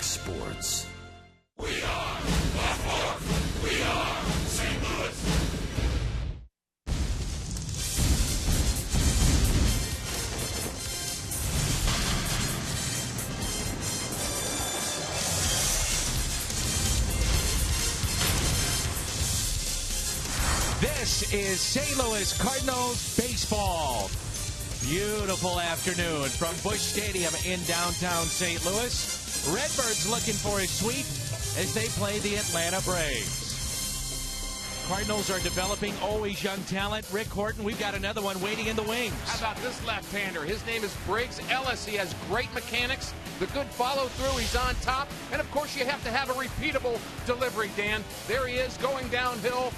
Fox Sports. We are the Fourth. We are St. Louis. This is St. Louis Cardinals baseball. Beautiful afternoon from Busch Stadium in downtown St. Louis. Redbirds looking for a sweep as they play the Atlanta Braves. Cardinals are developing always young talent. Rick Horton, we've got another one waiting in the wings. How about this left-hander? His name is Briggs Ellis. He has great mechanics, the good follow-through. He's on top. And, of course, you have to have a repeatable delivery, Dan. There he is going downhill.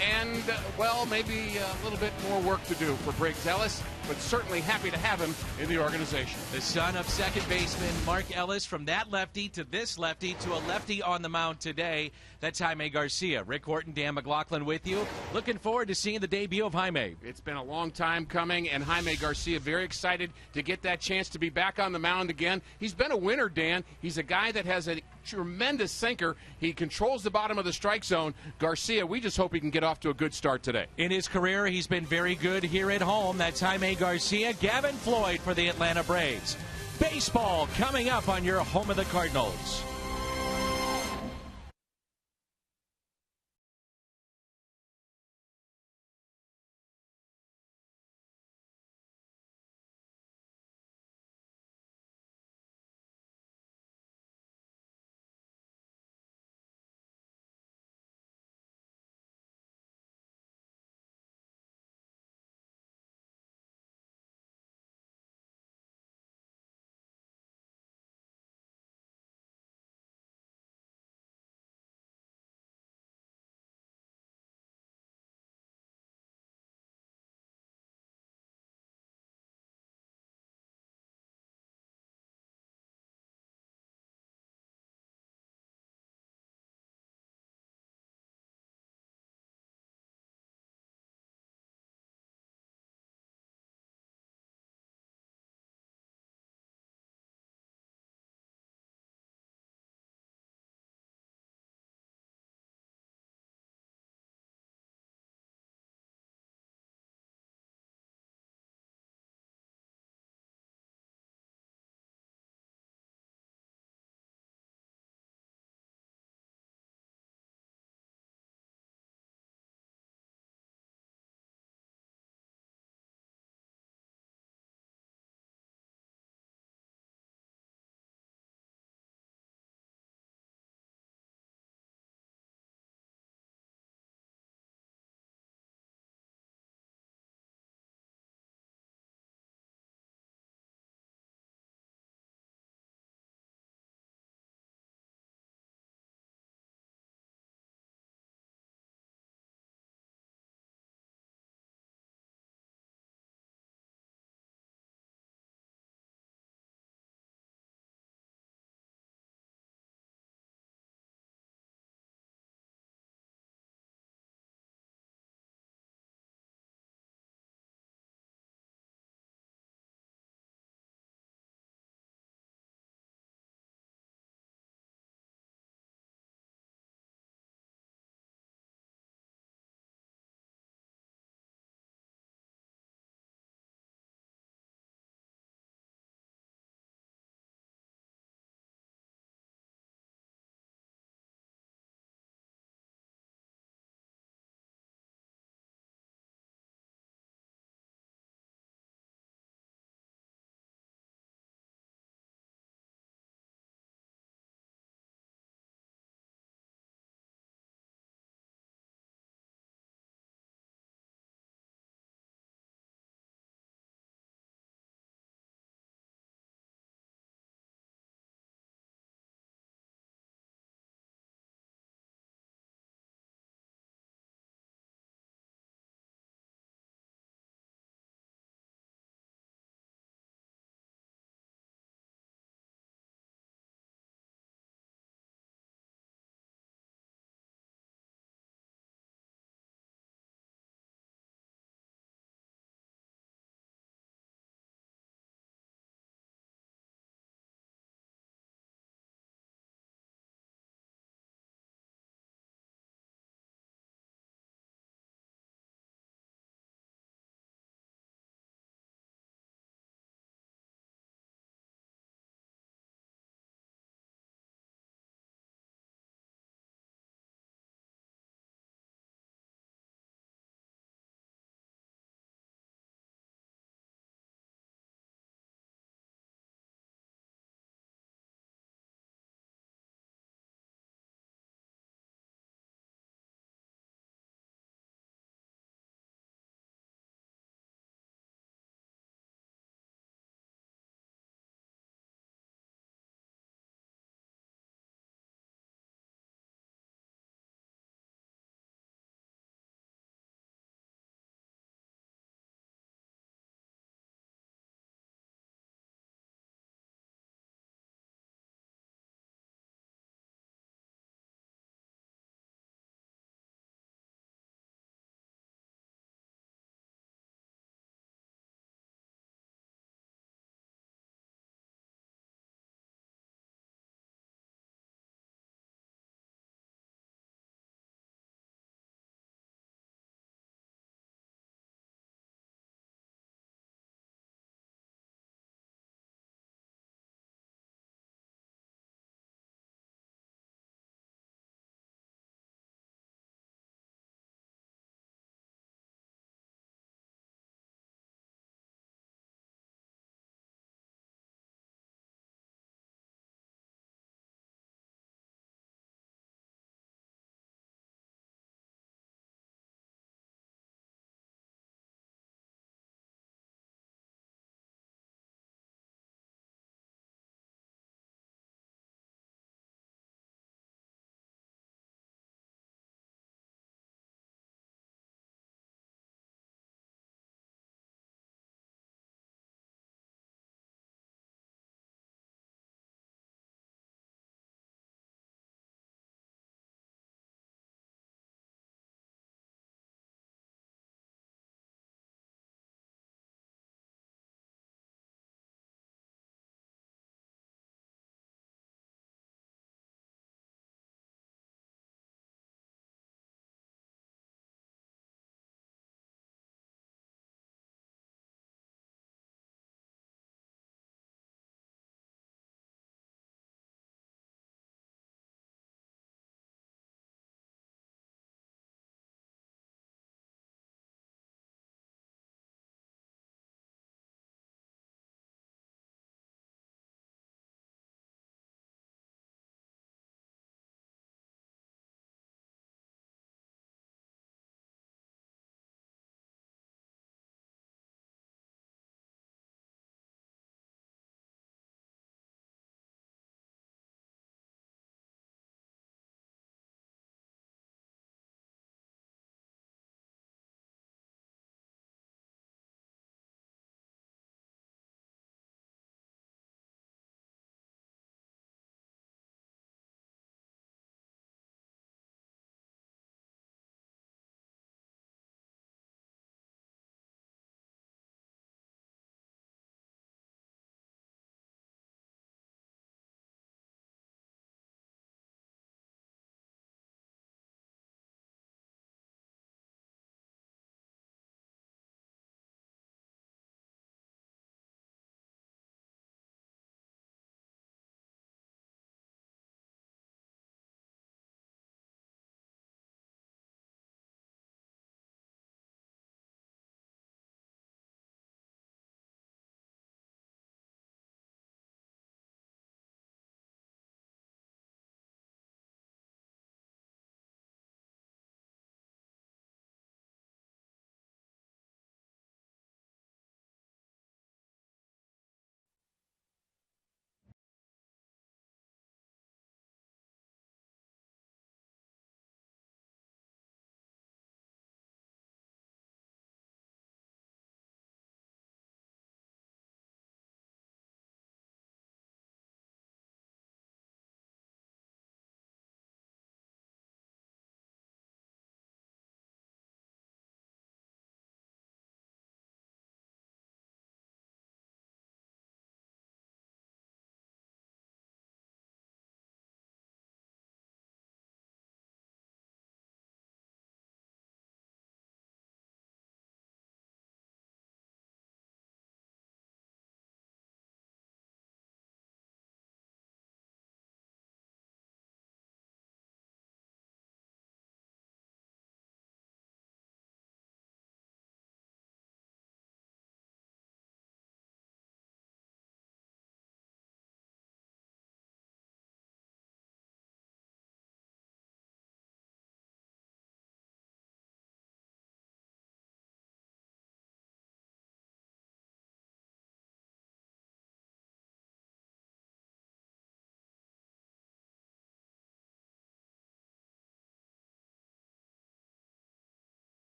And, well, maybe a little bit more work to do for Briggs Ellis, but certainly happy to have him in the organization. The son of second baseman Mark Ellis, from that lefty to this lefty to a lefty on the mound today. That's Jaime Garcia. Rick Horton, Dan McLaughlin with you. Looking forward to seeing the debut of Jaime. It's been a long time coming, and Jaime Garcia very excited to get that chance to be back on the mound again. He's been a winner, Dan. He's a guy that has a tremendous sinker. He controls the bottom of the strike zone. Garcia, we just hope he can get off to a good start today. In his career, he's been very good here at home. That's Jaime Garcia. Gavin Floyd for the Atlanta Braves. Baseball coming up on your home of the Cardinals.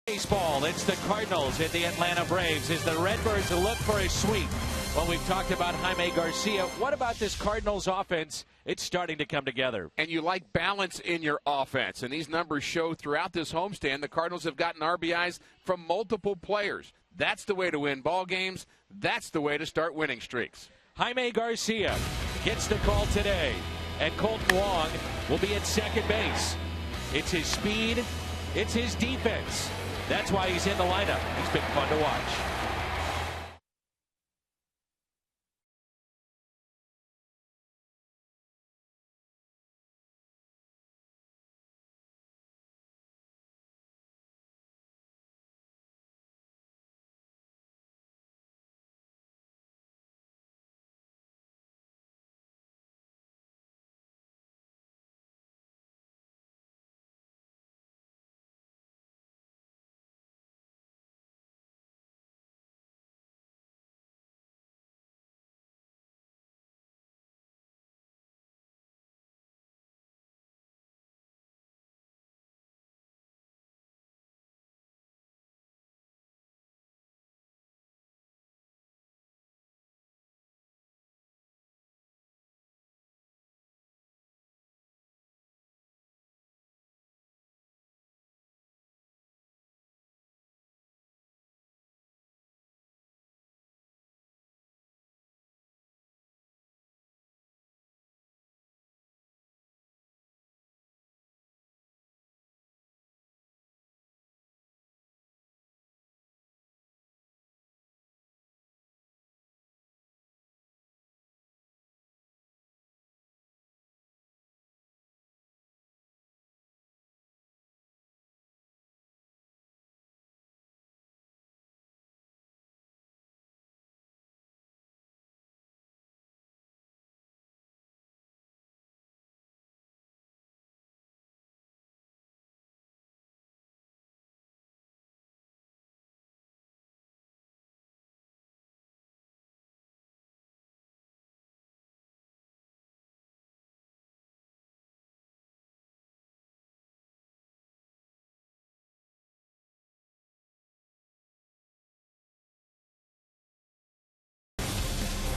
Baseball, it's the Cardinals and the Atlanta Braves as the Redbirds look for a sweep. Well, we've talked about Jaime Garcia. What about this Cardinals offense? It's starting to come together. And you like balance in your offense. And these numbers show throughout this homestand the Cardinals have gotten RBIs from multiple players. That's the way to win ball games. That's the way to start winning streaks. Jaime Garcia gets the call today. And Colton Wong will be at second base. It's his speed. It's his defense. That's why he's in the lineup. He's been fun to watch.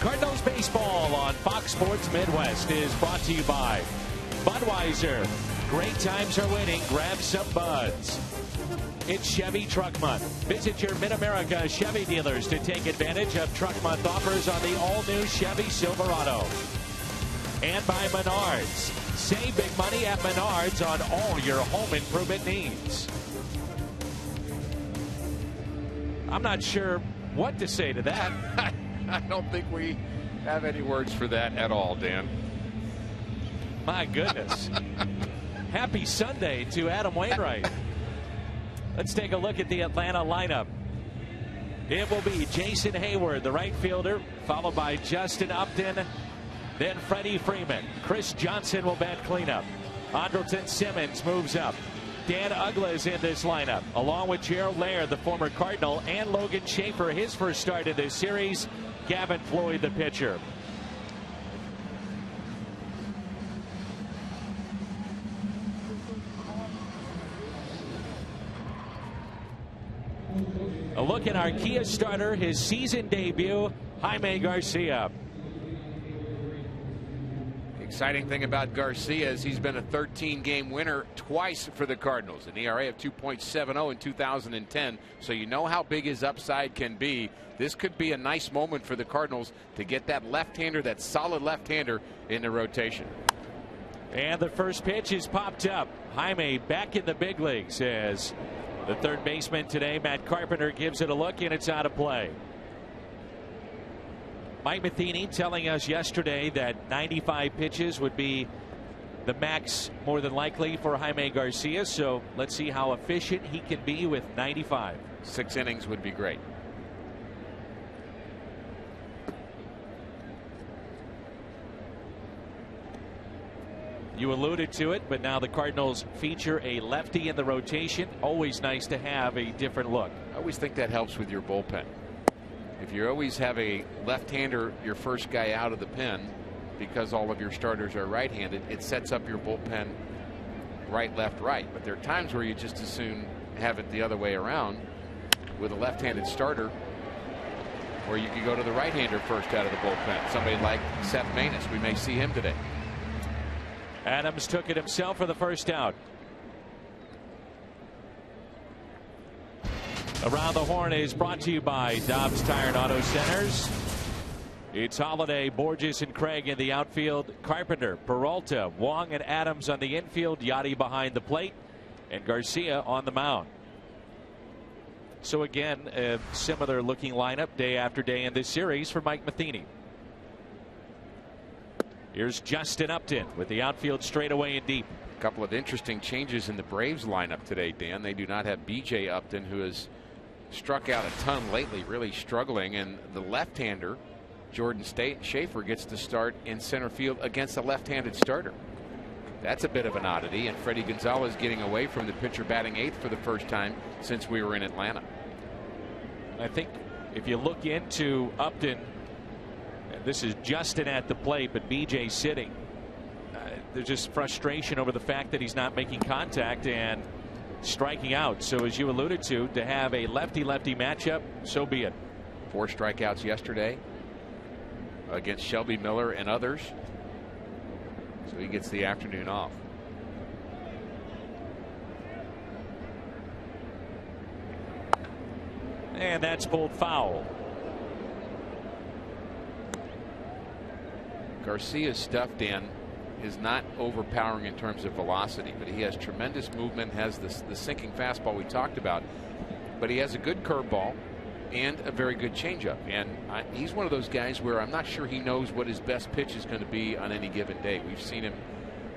Cardinals baseball on Fox Sports Midwest is brought to you by Budweiser. Great times are waiting. Grab some buds. It's Chevy Truck Month. Visit your Mid-America Chevy dealers to take advantage of Truck Month offers on the all-new Chevy Silverado. And by Menards. Save big money at Menards on all your home improvement needs. I'm not sure what to say to that. I don't think we have any words for that at all, Dan. My goodness. Happy Sunday to Adam Wainwright. Let's take a look at the Atlanta lineup. It will be Jason Hayward, the right fielder, followed by Justin Upton, then Freddie Freeman. Chris Johnson will bat cleanup. Andrelton Simmons moves up. Dan Uggla is in this lineup, along with Gerald Laird, the former Cardinal, and Logan Schaefer, his first start in this series. Gavin Floyd, the pitcher. A look at our Kia starter, his season debut, Jaime Garcia. Exciting thing about Garcia is he's been a 13-game winner twice for the Cardinals, an ERA of 2.70 in 2010, so you know how big his upside can be. This could be a nice moment for the Cardinals to get that left-hander, that solid left-hander in the rotation. And the first pitch is popped up. Jaime back in the big leagues as the third baseman today, Matt Carpenter, gives it a look, and it's out of play. Mike Matheny telling us yesterday that 95 pitches would be the max, more than likely, for Jaime Garcia. So let's see how efficient he can be with 95. 6 innings would be great. You alluded to it, but now the Cardinals feature a lefty in the rotation. Always nice to have a different look. I always think that helps with your bullpen. If you always have a left-hander, your first guy out of the pen, because all of your starters are right-handed, it sets up your bullpen right, left, right. But there are times where you just as soon have it the other way around with a left-handed starter, or you could go to the right-hander first out of the bullpen. Somebody like Seth Maness, we may see him today. Adams took it himself for the first out. Around the Horn is brought to you by Dobbs Tire and Auto Centers. It's Holiday, Borges, and Craig in the outfield. Carpenter, Peralta, Wong, and Adams on the infield. Yachty behind the plate, and Garcia on the mound. So again, a similar looking lineup day after day in this series for Mike Matheny. Here's Justin Upton with the outfield straightaway and deep. A couple of interesting changes in the Braves lineup today, Dan. They do not have B.J. Upton, who has struck out a ton lately, really struggling, and the left-hander Jordan Schaefer gets to start in center field against a left-handed starter. That's a bit of an oddity, and Freddie Gonzalez getting away from the pitcher batting eighth for the first time since we were in Atlanta. I think if you look into Upton, this is Justin at the plate, but BJ sitting. There's just frustration over the fact that he's not making contact and striking out. So as you alluded to have a lefty-lefty matchup, so be it. 4 strikeouts yesterday against Shelby Miller and others. So he gets the afternoon off. And that's pulled foul. Garcia's stuff, Dan, is not overpowering in terms of velocity, but he has tremendous movement, has the sinking fastball we talked about, but he has a good curveball and a very good changeup. And he's one of those guys where I'm not sure he knows what his best pitch is going to be on any given day. We've seen him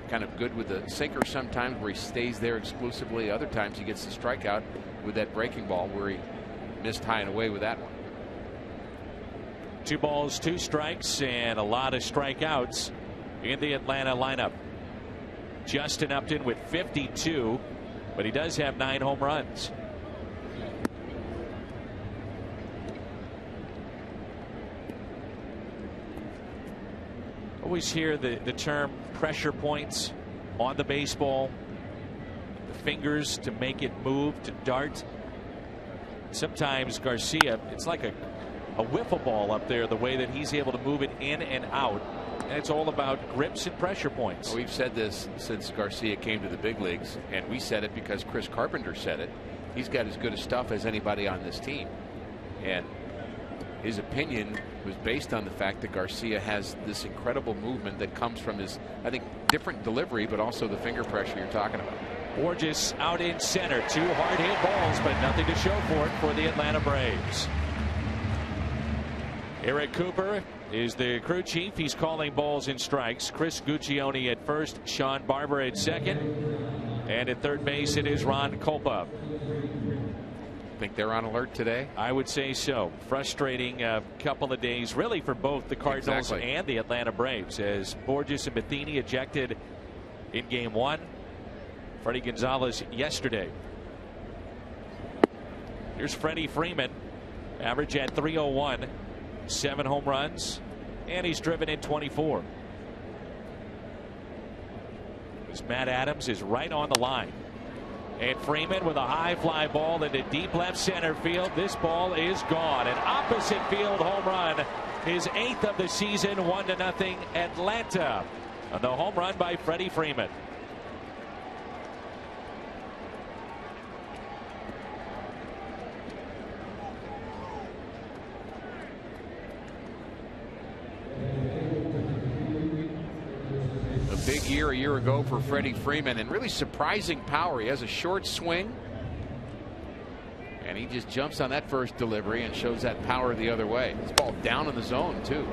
kind of good with the sinker sometimes where he stays there exclusively. Other times he gets the strikeout with that breaking ball where he missed high and away with that one. 2 balls, 2 strikes, and a lot of strikeouts in the Atlanta lineup. Justin Upton with 52, but he does have 9 home runs. Always hear the term pressure points on the baseball. The fingers to make it move, to dart. Sometimes Garcia, it's like a wiffle ball up there, the way that he's able to move it in and out. And it's all about grips and pressure points. We've said this since Garcia came to the big leagues, and we said it because Chris Carpenter said it. He's got as good a stuff as anybody on this team. And his opinion was based on the fact that Garcia has this incredible movement that comes from his, I think, different delivery, but also the finger pressure you're talking about. Borges out in center. 2 hard hit balls, but nothing to show for it for the Atlanta Braves. Eric Cooper is the crew chief. He's calling balls and strikes. Chris Guccione at first, Sean Barber at second, and at third base it is Ron Kolpa. Think they're on alert today? I would say so. Frustrating couple of days really for both the Cardinals and the Atlanta Braves, as Borges and Matheny ejected in game 1. Freddie Gonzalez yesterday. Here's Freddie Freeman, average at .301, 7 home runs, and he's driven in 24. As Matt Adams is right on the line. And Freeman with a high fly ball into deep left center field. This ball is gone. An opposite field home run. His 8th of the season, 1-0 Atlanta. And the home run by Freddie Freeman. Big year a year ago for Freddie Freeman, and really surprising power. He has a short swing, and he just jumps on that first delivery and shows that power the other way. This ball down in the zone too.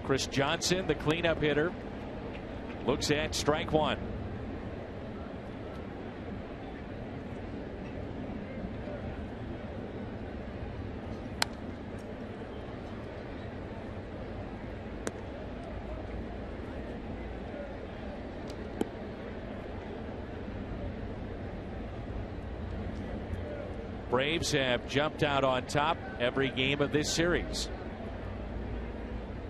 Chris Johnson, the cleanup hitter, looks at strike 1. Braves have jumped out on top every game of this series.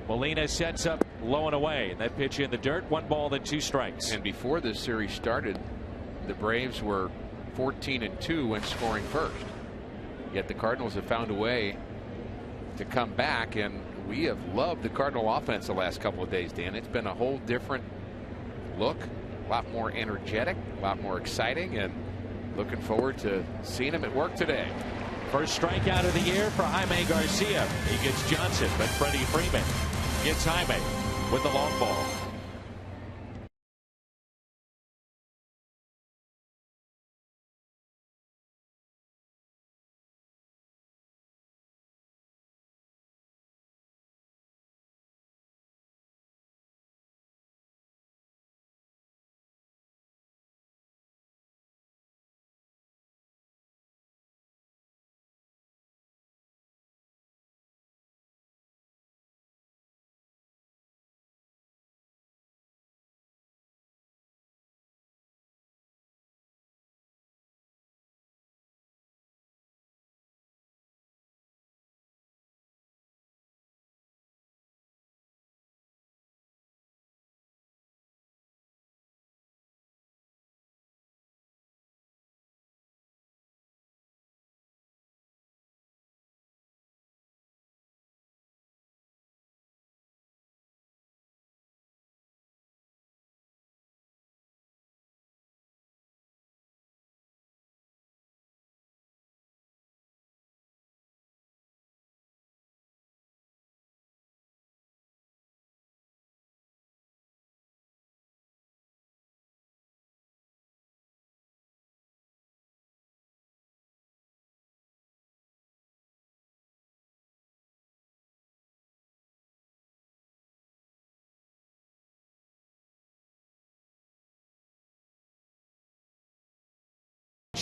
Molina sets up low and away. And that pitch in the dirt, 1 ball, then 2 strikes. And before this series started, the Braves were 14-2 when scoring first. Yet the Cardinals have found a way to come back, and we have loved the Cardinal offense the last couple of days, Dan. It's been a whole different look, a lot more energetic, a lot more exciting, and looking forward to seeing him at work today. First strikeout of the year for Jaime Garcia. He gets Johnson, but Freddie Freeman gets Jaime with the long ball.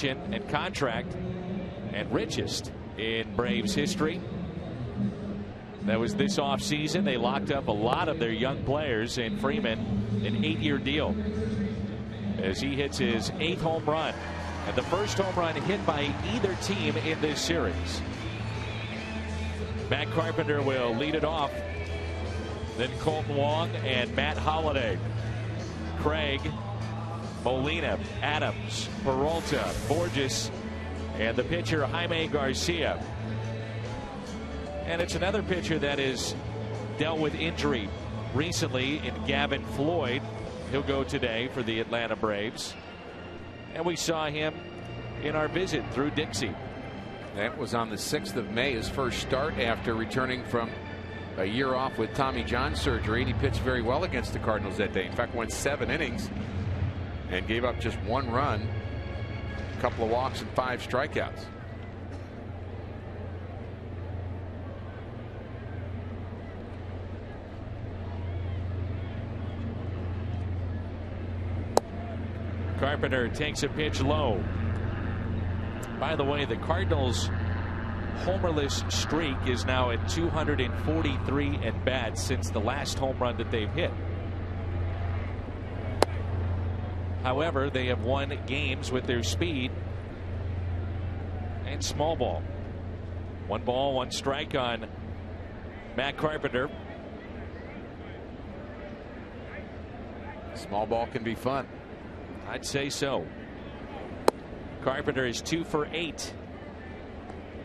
And contract and richest in Braves history. That was this offseason. They locked up a lot of their young players, and Freeman, an 8-year deal, as he hits his 8th home run and the first home run hit by either team in this series. Matt Carpenter will lead it off. Then Colton Wong and Matt Holliday. Craig, Molina, Adams, Peralta, Borges, and the pitcher Jaime Garcia. And it's another pitcher that has dealt with injury recently in Gavin Floyd. He'll go today for the Atlanta Braves. And we saw him in our visit through Dixie. That was on the 6th of May, his first start after returning from a year off with Tommy John surgery, and he pitched very well against the Cardinals that day. In fact, went 7 innings and gave up just 1 run, a couple of walks, and 5 strikeouts. Carpenter takes a pitch low. By the way, the Cardinals' homerless streak is now at 243 at bats since the last home run that they've hit. However, they have won games with their speed and small ball. 1 ball, 1 strike on Matt Carpenter. Small ball can be fun. I'd say so. Carpenter is 2 for 8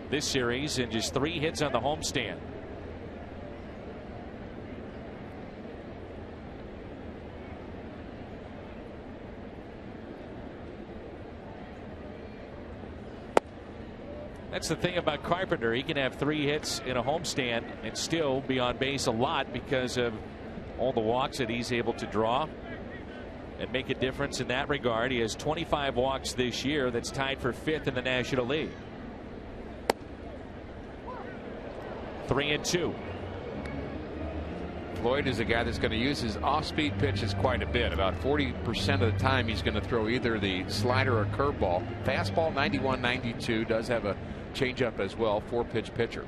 this series and just 3 hits on the homestand. That's the thing about Carpenter. He can have 3 hits in a homestand and still be on base a lot because of all the walks that he's able to draw and make a difference in that regard. He has 25 walks this year. That's tied for 5th in the National League. 3-2. Floyd is a guy that's going to use his off-speed pitches quite a bit. About 40% of the time he's going to throw either the slider or curveball. Fastball 91, 92. Does have a changeup as well. 4-pitch pitcher.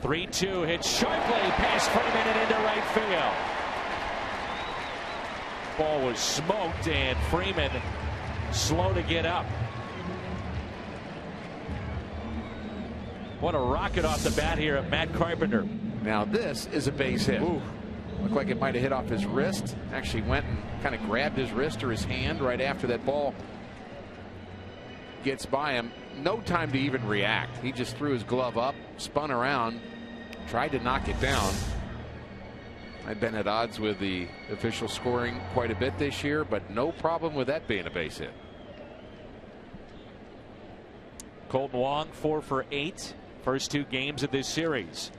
3-2 hits sharply past Freeman and into right field. Ball was smoked, and Freeman slow to get up. What a rocket off the bat here of Matt Carpenter. Now this is a base hit. Ooh. Looked like it might have hit off his wrist. Actually went and kind of grabbed his wrist or his hand right after that ball gets by him. No time to even react. He just threw his glove up, spun around, tried to knock it down. I've been at odds with the official scoring quite a bit this year, but no problem with that being a base hit. Colton Wong 4 for 8. First 2 games of this series.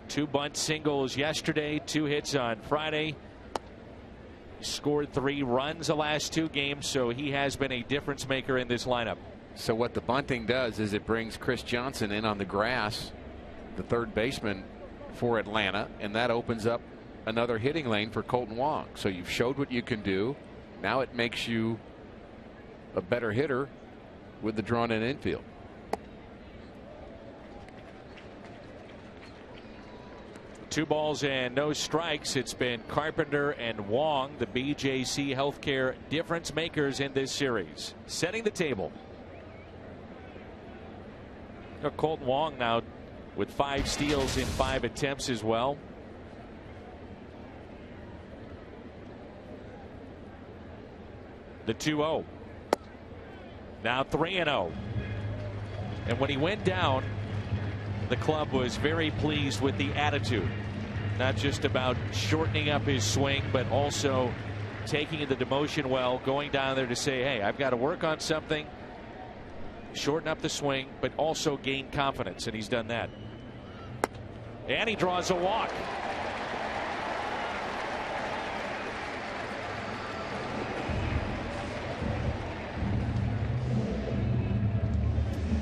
Two bunt singles yesterday, 2 hits on Friday. Scored 3 runs the last 2 games, so he has been a difference maker in this lineup. So what the bunting does is it brings Chris Johnson in on the grass, the third baseman for Atlanta, and that opens up another hitting lane for Colton Wong. So you've showed what you can do. Now it makes you a better hitter with the drawn-in infield. Two balls and no strikes. It's been Carpenter and Wong, the BJC Healthcare difference makers in this series. Setting the table. Colton Wong now with 5 steals in 5 attempts as well. The 2-0. Now 3-0. And when he went down, the club was very pleased with the attitude. Not just about shortening up his swing, but also taking the demotion well, going down there to say, hey, I've got to work on something, shorten up the swing, but also gain confidence, and he's done that. And he draws a walk.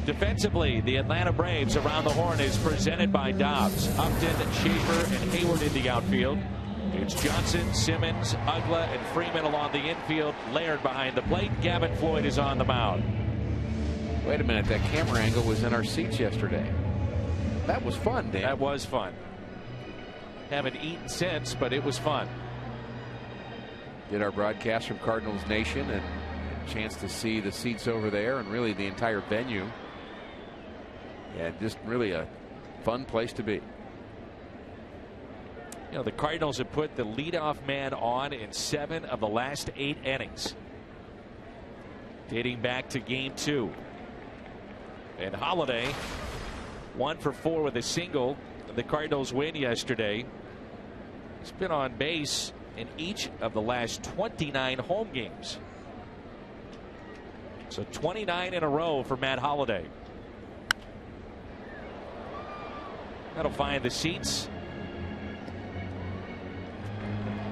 Defensively, the Atlanta Braves around the horn is presented by Dobbs. Upton, Schaefer, and Hayward in the outfield. It's Johnson, Simmons, Ugla, and Freeman along the infield. Laird behind the plate. Gavin Floyd is on the mound. Wait a minute, that camera angle was in our seats yesterday. That was fun, Dan. That was fun. Haven't eaten since, but it was fun. Did our broadcast from Cardinals Nation and a chance to see the seats over there and really the entire venue. Yeah, just really a fun place to be. You know, the Cardinals have put the leadoff man on in 7 of the last 8 innings, dating back to game 2. And Holiday 1 for 4 with a single. The Cardinals win yesterday. He's been on base in each of the last 29 home games. So 29 in a row for Matt Holiday. That'll find the seats.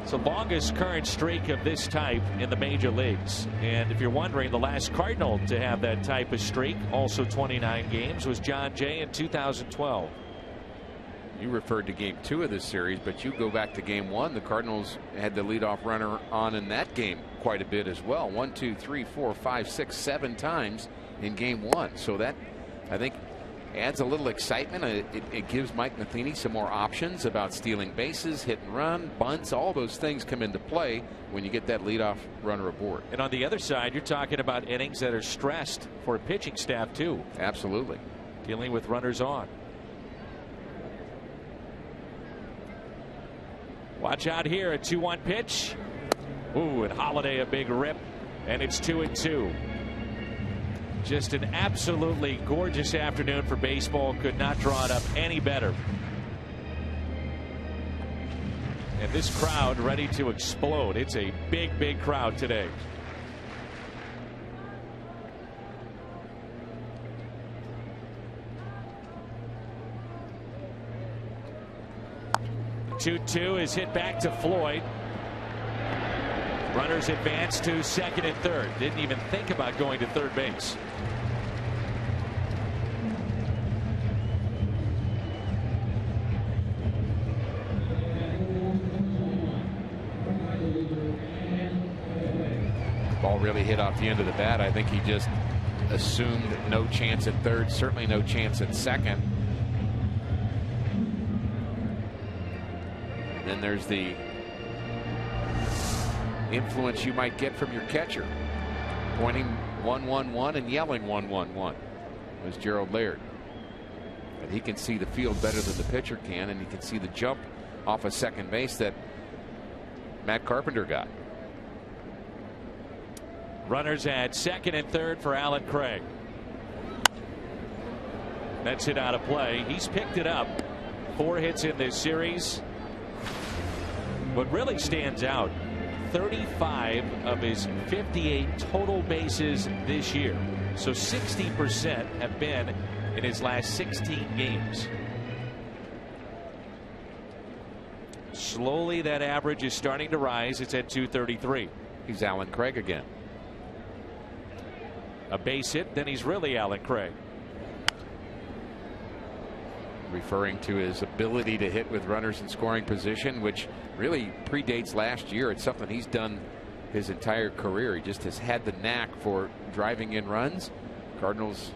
It's the longest current streak of this type in the major leagues. And if you're wondering, the last Cardinal to have that type of streak, also 29 games, was John Jay in 2012. You referred to game 2 of this series, but you go back to game 1. The Cardinals had the leadoff runner on in that game quite a bit as well. 1, 2, 3, 4, 5, 6, 7 times in game 1. So that, I think, adds a little excitement. It gives Mike Matheny some more options about stealing bases, hit and run, bunts. All those things come into play when you get that leadoff runner aboard. And on the other side, you're talking about innings that are stressed for a pitching staff too. Absolutely. Dealing with runners on. Watch out here, a 2-1 pitch. Ooh, and Holiday a big rip, and it's 2-2. Just an absolutely gorgeous afternoon for baseball. Could not draw it up any better. And this crowd ready to explode. It's a big, big crowd today. The 2-2 is hit back to Floyd. Runners advance to second and third. Didn't even think about going to third base. Ball really hit off the end of the bat. I think he just assumed no chance at third, certainly no chance at second. Then there's the influence you might get from your catcher. Pointing 1-1-1 and yelling 1-1-1 was Gerald Laird. But he can see the field better than the pitcher can, and he can see the jump off of second base that Matt Carpenter got. Runners at second and third for Alan Craig. That's hit out of play. He's picked it up. 4 hits in this series. What really stands out, 35 of his 58 total bases this year. So 60% have been in his last 16 games. Slowly that average is starting to rise. It's at 233. He's Alan Craig again. A base hit, then he's really Alan Craig. Referring to his ability to hit with runners in scoring position, which really predates last year. It's something he's done his entire career. He just has had the knack for driving in runs. Cardinals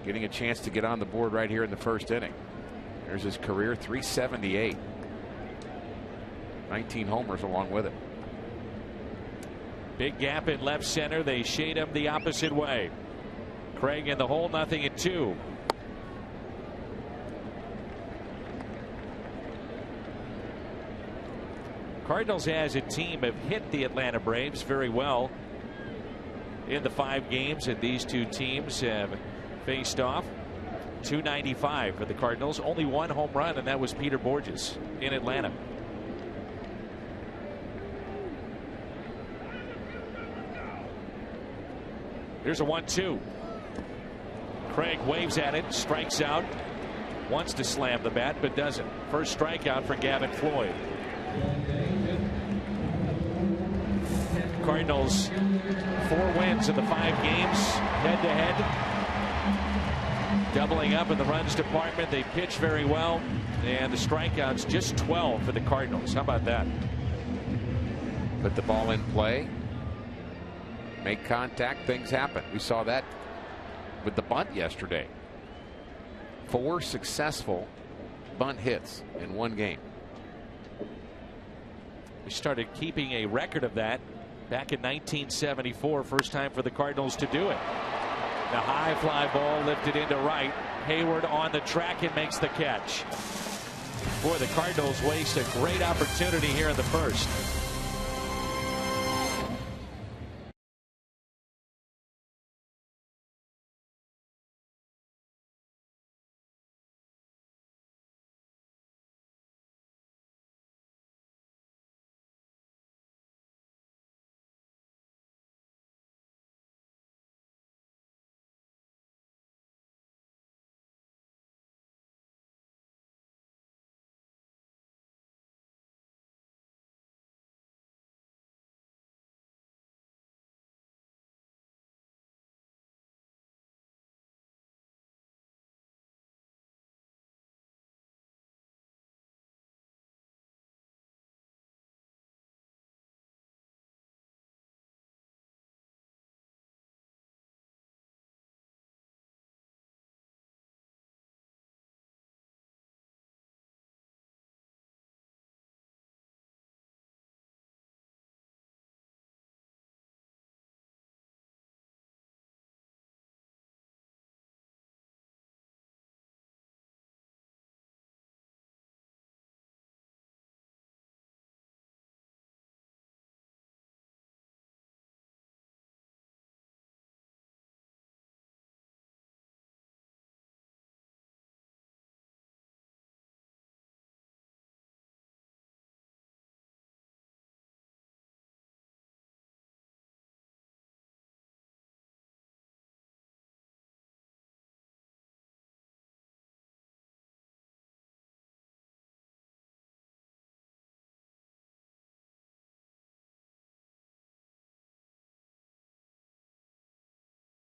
getting a chance to get on the board right here in the first inning. There's his career, 378. 19 homers along with it. Big gap in left center. They shade him the opposite way. Craig in the hole, 0-2. Cardinals as a team have hit the Atlanta Braves very well in the 5 games that these two teams have faced off. 295 for the Cardinals. Only 1 home run, and that was Peter Borges in Atlanta. Here's a 1-2. Craig waves at it, strikes out, wants to slam the bat, but doesn't. First strikeout for Gavin Floyd. Cardinals 4 wins in the 5 games head to head. Doubling up in the runs department. They pitch very well, and the strikeouts just 12 for the Cardinals. How about that? Put the ball in play, make contact, things happen. We saw that with the bunt yesterday. 4 successful bunt hits in 1 game. We started keeping a record of that back in 1974. First time for the Cardinals to do it. The high fly ball lifted into right. Hayward on the track and makes the catch. Boy, the Cardinals waste a great opportunity here in the first.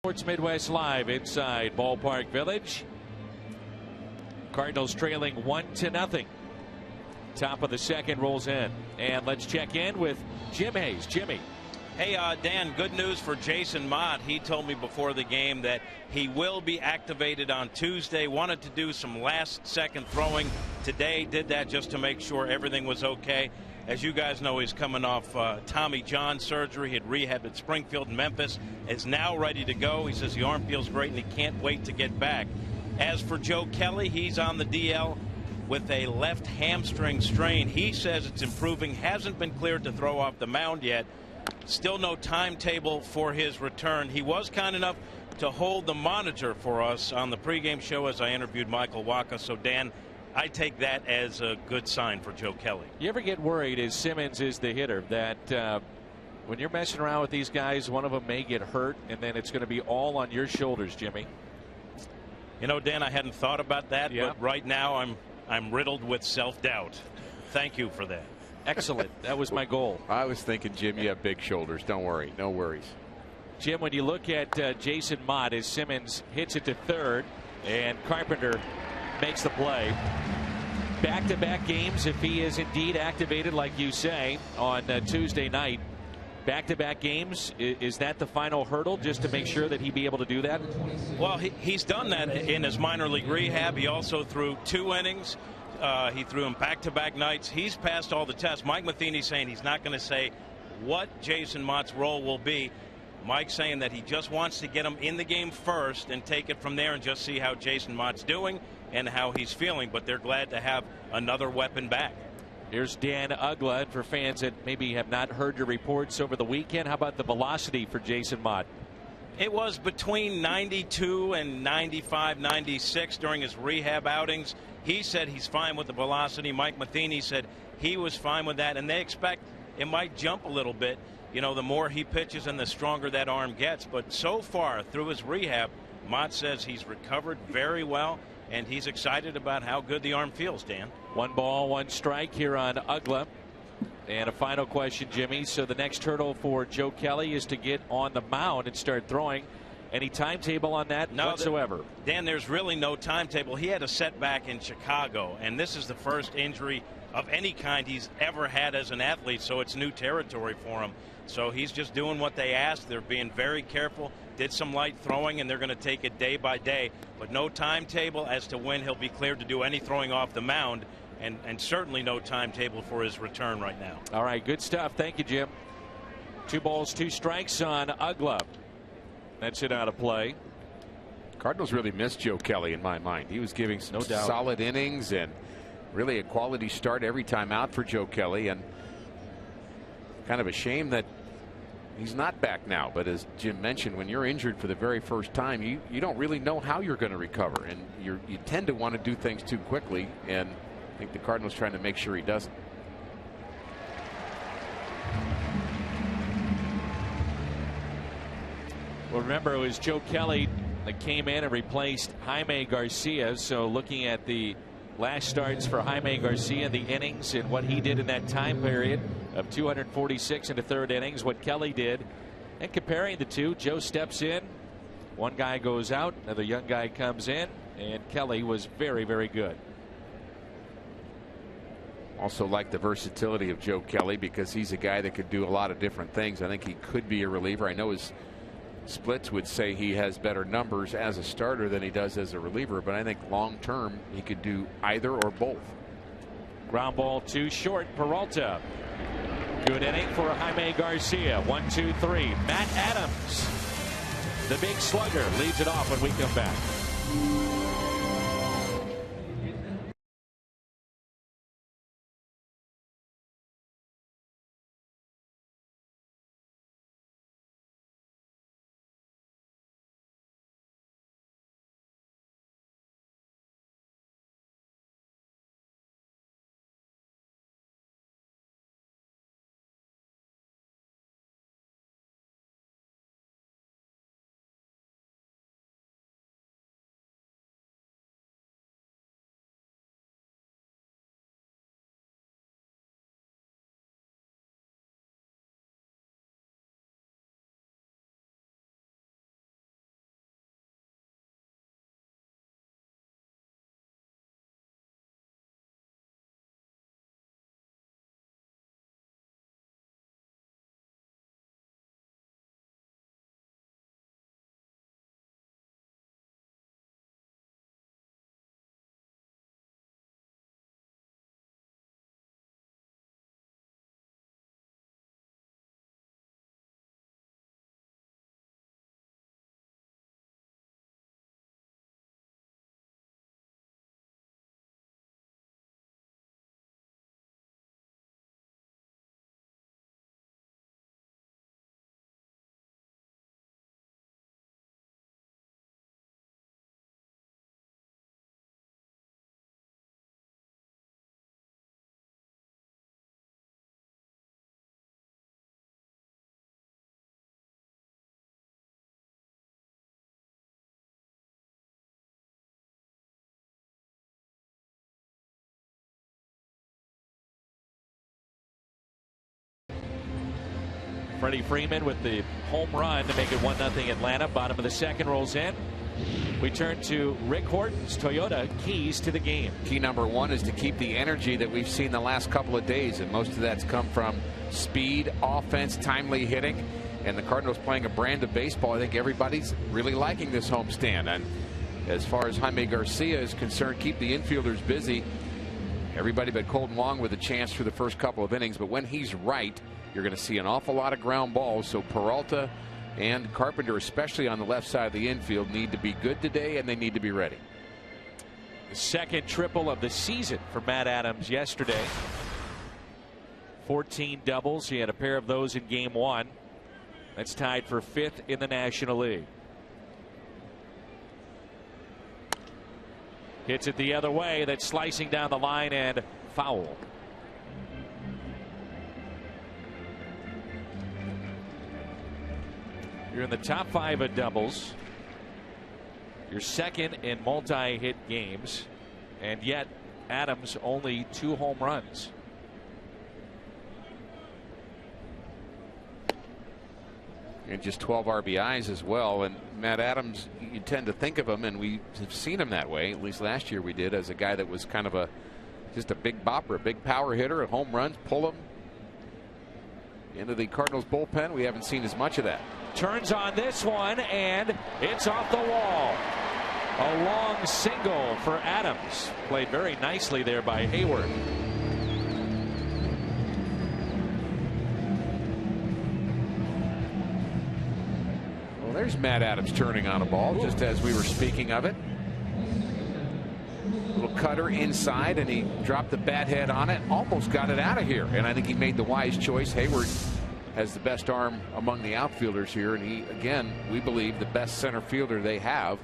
Sports Midwest Live inside Ballpark Village. Cardinals trailing 1-0. Top of the second rolls in. And let's check in with Jim Hayes. Jimmy. Hey, Dan, good news for Jason Mott. He told me before the game that he will be activated on Tuesday. Wanted to do some last-second throwing today. Did that just to make sure everything was okay. As you guys know, he's coming off Tommy John surgery. He had rehabbed at Springfield and Memphis. Is now ready to go. He says the arm feels great and he can't wait to get back. As for Joe Kelly, he's on the DL with a left hamstring strain. He says it's improving. Hasn't been cleared to throw off the mound yet. Still no timetable for his return. He was kind enough to hold the monitor for us on the pregame show as I interviewed Michael Wacha. So, Dan, I take that as a good sign for Joe Kelly. You ever get worried, as Simmons is the hitter, that when you're messing around with these guys, one of them may get hurt, and then it's going to be all on your shoulders, Jimmy? You know, Dan, I hadn't thought about that, but right now I'm riddled with self-doubt. Thank you for that. Excellent. That was my goal. I was thinking, Jim, you have big shoulders. Don't worry. No worries. Jim, when you look at Jason Mott as Simmons hits it to third and Carpenter makes the play. Back-to-back games, if he is indeed activated, like you say, on Tuesday night. Back-to-back games, is that the final hurdle just to make sure that he be able to do that? Well, he's done that in his minor league rehab. He also threw 2 innings. He threw him back-to-back nights. He's passed all the tests. Mike Matheny's saying he's not going to say what Jason Mott's role will be. Mike's saying that he just wants to get him in the game first and take it from there and just see how Jason Mott's doing and how he's feeling. But they're glad to have another weapon back. Here's Dan Uggla. For fans that maybe have not heard your reports over the weekend, how about the velocity for Jason Mott? It was between 92 and 95, 96 during his rehab outings. He said he's fine with the velocity. Mike Matheny said he was fine with that, and they expect it might jump a little bit. You know, the more he pitches and the stronger that arm gets. But so far through his rehab, Mott says he's recovered very well, and he's excited about how good the arm feels, Dan. 1 ball, 1 strike here on Uggla. And a final question, Jimmy. So the next hurdle for Joe Kelly is to get on the mound and start throwing. Any timetable on that whatsoever? Dan, there's really no timetable. He had a setback in Chicago, and this is the first injury of any kind he's ever had as an athlete, so it's new territory for him. So he's just doing what they asked. They're being very careful. Did some light throwing, and they're going to take it day by day. But no timetable as to when he'll be cleared to do any throwing off the mound, and certainly no timetable for his return right now. All right, good stuff. Thank you, Jim. 2 balls, 2 strikes on Uggla. That's it out of play. Cardinals really missed Joe Kelly in my mind. He was giving some solid innings and really a quality start every time out for Joe Kelly, and kind of a shame that he's not back now. But as Jim mentioned, when you're injured for the very first time, you don't really know how you're going to recover, and you tend to want to do things too quickly, and I think the Cardinals trying to make sure he doesn't. Well, remember, it was Joe Kelly that came in and replaced Jaime Garcia. So looking at the last starts for Jaime Garcia, the innings and what he did in that time period of 246 in the 3rd innings, what Kelly did, and comparing the two, Joe steps in, one guy goes out, another young guy comes in, and Kelly was very, very good. Also like the versatility of Joe Kelly because he's a guy that could do a lot of different things. I think he could be a reliever. I know his splits would say he has better numbers as a starter than he does as a reliever, but I think long term he could do either or both. Ground ball 2 short. Peralta. Good inning for Jaime Garcia. 1, 2, 3. Matt Adams, the big slugger, leads it off when we come back. Freddie Freeman with the home run to make it 1-0 Atlanta. Bottom of the second rolls in. We turn to Rick Horton's Toyota keys to the game. Key number one is to keep the energy that we've seen the last couple of days, and most of that's come from speed, offense, timely hitting, and the Cardinals playing a brand of baseball. I think everybody's really liking this homestand. And as far as Jaime Garcia is concerned, keep the infielders busy. Everybody but Colton Wong with a chance for the first couple of innings, but when he's right, you're going to see an awful lot of ground balls. So Peralta and Carpenter, especially on the left side of the infield, need to be good today, and they need to be ready. The second triple of the season for Matt Adams yesterday. 14 doubles. He had a pair of those in game one. That's tied for 5th in the National League. Hits it the other way. That's slicing down the line and foul. You're in the top 5 of doubles. You're second in multi-hit games, and yet Adams only 2 home runs. And just 12 RBIs as well. And Matt Adams, you tend to think of him, and we have seen him that way, at least last year we did, as a guy that was kind of just a big bopper, a big power hitter, a home runs, pull him into the Cardinals bullpen. We haven't seen as much of that. Turns on this one, and it's off the wall. A long single for Adams. Played very nicely there by Hayward. Well, there's Matt Adams turning on a ball, just as we were speaking of it. Little cutter inside, and he dropped the bat head on it. Almost got it out of here, and I think he made the wise choice. Hayward has the best arm among the outfielders here, and he, again, we believe the best center fielder they have,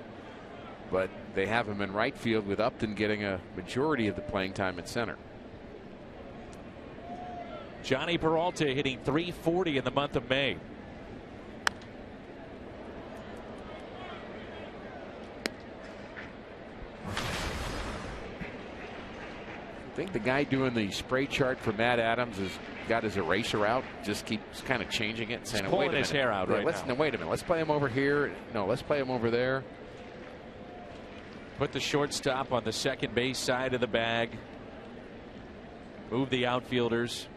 but they have him in right field, with Upton getting a majority of the playing time at center. Johnny Peralta hitting .340 in the month of May. I think the guy doing the spray chart for Matt Adams has got his eraser out, just keeps kind of changing it, saying, pulling his hair out right now. No, wait a minute. Let's play him over here. No, let's play him over there. Put the shortstop on the second base side of the bag. Move the outfielders.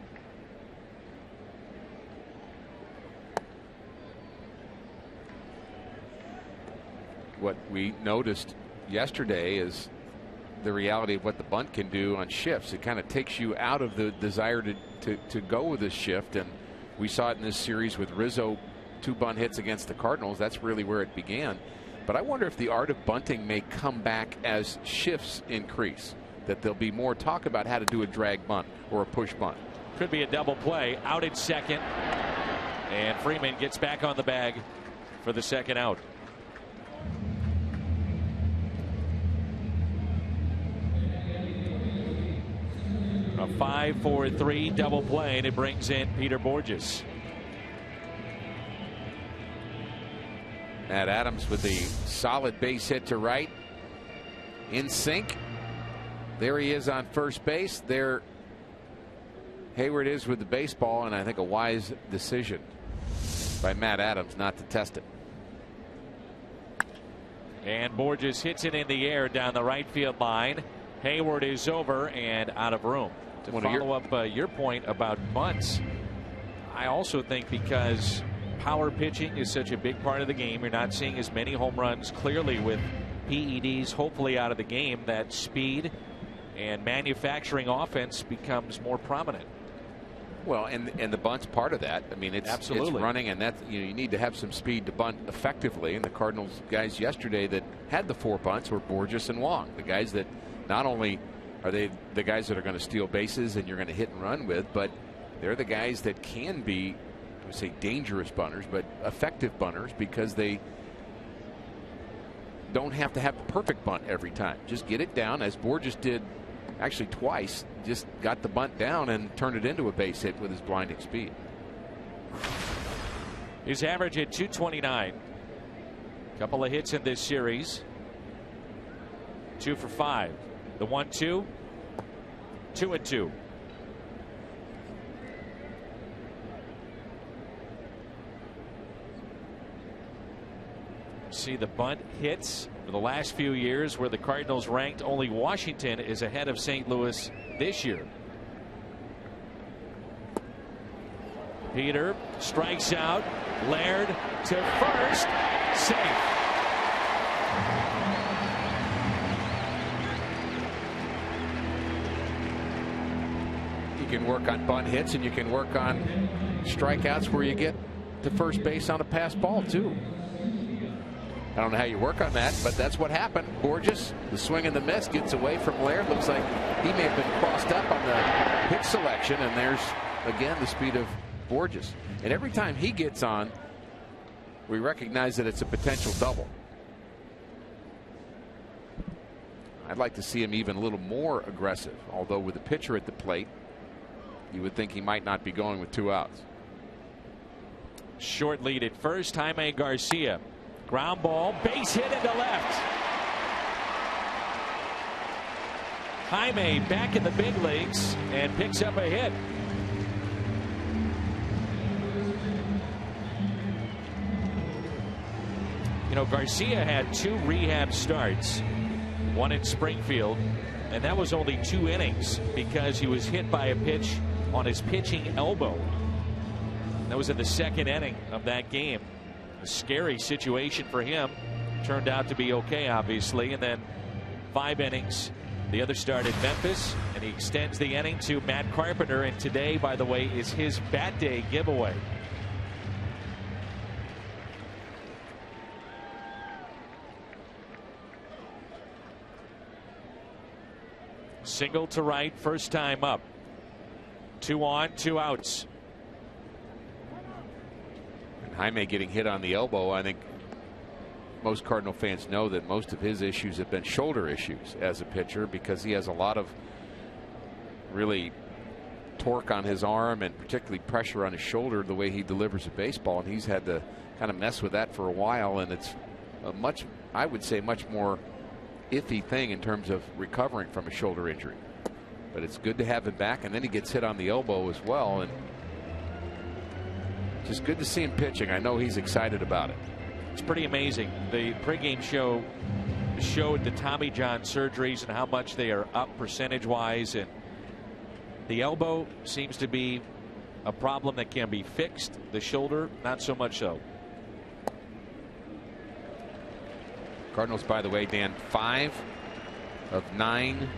What we noticed yesterday is the reality of what the bunt can do on shifts. It kind of takes you out of the desire to go with this shift, and we saw it in this series with Rizzo, 2 bunt hits against the Cardinals. That's really where it began. But I wonder if the art of bunting may come back as shifts increase, that there'll be more talk about how to do a drag bunt or a push bunt. Could be a double play. Out at second, and Freeman gets back on the bag for the second out. A 5-4-3 double play, and it brings in Peter Borges. Matt Adams with the solid base hit to right. In sync. There he is on first base. There Hayward is with the baseball, and I think a wise decision by Matt Adams not to test it. And Borges hits it in the air down the right field line. Hayward is over and out of room. To follow up your point about bunts, I also think because power pitching is such a big part of the game, you're not seeing as many home runs clearly with PEDs hopefully out of the game, that speed and manufacturing offense becomes more prominent. Well, and the bunt's part of that. I mean, it's running, and that you need to have some speed to bunt effectively. And the Cardinals guys yesterday that had the 4 bunts were Borges and Wong, the guys that not only are they the guys that are going to steal bases and you're going to hit and run with, but they're the guys that can be, I would say, dangerous bunters, but effective bunters, because they don't have to have the perfect bunt every time. Just get it down, as Borges did actually twice. Just got the bunt down and turned it into a base hit with his blinding speed. His average at .229. Couple of hits in this series. 2 for 5. The 1-2. 2-2. See the bunt hits for the last few years where the Cardinals ranked. Only Washington is ahead of St. Louis this year. Peter strikes out. Laird to first. Safe. You can work on bunt hits and you can work on strikeouts where you get to first base on a pass ball too. I don't know how you work on that, but that's what happened. Borges, the swing and the miss, gets away from Laird. Looks like he may have been crossed up on the pitch selection, and there's again the speed of Borges. And every time he gets on, we recognize that it's a potential double. I'd like to see him even a little more aggressive, although with the pitcher at the plate, you would think he might not be going with 2 outs. Short lead at first. Jaime Garcia. Ground ball, base hit into left. Jaime back in the big leagues and picks up a hit. You know, Garcia had 2 rehab starts, one in Springfield, and that was only 2 innings because he was hit by a pitch on his pitching elbow. That was in the 2nd inning of that game. A scary situation for him. Turned out to be okay, obviously. And then 5 innings. The other start in Memphis, and he extends the inning to Matt Carpenter. And today, by the way, is his bat day giveaway. Single to right, first time up. 2 on, 2 outs. Jaime getting hit on the elbow. I think most Cardinal fans know that most of his issues have been shoulder issues as a pitcher, because he has a lot of really torque on his arm and particularly pressure on his shoulder the way he delivers a baseball, and he's had to kind of mess with that for a while, and it's a much, I would say, much more iffy thing in terms of recovering from a shoulder injury. But it's good to have him back, and then he gets hit on the elbow as well, and just good to see him pitching. I know he's excited about it. It's pretty amazing. The pregame show showed the Tommy John surgeries and how much they are up percentage-wise, and the elbow seems to be a problem that can be fixed. The shoulder, not so much so. Cardinals, by the way, Dan, 5 of 9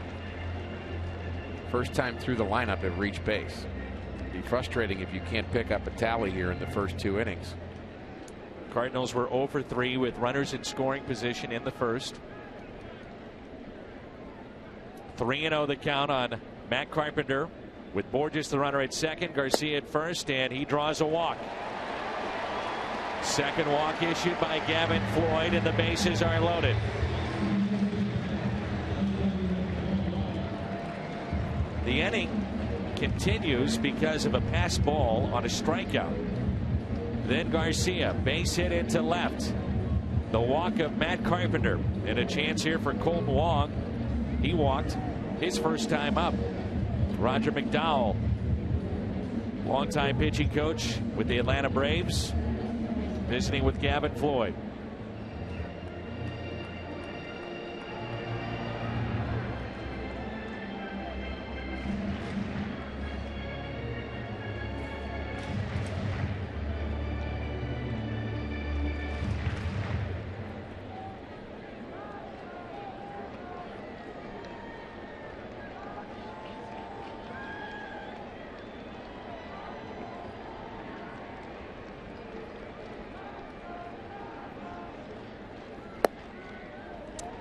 first time through the lineup have reached base. Be frustrating if you can't pick up a tally here in the first 2 innings. Cardinals were 0 for 3 with runners in scoring position in the first. 3-0 the count on Matt Carpenter, with Borges the runner at second, Garcia at first, and he draws a walk. Second walk issued by Gavin Floyd, and the bases are loaded. The inning continues because of a pass ball on a strikeout. Then Garcia, base hit into left. The walk of Matt Carpenter, and a chance here for Colton Wong. He walked his first time up. Roger McDowell, longtime pitching coach with the Atlanta Braves, visiting with Gavin Floyd.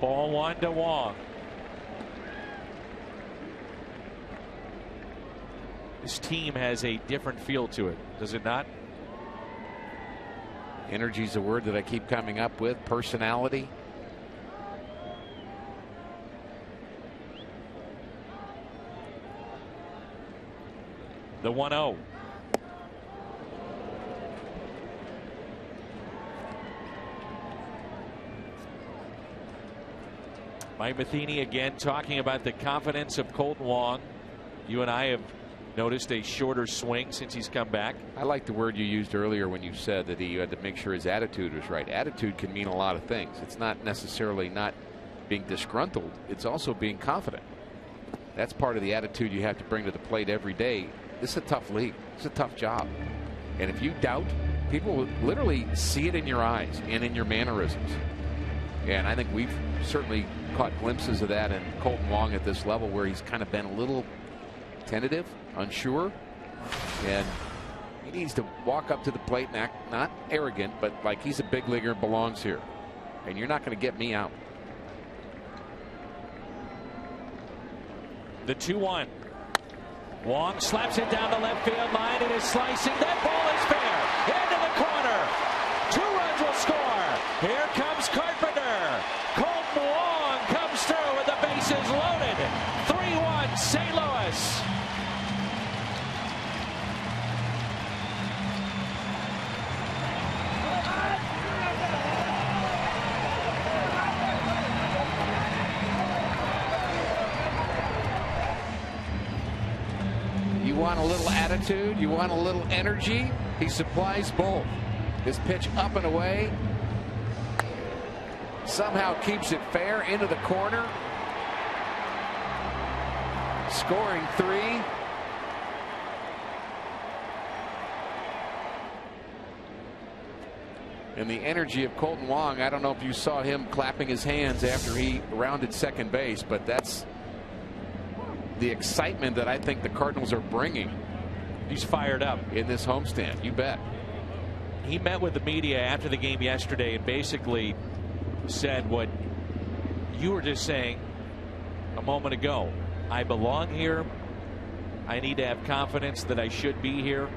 Ball 1 to Wong. This team has a different feel to it, does it not? Energy is a word that I keep coming up with. Personality. The 1-0. Mike Matheny again talking about the confidence of Colton Wong. You and I have noticed a shorter swing since he's come back. I like the word you used earlier when you said that he had to make sure his attitude was right. Attitude can mean a lot of things. It's not necessarily not being disgruntled. It's also being confident. That's part of the attitude you have to bring to the plate every day. This is a tough league. It's a tough job. And if you doubt, people will literally see it in your eyes and in your mannerisms. And I think we've certainly caught glimpses of that in Kolten Wong at this level, where he's kind of been a little tentative, unsure, and he needs to walk up to the plate and act not arrogant, but like he's a big leaguer and belongs here. And you're not going to get me out. The 2-1. Wong slaps it down the left field line. It is slicing. That ball is fair. Into the corner. 2 runs will score. Here comes Carpenter. Kolten Wong comes through with the bases loaded. 3-1 St. Louis. You want a little attitude, you want a little energy, he supplies both. His pitch up and away somehow keeps it fair into the corner. Scoring 3. And the energy of Kolten Wong, I don't know if you saw him clapping his hands after he rounded second base, but that's the excitement that I think the Cardinals are bringing. He's fired up in this homestand. You bet. He met with the media after the game yesterday and basically said what you were just saying a moment ago. I belong here. I need to have confidence that I should be here,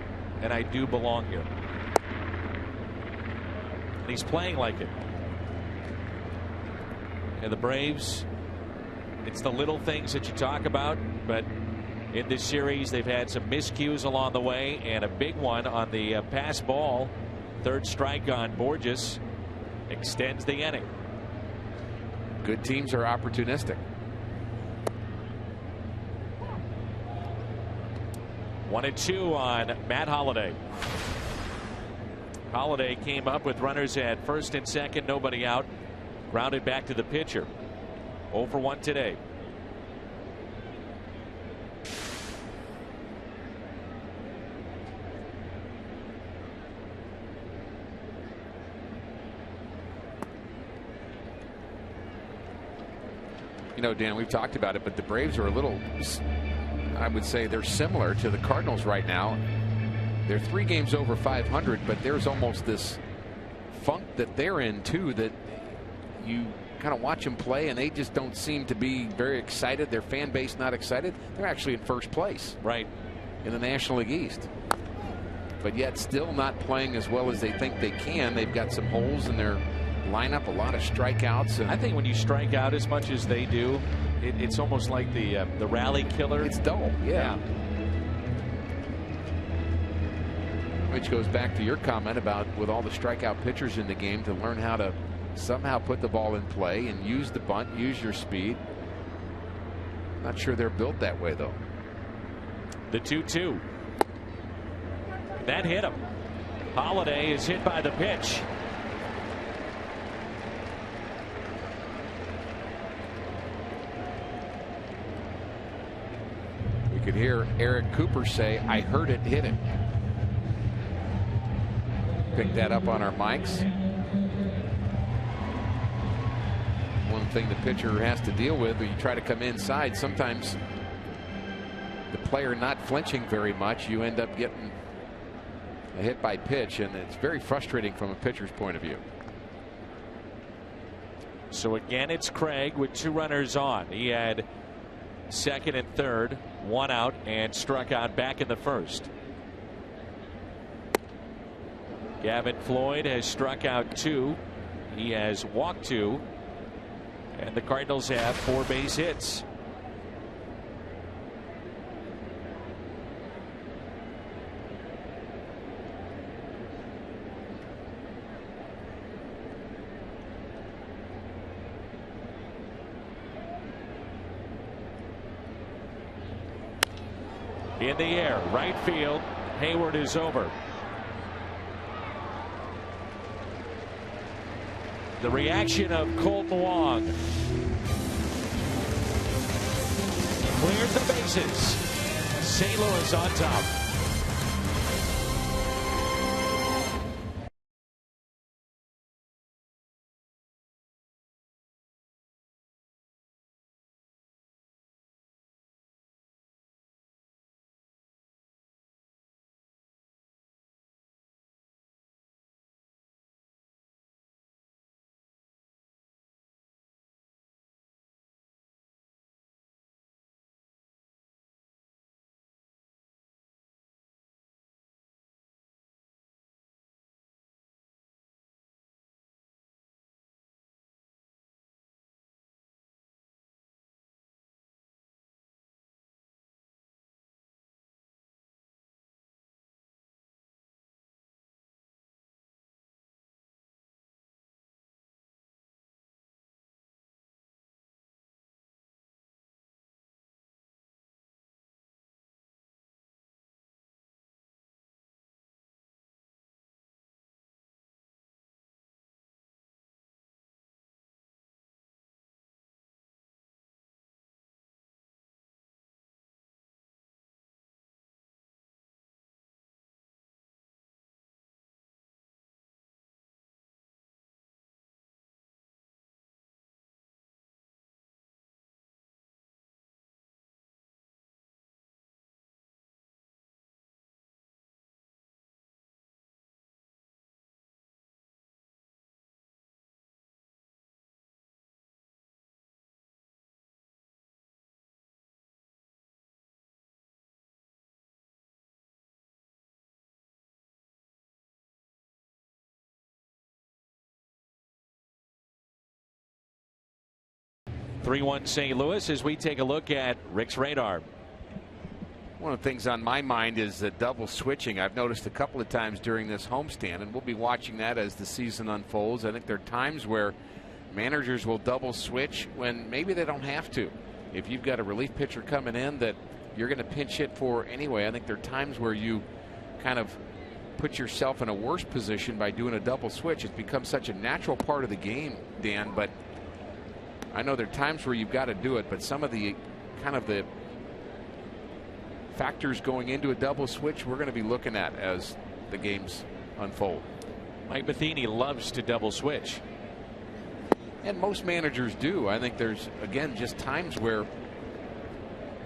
and I do belong here. And he's playing like it. And the Braves, it's the little things that you talk about, but in this series they've had some miscues along the way, and a big one on the pass ball. Third strike on Borges extends the inning. Good teams are opportunistic. 1-2 on Matt Holliday. Holliday came up with runners at first and second, nobody out. Grounded back to the pitcher. 0 for 1 today. You know, Dan, we've talked about it, but the Braves are a little, I would say they're similar to the Cardinals right now. They're 3 games over 500, but there's almost this funk that they're in too, that you kind of watch them play and they just don't seem to be very excited. Their fan base not excited. They're actually in first place, right, in the National League East, but yet still not playing as well as they think they can. They've got some holes in their lineup, a lot of strikeouts. And I think when you strike out as much as they do, it's almost like the rally killer. It's dull. Yeah. Which goes back to your comment about, with all the strikeout pitchers in the game, to learn how to somehow put the ball in play and use the bunt, use your speed. Not sure they're built that way, though. The 2-2. That hit him. Holliday is hit by the pitch. We could hear Eric Cooper say, "I heard it hit him." Pick that up on our mics. One thing the pitcher has to deal with when you try to come inside, sometimes the player not flinching very much, you end up getting a hit by pitch, and it's very frustrating from a pitcher's point of view. So again, it's Craig with 2 runners on. He had second and third, 1 out, and struck out back in the first. Gavin Floyd has struck out 2. He has walked 2. And the Cardinals have 4 base hits. in the air, right field. Hayward is over. The reaction of Colton Wong. Clears the bases. St. Louis on top. (3-1) St. Louis as we take a look at Rick's radar. One of the things on my mind is the double switching. I've noticed a couple of times during this homestand, and we'll be watching that as the season unfolds. I think there are times where managers will double switch when maybe they don't have to. If you've got a relief pitcher coming in that you're going to pinch hit for anyway, I think there are times where you kind of put yourself in a worse position by doing a double switch. It's become such a natural part of the game, Dan, but I know there are times where you've got to do it, but some of the kind of the factors going into a double switch we're going to be looking at as the games unfold. Mike Matheny loves to double switch. And most managers do. I think there's, again, just times where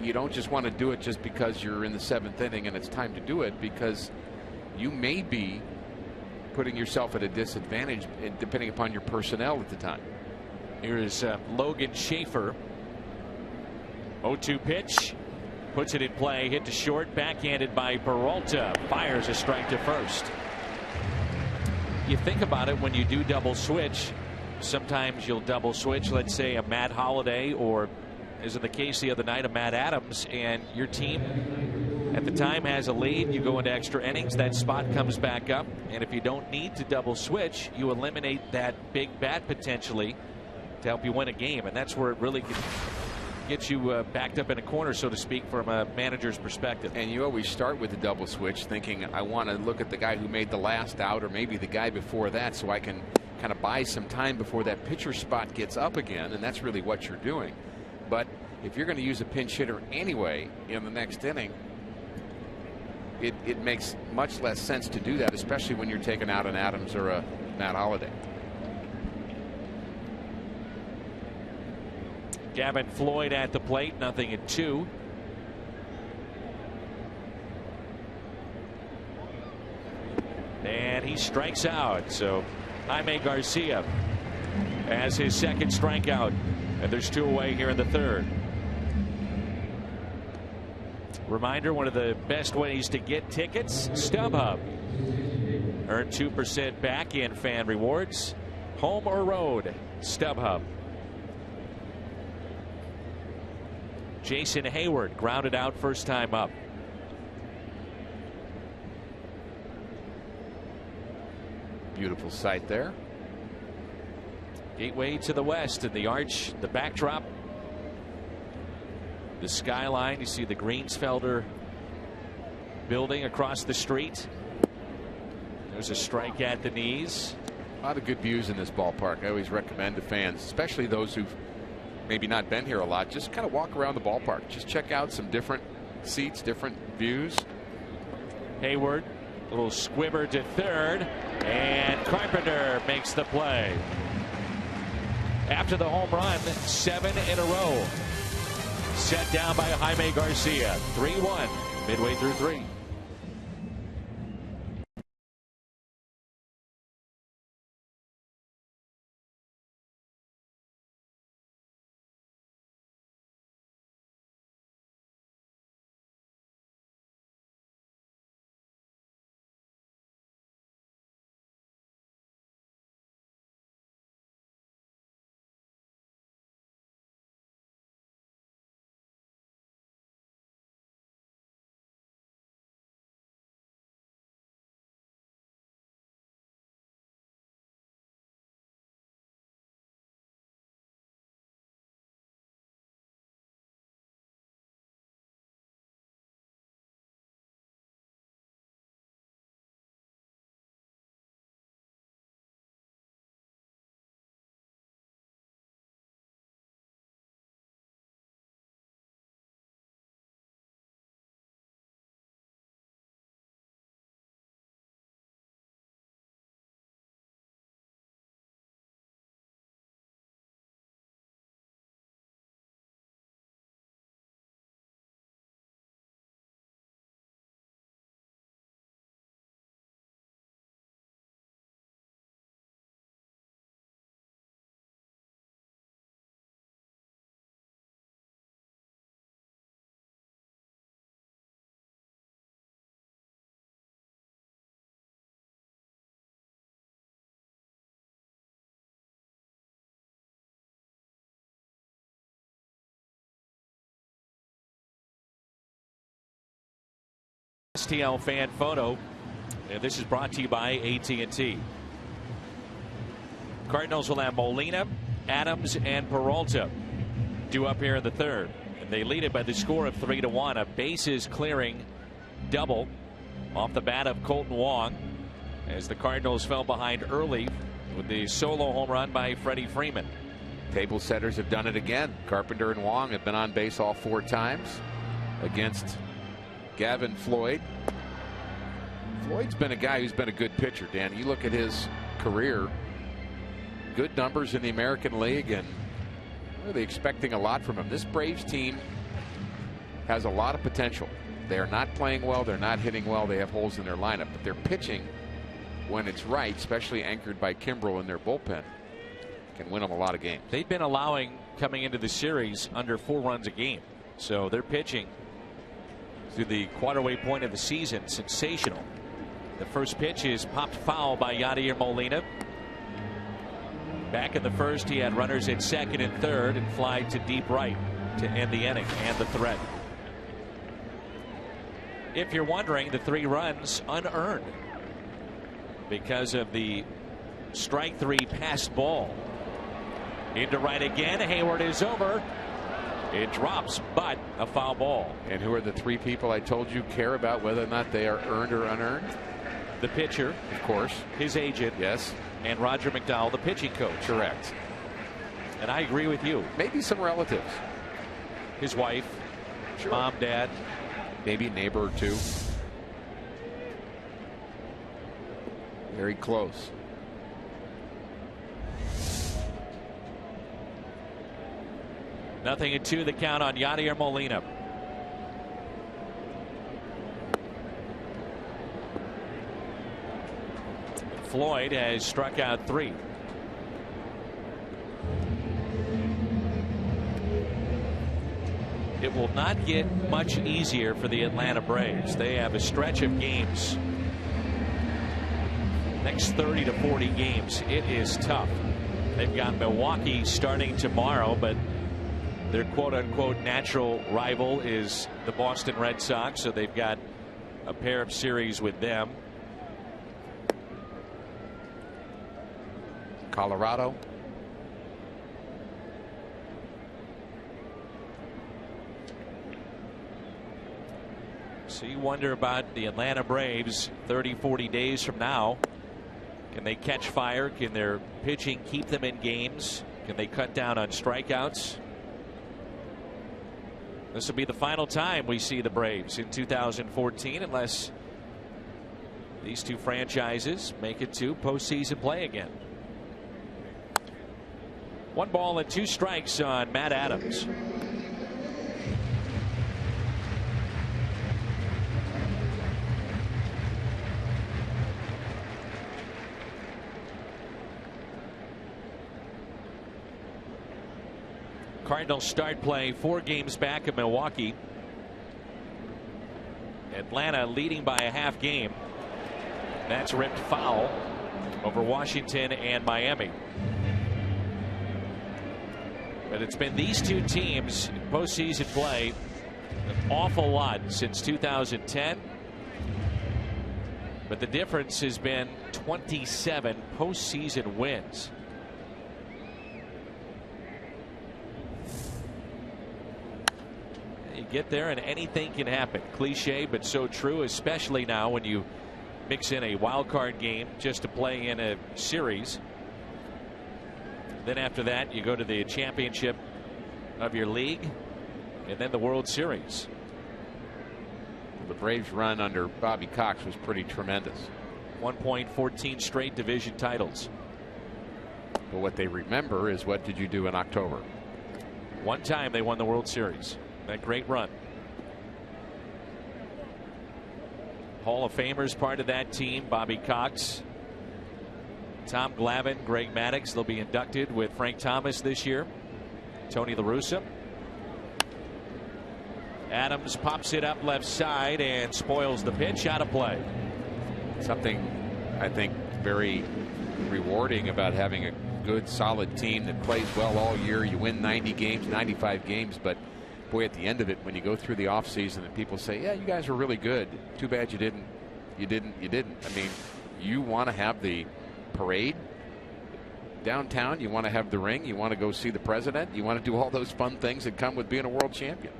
you don't just want to do it just because you're in the 7th inning and it's time to do it, because you may be putting yourself at a disadvantage depending upon your personnel at the time. Here's Logan Schaefer. 0-2 pitch. Puts it in play. Hit to short. Backhanded by Peralta. Fires a strike to first. You think about it when you do double switch. Sometimes you'll double switch, let's say a Matt Holliday, or as in the case the other night, a Matt Adams, and your team at the time has a lead. You go into extra innings. That spot comes back up. And if you don't need to double switch, you eliminate that big bat potentially to help you win a game, and that's where it really can get you backed up in a corner, so to speak, from a manager's perspective. And you always start with the double switch thinking, I want to look at the guy who made the last out, or maybe the guy before that, so I can kind of buy some time before that pitcher spot gets up again, and that's really what you're doing. But if you're going to use a pinch hitter anyway in the next inning, it makes much less sense to do that, especially when you're taking out an Adams or a Matt Holliday. Gavin Floyd at the plate, 0-2. And he strikes out. So Jaime Garcia has his second strikeout. And there's 2 away here in the 3rd. Reminder, one of the best ways to get tickets, StubHub. Earn 2% back in fan rewards. Home or road, StubHub. Jason Hayward grounded out first time up. Beautiful sight there. Gateway to the west, and the arch, the backdrop, the skyline. You see the Greensfelder building across the street. There's a strike at the knees. A lot of good views in this ballpark. I always recommend to fans, especially those who've maybe not been here a lot, just kind of walk around the ballpark. Just check out some different seats, different views. Hayward, a little squibber to third, and Carpenter makes the play. After the home run, 7 in a row. Set down by Jaime Garcia. 3-1 midway through 3. STL fan photo, and this is brought to you by AT&T. Cardinals will have Molina, Adams, and Peralta due up here in the third, and they lead it by the score of 3-1. A bases clearing double off the bat of Colton Wong as the Cardinals fell behind early with the solo home run by Freddie Freeman. Table setters have done it again. Carpenter and Wong have been on base all 4 times against Gavin Floyd. Floyd's been a guy who's been a good pitcher, Dan. You look at his career, good numbers in the American League, and really expecting a lot from him. This Braves team has a lot of potential. They are not playing well. They're not hitting well. They have holes in their lineup, but they're pitching when it's right, especially anchored by Kimbrel in their bullpen, can win them a lot of games. They've been allowing, coming into the series, under 4 runs a game. So they're pitching through the quarterway point of the season. Sensational. The first pitch is popped foul by Yadier Molina. Back in the first, he had runners at second and third and fly to deep right to end the inning and the threat. If you're wondering, the 3 runs unearned because of the strike 3 passed ball. Into right again. Hayward is over. It drops, but a foul ball. And who are the 3 people I told you care about whether or not they are earned or unearned? The pitcher, of course, his agent, yes, and Roger McDowell, the pitching coach. Correct. And I agree with you. Maybe some relatives. His wife, sure. Mom, dad, maybe a neighbor or 2. Very close. Nothing at 2, the count on Yadier Molina. Floyd has struck out 3. It will not get much easier for the Atlanta Braves. They have a stretch of games. Next 30 to 40 games. It is tough. They've got Milwaukee starting tomorrow, but their quote-unquote natural rival is the Boston Red Sox, so they've got a pair of series with them. Colorado. So you wonder about the Atlanta Braves 30-40 days from now. Can they catch fire? Can their pitching keep them in games? Can they cut down on strikeouts? This will be the final time we see the Braves in 2014 unless these two franchises make it to postseason play again. 1 ball and 2 strikes on Matt Adams. Cardinals start play 4 games back of Milwaukee. Atlanta leading by a half game. That's ripped foul over Washington and Miami. But it's been these two teams in postseason play an awful lot since 2010. But the difference has been 27 postseason wins. You get there and anything can happen. Cliche, but so true, especially now when you mix in a wild card game just to play in a series. Then after that, you go to the championship of your league and then the World Series. The Braves run under Bobby Cox was pretty tremendous. 1.14 straight division titles. But what they remember is, what did you do in October? One time they won the World Series. That great run. Hall of Famers part of that team. Bobby Cox, Tom Glavine, Greg Maddux. They'll be inducted with Frank Thomas this year. Tony La Russa. Adams pops it up left side and spoils the pitch. Out of play. Something I think very rewarding about having a good solid team that plays well all year. You win 90 games, 95 games, but boy, at the end of it, when you go through the offseason and people say, yeah, you guys are really good, too bad you didn't. I mean, you want to have the parade downtown, you want to have the ring, you want to go see the president, you want to do all those fun things that come with being a world champion.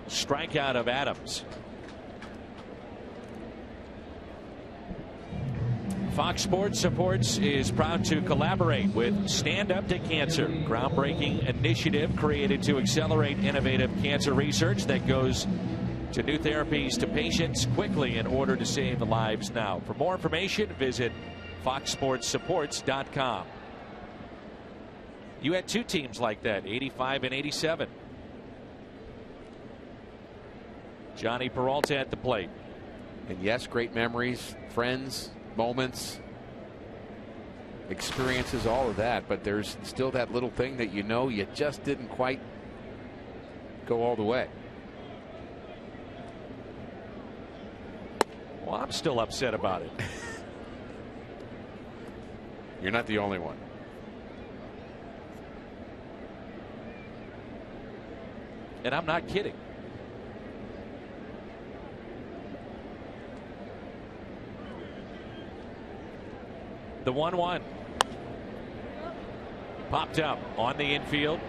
Strikeout of Adams. Fox Sports Supports is proud to collaborate with Stand Up to Cancer, groundbreaking initiative created to accelerate innovative cancer research that goes to new therapies to patients quickly in order to save the lives now. For more information, visit foxsportsupports.com. You had 2 teams like that, 85 and 87. Johnny Peralta at the plate. And yes, great memories, friends, moments, experiences, all of that, but there's still that little thing that you just didn't quite go all the way. Well, I'm still upset about it. You're not the only one. And I'm not kidding. The 1-1. Popped up on the infield.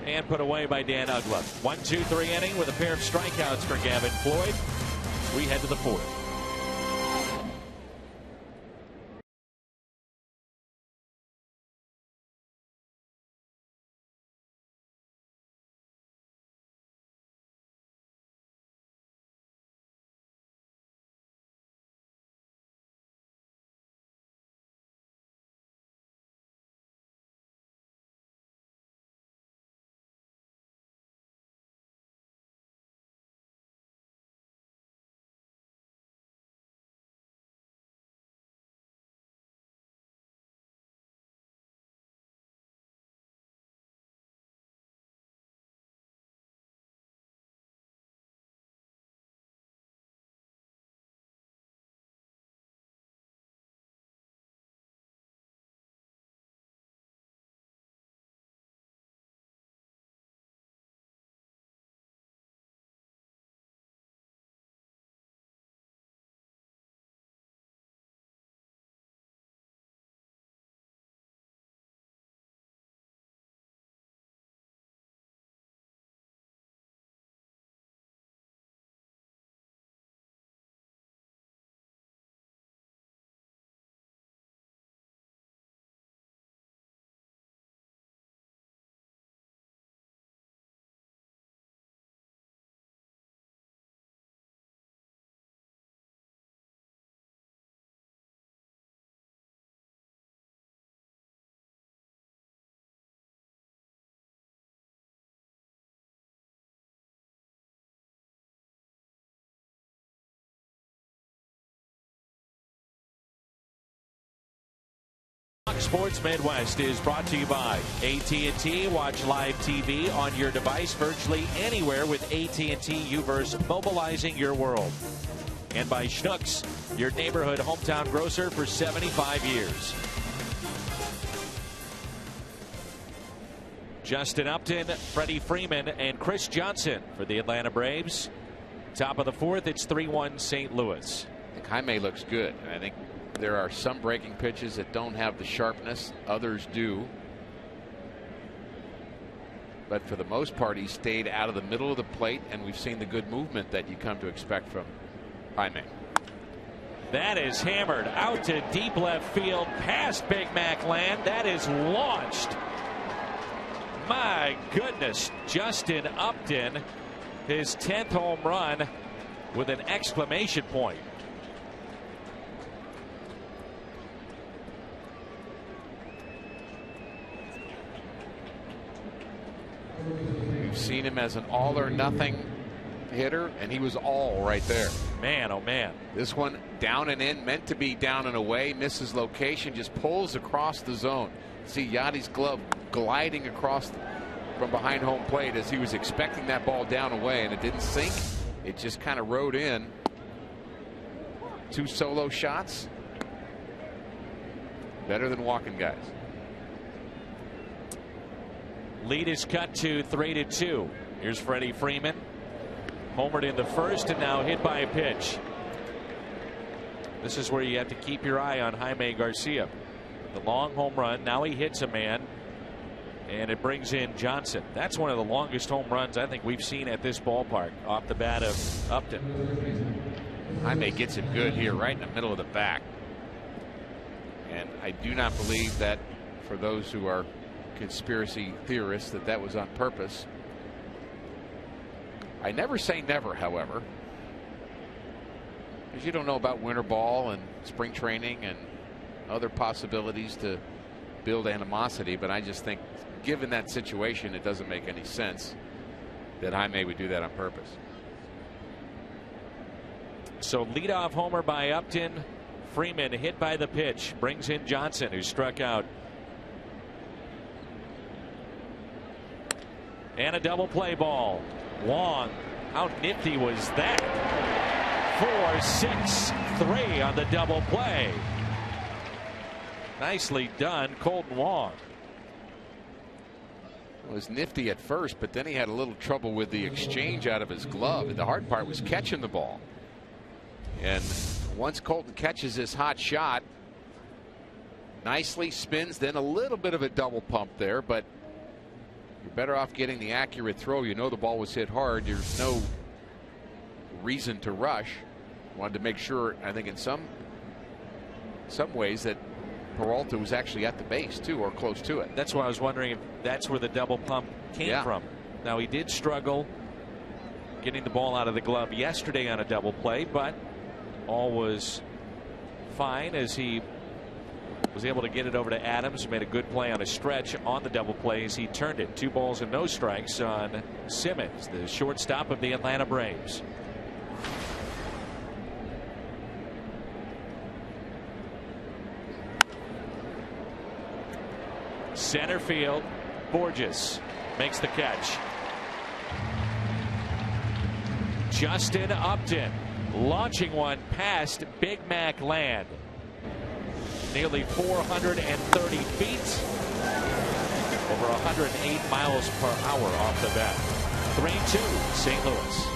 And put away by Dan Uggla. 1-2-3 inning with a pair of strikeouts for Gavin Floyd. We head to the 4th. Fox Sports Midwest is brought to you by AT&T. Watch live TV on your device virtually anywhere with AT&T Uverse, mobilizing your world. And by Schnucks, your neighborhood hometown grocer for 75 years. Justin Upton, Freddie Freeman, and Chris Johnson for the Atlanta Braves. Top of the fourth, it's 3-1 St. Louis. I think Jaime looks good. I think there are some breaking pitches that don't have the sharpness. Others do. But for the most part, he stayed out of the middle of the plate, and we've seen the good movement that you come to expect from Jaime. That is hammered out to deep left field past Big Mac land. That is launched. My goodness, Justin Upton, his 10th home run with an exclamation point. We've seen him as an all or nothing hitter, and he was all right there. Man, oh man. This one down and in, meant to be down and away, misses location, just pulls across the zone. See Yadi's glove gliding across from behind home plate as he was expecting that ball down away, and it didn't sink. It just kind of rode in. 2 solo shots. Better than walking guys. Lead is cut to 3-2. Here's Freddie Freeman. Homered in the first and now hit by a pitch. This is where you have to keep your eye on Jaime Garcia. The long home run. Now he hits a man, and it brings in Johnson. That's one of the longest home runs I think we've seen at this ballpark off the bat of Upton. Jaime gets him good here right in the middle of the back. And I do not believe that, for those who are conspiracy theorists, that was on purpose. I never say never, however, because you don't know about winter ball and spring training and other possibilities to build animosity. But I just think, given that situation, it doesn't make any sense that Jaime would do that on purpose. So leadoff homer by Upton. Freeman hit by the pitch, brings in Johnson, who struck out. And a double play ball. Wong, how nifty was that? 4-6-3 on the double play. Nicely done, Colton Wong. It was nifty at first, but then he had a little trouble with the exchange out of his glove. And the hard part was catching the ball. And once Colton catches this hot shot, nicely spins, then a little bit of a double pump there, but you're better off getting the accurate throw. You know the ball was hit hard. There's no reason to rush. Wanted to make sure, I think in some ways, that Peralta was actually at the base too, or close to it. That's why I was wondering if that's where the double pump came from. Now, he did struggle getting the ball out of the glove yesterday on a double play, but all was fine as he was able to get it over to Adams. Made a good play on a stretch on the double play as he turned it. 2 balls and no strikes on Simmons, the shortstop of the Atlanta Braves. Center field, Borges makes the catch. Justin Upton launching one past Big Mac land. Nearly 430 feet. Over 108 miles per hour off the bat. 3-2 St. Louis.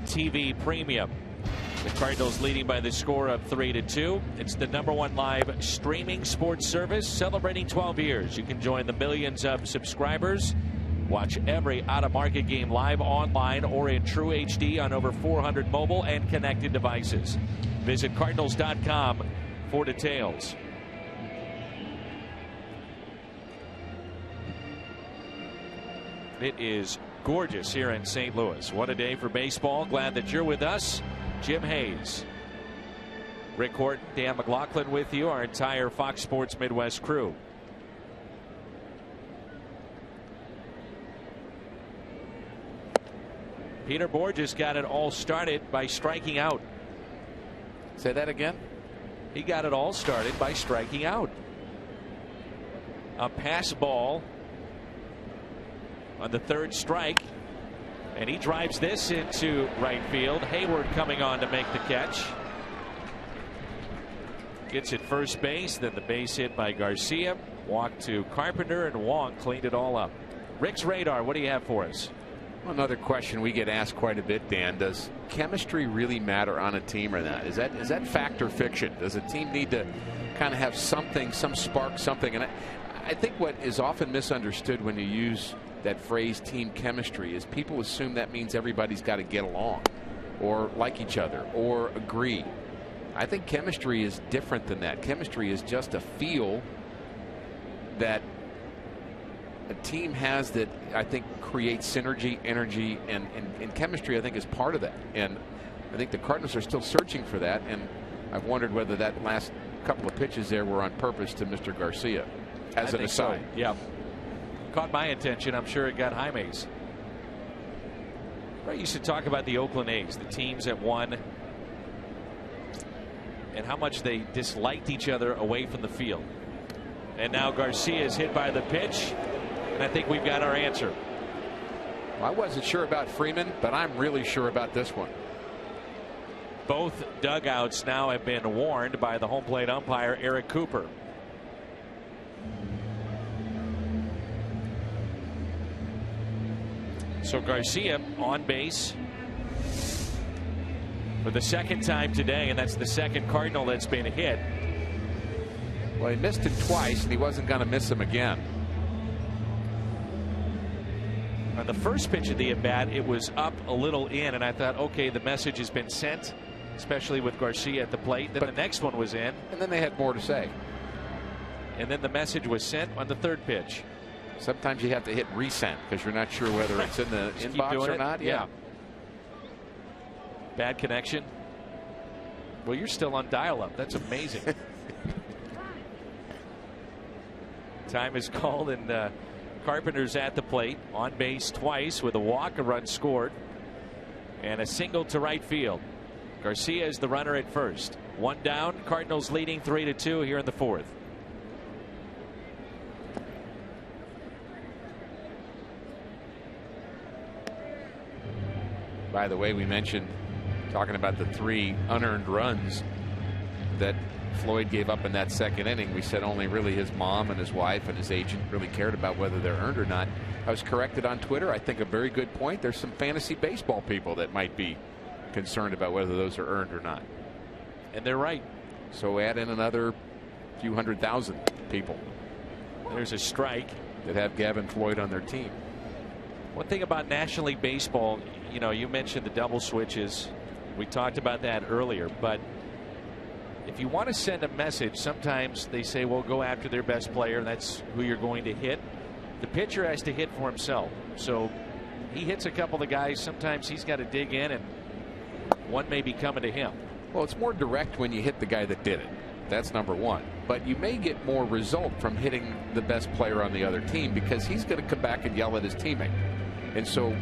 TV Premium. The Cardinals leading by the score of 3-2. It's the #1 live streaming sports service celebrating 12 years. You can join the millions of subscribers. Watch every out-of-market game live online or in true HD on over 400 mobile and connected devices. Visit Cardinals.com for details. It is gorgeous here in St. Louis. What a day for baseball. Glad that you're with us. Jim Hayes, Rick Horton, Dan McLaughlin with you, our entire Fox Sports Midwest crew. Peter Borges got it all started by striking out. Say that again? He got it all started by striking out. A pass ball on the third strike. And he drives this into right field. Hayward coming on to make the catch. Gets it first base. Then the base hit by Garcia. Walk to Carpenter, and Wong cleaned it all up. Rick's radar, what do you have for us? Another question we get asked quite a bit, Dan. Does chemistry really matter on a team or not? Is that fact or fiction? Does a team need to kind of have something, some spark, something? And I think what is often misunderstood when you use that phrase team chemistry is people assume that means everybody's got to get along or like each other or agree. I think chemistry is different than that. Chemistry is just a feel that a team has that I think creates synergy, energy, and chemistry I think is part of that. And I think the Cardinals are still searching for that, and I've wondered whether that last couple of pitches there were on purpose to Mr. Garcia as an aside. So. Yeah. Caught my attention. I'm sure it got Jaime's. Right, used to talk about the Oakland A's, the teams that won, and how much they disliked each other away from the field. And now Garcia is hit by the pitch, and I think we've got our answer. Well, I wasn't sure about Freeman, but I'm really sure about this one. Both dugouts now have been warned by the home plate umpire, Eric Cooper. So Garcia on base for the second time today, and that's the second Cardinal that's been hit. Well, he missed it twice, and he wasn't going to miss him again. On the first pitch of the at-bat, it was up a little in, and I thought, okay, the message has been sent, especially with Garcia at the plate. Then the next one was in. And then they had more to say. And then the message was sent on the third pitch. Sometimes you have to hit resend because you're not sure whether it's in the inbox or not. Yeah. Bad connection. Well, you're still on dial-up. That's amazing. Time is called, and Carpenter's at the plate, on base twice with a walk, a run scored, and a single to right field. Garcia is the runner at first. One down. Cardinals leading 3-2 here in the fourth. By the way, we mentioned talking about the 3 unearned runs that Floyd gave up in that second inning. We said only really his mom and his wife and his agent really cared about whether they're earned or not. I was corrected on Twitter. I think a very good point. There's some fantasy baseball people that might be concerned about whether those are earned or not. And they're right. So add in another few 100,000 people. There's a strike that have Gavin Floyd on their team. One thing about National League Baseball, you know, you mentioned the double switches. We talked about that earlier, but if you want to send a message, sometimes they say, well, go after their best player, and that's who you're going to hit. The pitcher has to hit for himself. So he hits a couple of guys. Sometimes he's got to dig in, and one may be coming to him. Well, it's more direct when you hit the guy that did it. That's number one. But you may get more result from hitting the best player on the other team because he's going to come back and yell at his teammate. And so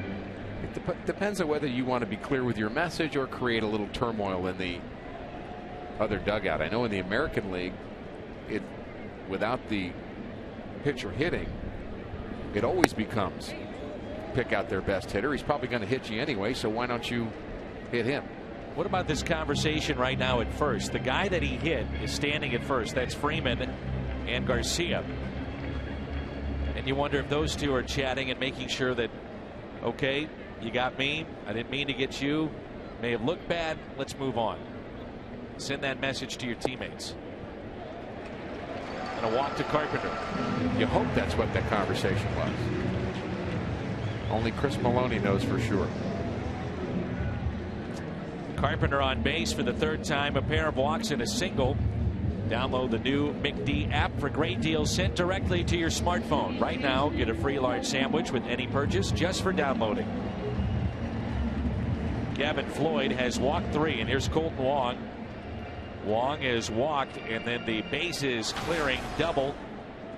it depends on whether you want to be clear with your message or create a little turmoil in the other dugout. I know in the American League, without the pitcher hitting, it always becomes pick out their best hitter. He's probably going to hit you anyway, so why don't you hit him? What about this conversation right now at first? The guy that he hit is standing at first. That's Freeman and Garcia. And you wonder if those two are chatting and making sure that, okay, you got me. I didn't mean to get you. May have looked bad. Let's move on. Send that message to your teammates. And a walk to Carpenter. You hope that's what that conversation was. Only Chris Maloney knows for sure. Carpenter on base for the 3rd time, a pair of walks and a single. Download the new McD app for great deals sent directly to your smartphone. Right now, get a free large sandwich with any purchase just for downloading. Gavin Floyd has walked 3, and here's Colton Wong. Wong has walked, and then the bases clearing double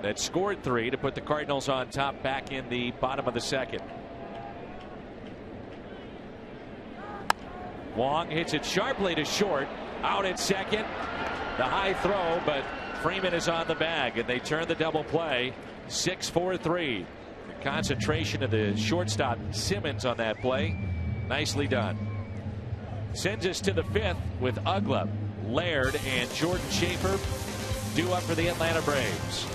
that scored 3 to put the Cardinals on top back in the bottom of the 2nd. Wong hits it sharply to short. Out at 2nd. The high throw, but Freeman is on the bag, and they turn the double play. 6-4-3. The concentration of the shortstop Simmons on that play. Nicely done. Sends us to the 5th with Ugla, Laird, and Jordan Schaefer due up for the Atlanta Braves.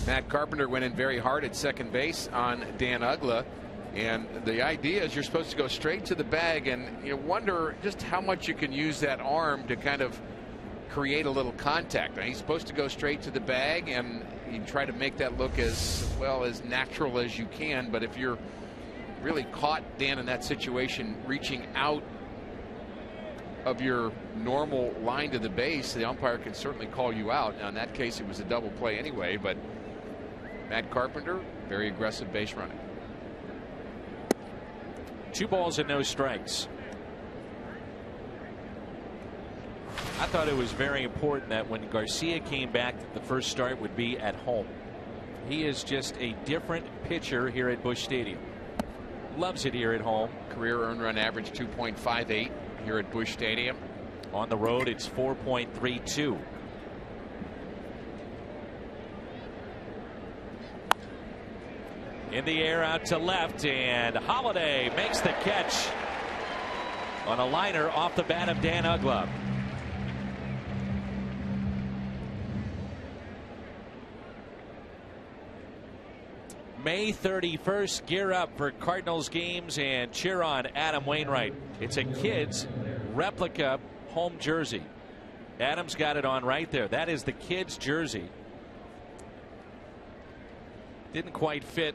Matt Carpenter went in very hard at second base on Dan Ugla. And the idea is you're supposed to go straight to the bag, and you wonder just how much you can use that arm to kind of create a little contact. Now, he's supposed to go straight to the bag, and you try to make that look as well as natural as you can. But if you're really caught, Dan, in that situation, reaching out of your normal line to the base, the umpire can certainly call you out. Now, in that case, it was a double play anyway, but Matt Carpenter, very aggressive base running. 2 balls and no strikes. I thought it was very important that when Garcia came back, that the first start would be at home. He is just a different pitcher here at Busch Stadium. Loves it here at home. Career earned run average 2.58 here at Busch Stadium. On the road, it's 4.32. In the air out to left, and Holiday makes the catch on a liner off the bat of Dan Ugla. May 31st, gear up for Cardinals games and cheer on Adam Wainwright. It's a kid's replica home jersey. Adam's got it on right there. That is the kid's jersey. Didn't quite fit.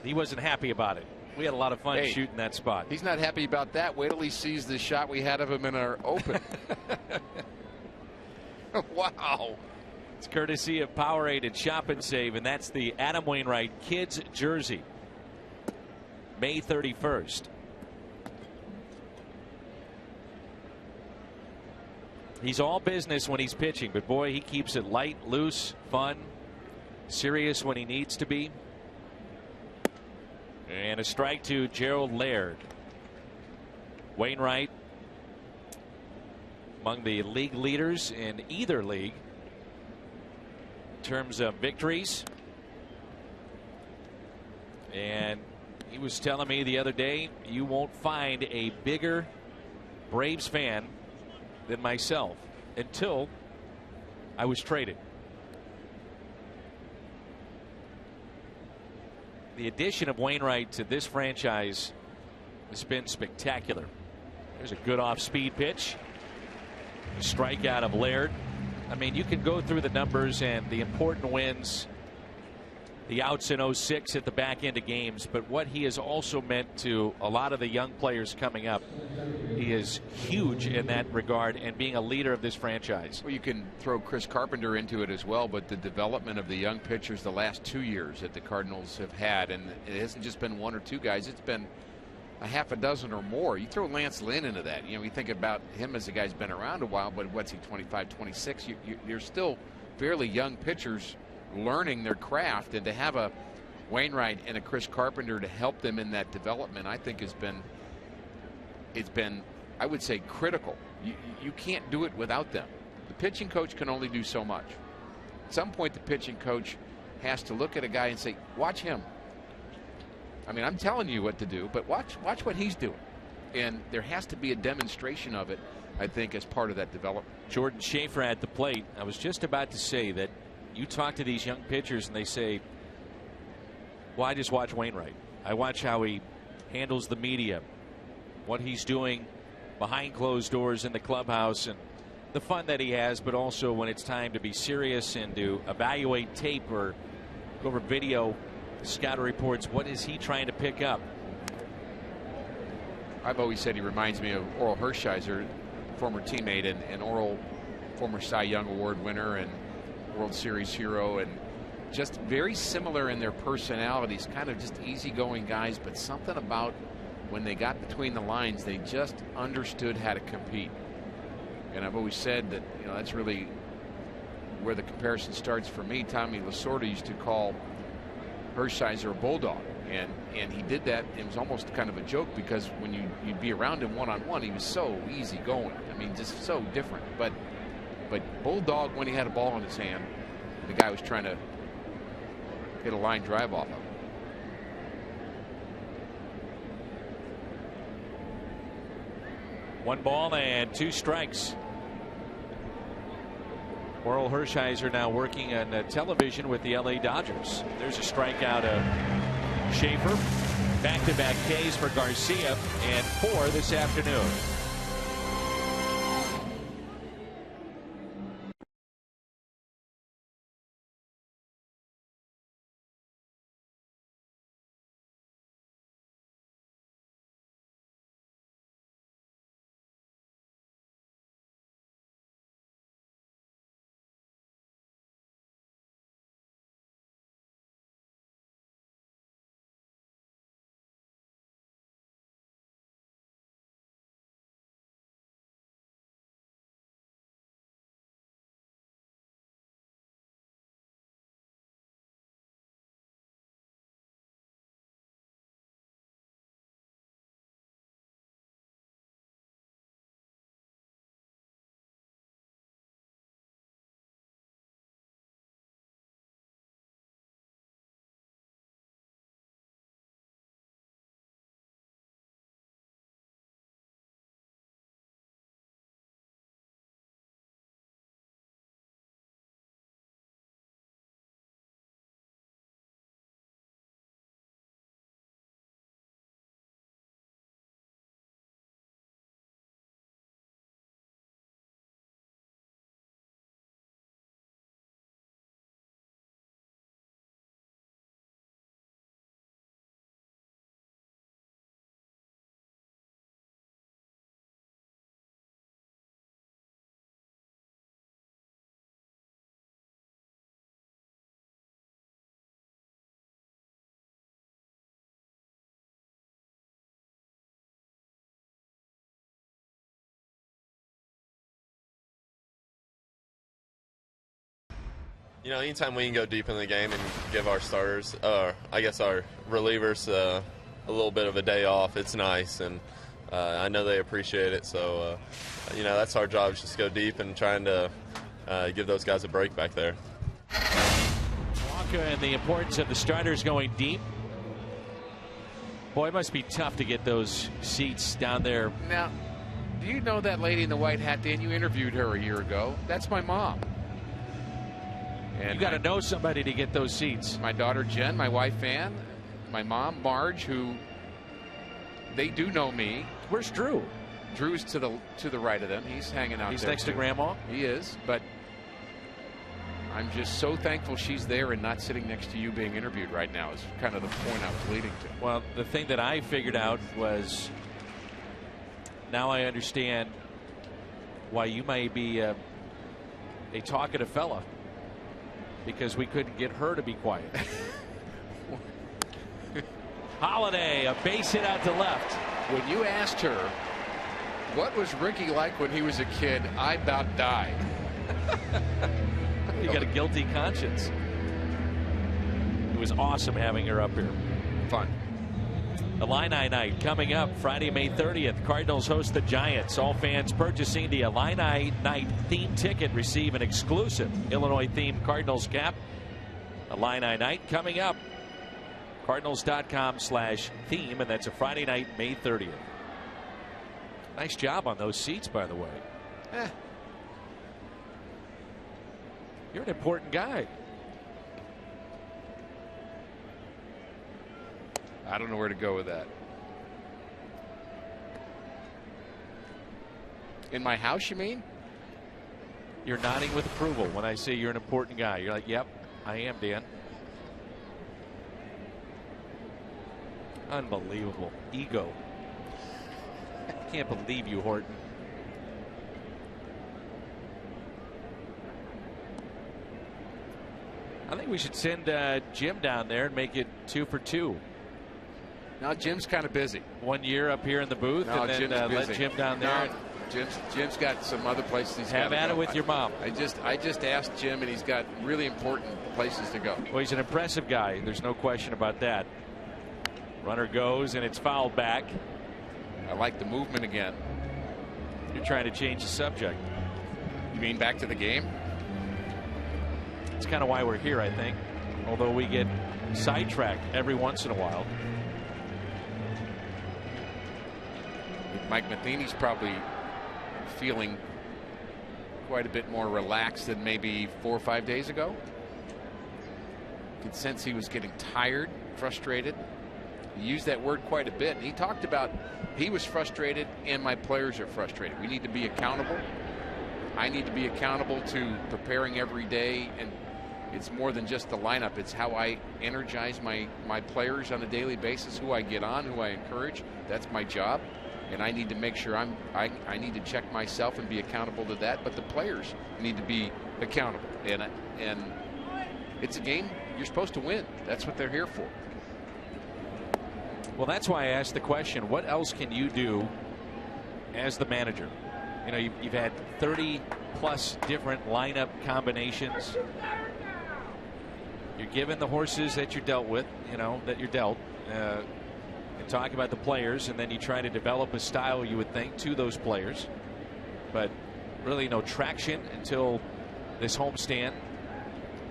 He wasn't happy about it. We had a lot of fun shooting that spot. He's not happy about that. Wait till he sees the shot we had of him in our open. Wow. It's courtesy of Powerade and Shop and Save, and that's the Adam Wainwright kids jersey. May 31st. He's all business when he's pitching, but boy, he keeps it light, loose, fun, serious when he needs to be. And a strike to Gerald Laird. Wainwright among the league leaders in either league in terms of victories. And he was telling me the other day, you won't find a bigger Braves fan than myself until I was traded. The addition of Wainwright to this franchise has been spectacular. There's a good off-speed pitch. A strikeout of Laird. I mean, you can go through the numbers and the important wins, the outs in 06 at the back end of games, but what he has also meant to a lot of the young players coming up, he is huge in that regard and being a leader of this franchise. Well, you can throw Chris Carpenter into it as well, but the development of the young pitchers the last 2 years that the Cardinals have had, and it hasn't just been one or two guys, it's been a half a dozen or more. You throw Lance Lynn into that. You know, you think about him as a guy's been around a while, but what's he, 25, 26? You're still fairly young pitchers learning their craft, and to have a Wainwright and a Chris Carpenter to help them in that development, I think it's been I would say critical. You can't do it without them. The pitching coach can only do so much. At some point the pitching coach has to look at a guy and say, watch him. I mean, I'm telling you what to do, but watch what he's doing. And there has to be a demonstration of it, I think, as part of that development. Jordan Schaefer at the plate. I was just about to say that you talk to these young pitchers and they say, well, I just watch Wainwright. I watch how he handles the media, what he's doing behind closed doors in the clubhouse, and the fun that he has, but also when it's time to be serious and to evaluate tape or go over video, scout reports, what is he trying to pick up? I've always said he reminds me of Oral Hershiser, former teammate, and Oral, former Cy Young Award winner and World Series hero, and just very similar in their personalities, kind of just easygoing guys, but something about when they got between the lines, they just understood how to compete. And I've always said that, you know, that's really where the comparison starts for me. Tommy Lasorda used to call Hershiser a bulldog, and he did that. It was almost kind of a joke because when you'd be around him one-on-one, he was so easy going. I mean, just so different. But bulldog when he had a ball in his hand, the guy was trying to hit a line drive off of him. One ball and two strikes. Oral Hershiser now working on television with the LA Dodgers. There's a strikeout of Schaefer. Back-to-back Ks for Garcia, and 4 this afternoon. You know, anytime we can go deep in the game and give our starters, I guess our relievers, a little bit of a day off, it's nice, and I know they appreciate it. So, you know, that's our job, is just go deep and trying to give those guys a break back there. Walker and the importance of the starters going deep. Boy, it must be tough to get those seats down there. Now, do you know that lady in the white hat, Dan? You interviewed her a year ago. That's my mom. And you got to know somebody to get those seats. My daughter Jen, my wife Ann, my mom Marge, who they do know me. Where's Drew? Drew's to the right of them. He's hanging out. He's there next too. to Grandma. He is, but I'm just so thankful she's there and not sitting next to you being interviewed right now. Is kind of the point I was leading to. Well, the thing that I figured out was, now I understand why you may be a talkative fella, because we couldn't get her to be quiet. Holiday, a base hit out to left. When you asked her, what was Ricky like when he was a kid, I about died. You got a guilty conscience. It was awesome having her up here. Fun. Illini night coming up Friday, May 30th. Cardinals host the Giants. All fans purchasing the Illini night theme ticket receive an exclusive Illinois-themed Cardinals cap. Illini night coming up. Cardinals.com/theme, and that's a Friday night, May 30th. Nice job on those seats, by the way. You're an important guy. I don't know where to go with that. In my house, you mean? You're nodding with approval when I say you're an important guy. You're like, yep, I am, Dan. Unbelievable. Ego. Can't believe you, Horton. I think we should send Jim down there and make it 2 for 2. Now Jim's kind of busy. 1 year up here in the booth, no, and then let Jim down there. No, Jim's got some other places he's have at it with your mom. I just asked Jim, and he's got really important places to go. Well, he's an impressive guy. There's no question about that. Runner goes, and it's fouled back. I like the movement again. You're trying to change the subject. You mean back to the game? It's kind of why we're here, I think. Although we get sidetracked every once in a while. Mike Matheny's probably feeling quite a bit more relaxed than maybe 4 or 5 days ago. You could sense he was getting tired, frustrated. He used that word quite a bit. He talked about he was frustrated and my players are frustrated. We need to be accountable. I need to be accountable to preparing every day, and it's more than just the lineup. It's how I energize my players on a daily basis, who I get on, who I encourage. That's my job, and I need to make sure I need to check myself and be accountable to that. But the players need to be accountable, and it's a game you're supposed to win. That's what they're here for. Well, that's why I asked the question, what else can you do as the manager? You know, you've had 30-plus different lineup combinations. You're given the horses that you're dealt with, that you're dealt. And talk about the players, and then you try to develop a style, you would think, to those players. But really no traction until this homestand.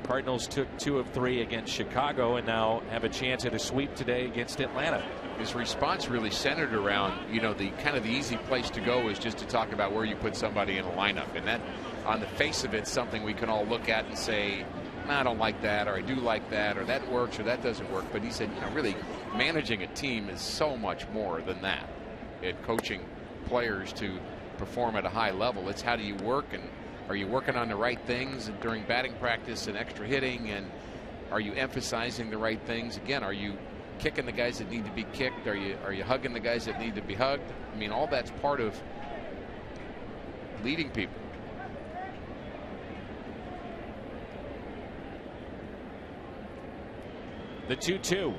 Cardinals took 2 of 3 against Chicago and now have a chance at a sweep today against Atlanta. His response really centered around, the kind of the easy place to go is just to talk about where you put somebody in a lineup. And that, on the face of it, something we can all look at and say, nah, I don't like that, or I do like that, or that works, or that doesn't work. But he said, really managing a team is so much more than that. Coaching players to perform at a high level, it's how do you work, and are you working on the right things during batting practice and extra hitting, and are you emphasizing the right things? Again, are you kicking the guys that need to be kicked? Are you hugging the guys that need to be hugged? I mean, all that's part of leading people. The 2-2.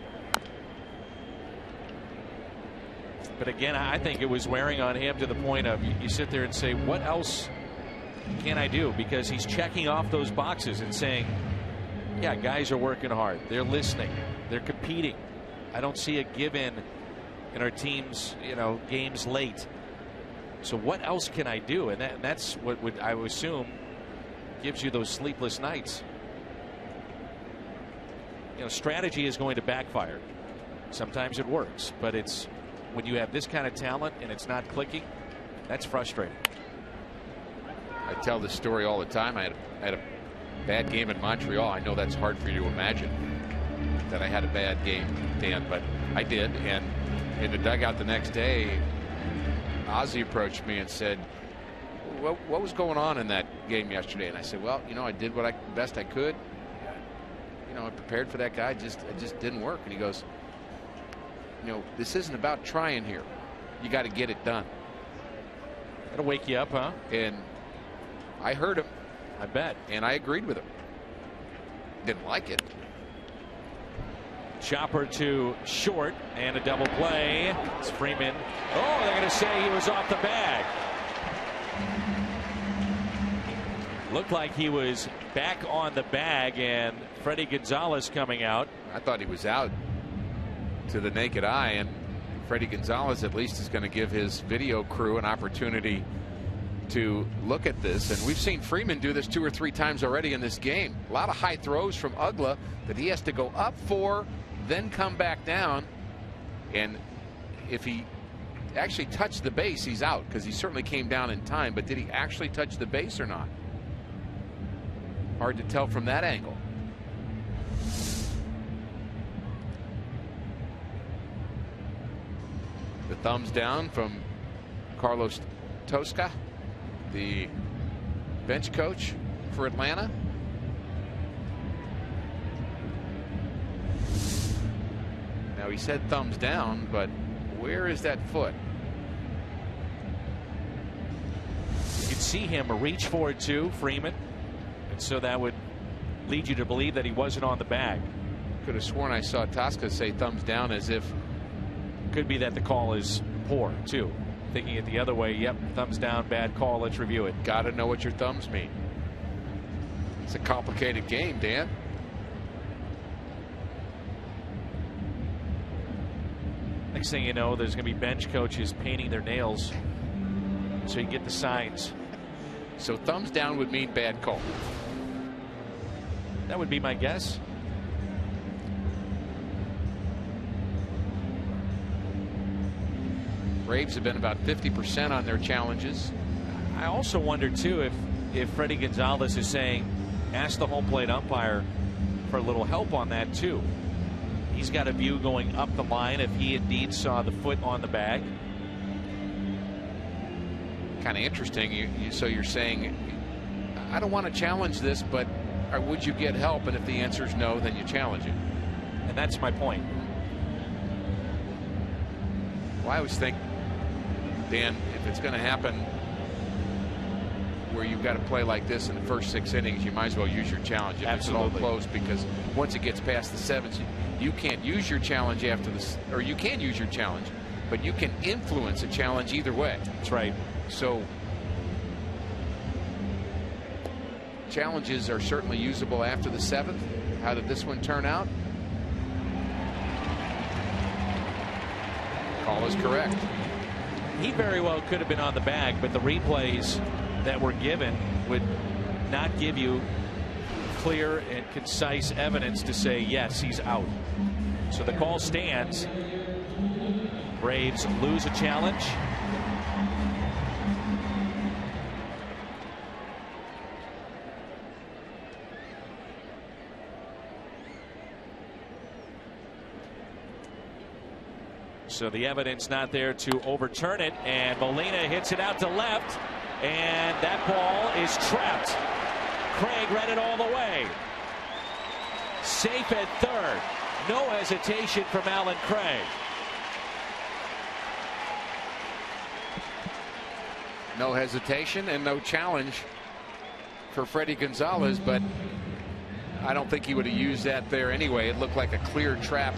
But again, I think it was wearing on him to the point of you sit there and say, what else can I do? Because he's checking off those boxes and saying, Yeah, guys are working hard. They're listening. They're competing. I don't see a give-in in our team's, games late. So what else can I do? And that's what I would assume gives you those sleepless nights. Strategy is going to backfire. Sometimes it works, but it's when you have this kind of talent and it's not clicking, that's frustrating. I tell this story all the time. I had a bad game in Montreal. I know that's hard for you to imagine that I had a bad game, Dan, but I did. And in the dugout the next day, Ozzie approached me and said, what was going on in that game yesterday? And I said, well, I did what best I could. I prepared for that guy. It just didn't work. And he goes, this isn't about trying here. You got to get it done. That'll wake you up, huh? And I heard him. I bet. And I agreed with him. Didn't like it. Chopper to short and a double play. It's Freeman. Oh, they're going to say he was off the bag. Looked like he was back on the bag, and Freddie Gonzalez coming out. I thought he was out to the naked eye, and Freddie Gonzalez at least is going to give his video crew an opportunity to look at this. And we've seen Freeman do this 2 or 3 times already in this game. A lot of high throws from Ugla that he has to go up for, then come back down. And if he actually touched the base, he's out, because he certainly came down in time. But did he actually touch the base or not? Hard to tell from that angle. The thumbs down from Carlos Tosca, the bench coach for Atlanta. Now, he said thumbs down, but where is that foot? You can see him reach for it too, Freeman. And so that would lead you to believe that he wasn't on the bag. Could have sworn I saw Tosca say thumbs down, as if. Could be that the call is poor too. Thinking it the other way. Yep, thumbs down, bad call. Let's review it. Got to know what your thumbs mean. It's a complicated game, Dan. Next thing you know, there's going to be bench coaches painting their nails so you get the signs. So thumbs down would mean bad call. That would be my guess. Braves have been about 50% on their challenges. I also wonder too if Freddie Gonzalez is saying, ask the home plate umpire for a little help on that too. He's got a view going up the line if he indeed saw the foot on the bag. Kind of interesting. So you're saying, I don't want to challenge this, but would you get help? And if the answer is no, then you challenge it. And that's my point. Well, I always think, Dan, if it's going to happen where you've got to play like this in the first 6 innings, you might as well use your challenge if Absolutely. It's all close, because once it gets past the 7th, you can't use your challenge after this, or you can use your challenge, but you can influence a challenge either way. That's right. So challenges are certainly usable after the 7th. How did this one turn out? Call is correct. He very well could have been on the bag, but the replays that were given would not give you clear and concise evidence to say yes, he's out. So the call stands. Braves lose a challenge. So the evidence not there to overturn it, and Molina hits it out to left, and that ball is trapped. Craig read it all the way. Safe at third. No hesitation from Alan Craig. No hesitation and no challenge for Freddie Gonzalez, but I don't think he would have used that there anyway. It looked like a clear trap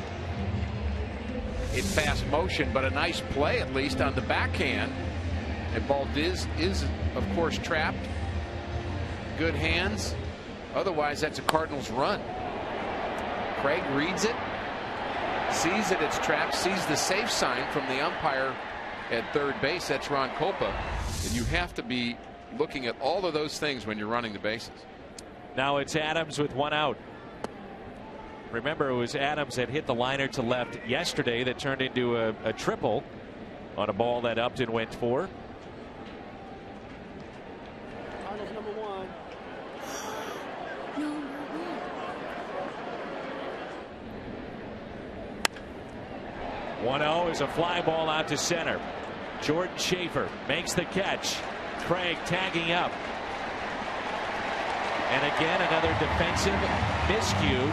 in fast motion, but a nice play at least on the backhand. And ball is of course trapped. Good hands. Otherwise, that's a Cardinals run. Craig reads it, sees that it's trapped, sees the safe sign from the umpire at third base. That's Ron Kopa. And you have to be looking at all of those things when you're running the bases. Now it's Adams with one out. Remember, it was Adams that hit the liner to left yesterday that turned into a triple on a ball that Upton went for. Cardinals number 1. 1-0 is a fly ball out to center. Jordan Schaefer makes the catch. Craig tagging up. And again, another defensive miscue.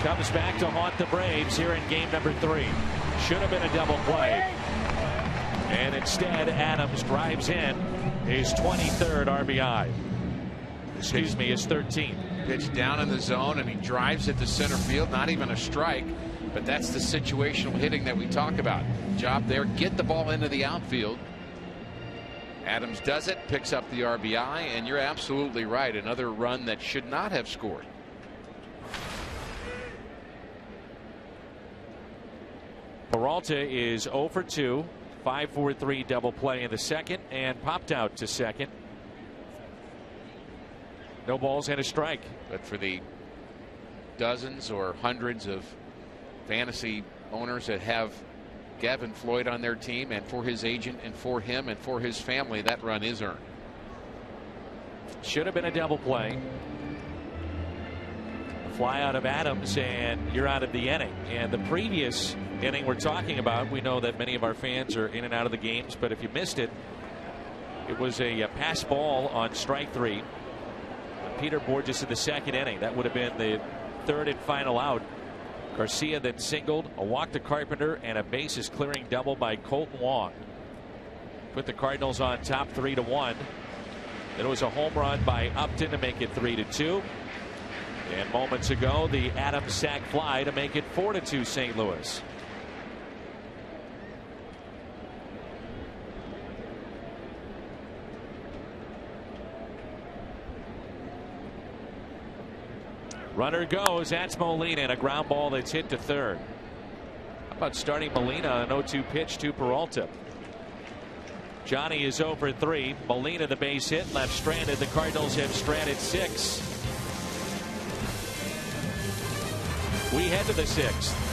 Comes back to haunt the Braves here in game number 3. Should have been a double play. And instead, Adams drives in his 23rd RBI. Excuse me, his 13th. Pitch down in the zone, and he drives it to center field. Not even a strike, but that's the situational hitting that we talk about. Job there, get the ball into the outfield. Adams does it, picks up the RBI, and you're absolutely right. Another run that should not have scored. Peralta is 0 for 2, 5-4-3 double play in the second, and popped out to second. No balls and a strike. But for the dozens or hundreds of fantasy owners that have Gavin Floyd on their team, and for his agent and for him and for his family, that run is earned. Should have been a double play. A fly out of Adams, and you're out of the inning. And the previous inning we're talking about, we know that many of our fans are in and out of the games, but if you missed it, it was a pass ball on strike 3. Peter Borges in the second inning. That would have been the third and final out. Garcia then singled, a walk to Carpenter, and a bases clearing double by Colton Wong. Put the Cardinals on top 3-1. Then it was a home run by Upton to make it 3-2. And moments ago, the Adams sac fly to make it 4-2 St. Louis. Runner goes. That's Molina, and a ground ball that's hit to third. How about starting Molina on an 0-2 pitch to Peralta? Johnny is 0 for 3. Molina the base hit, left stranded. The Cardinals have stranded 6. We head to the 6th.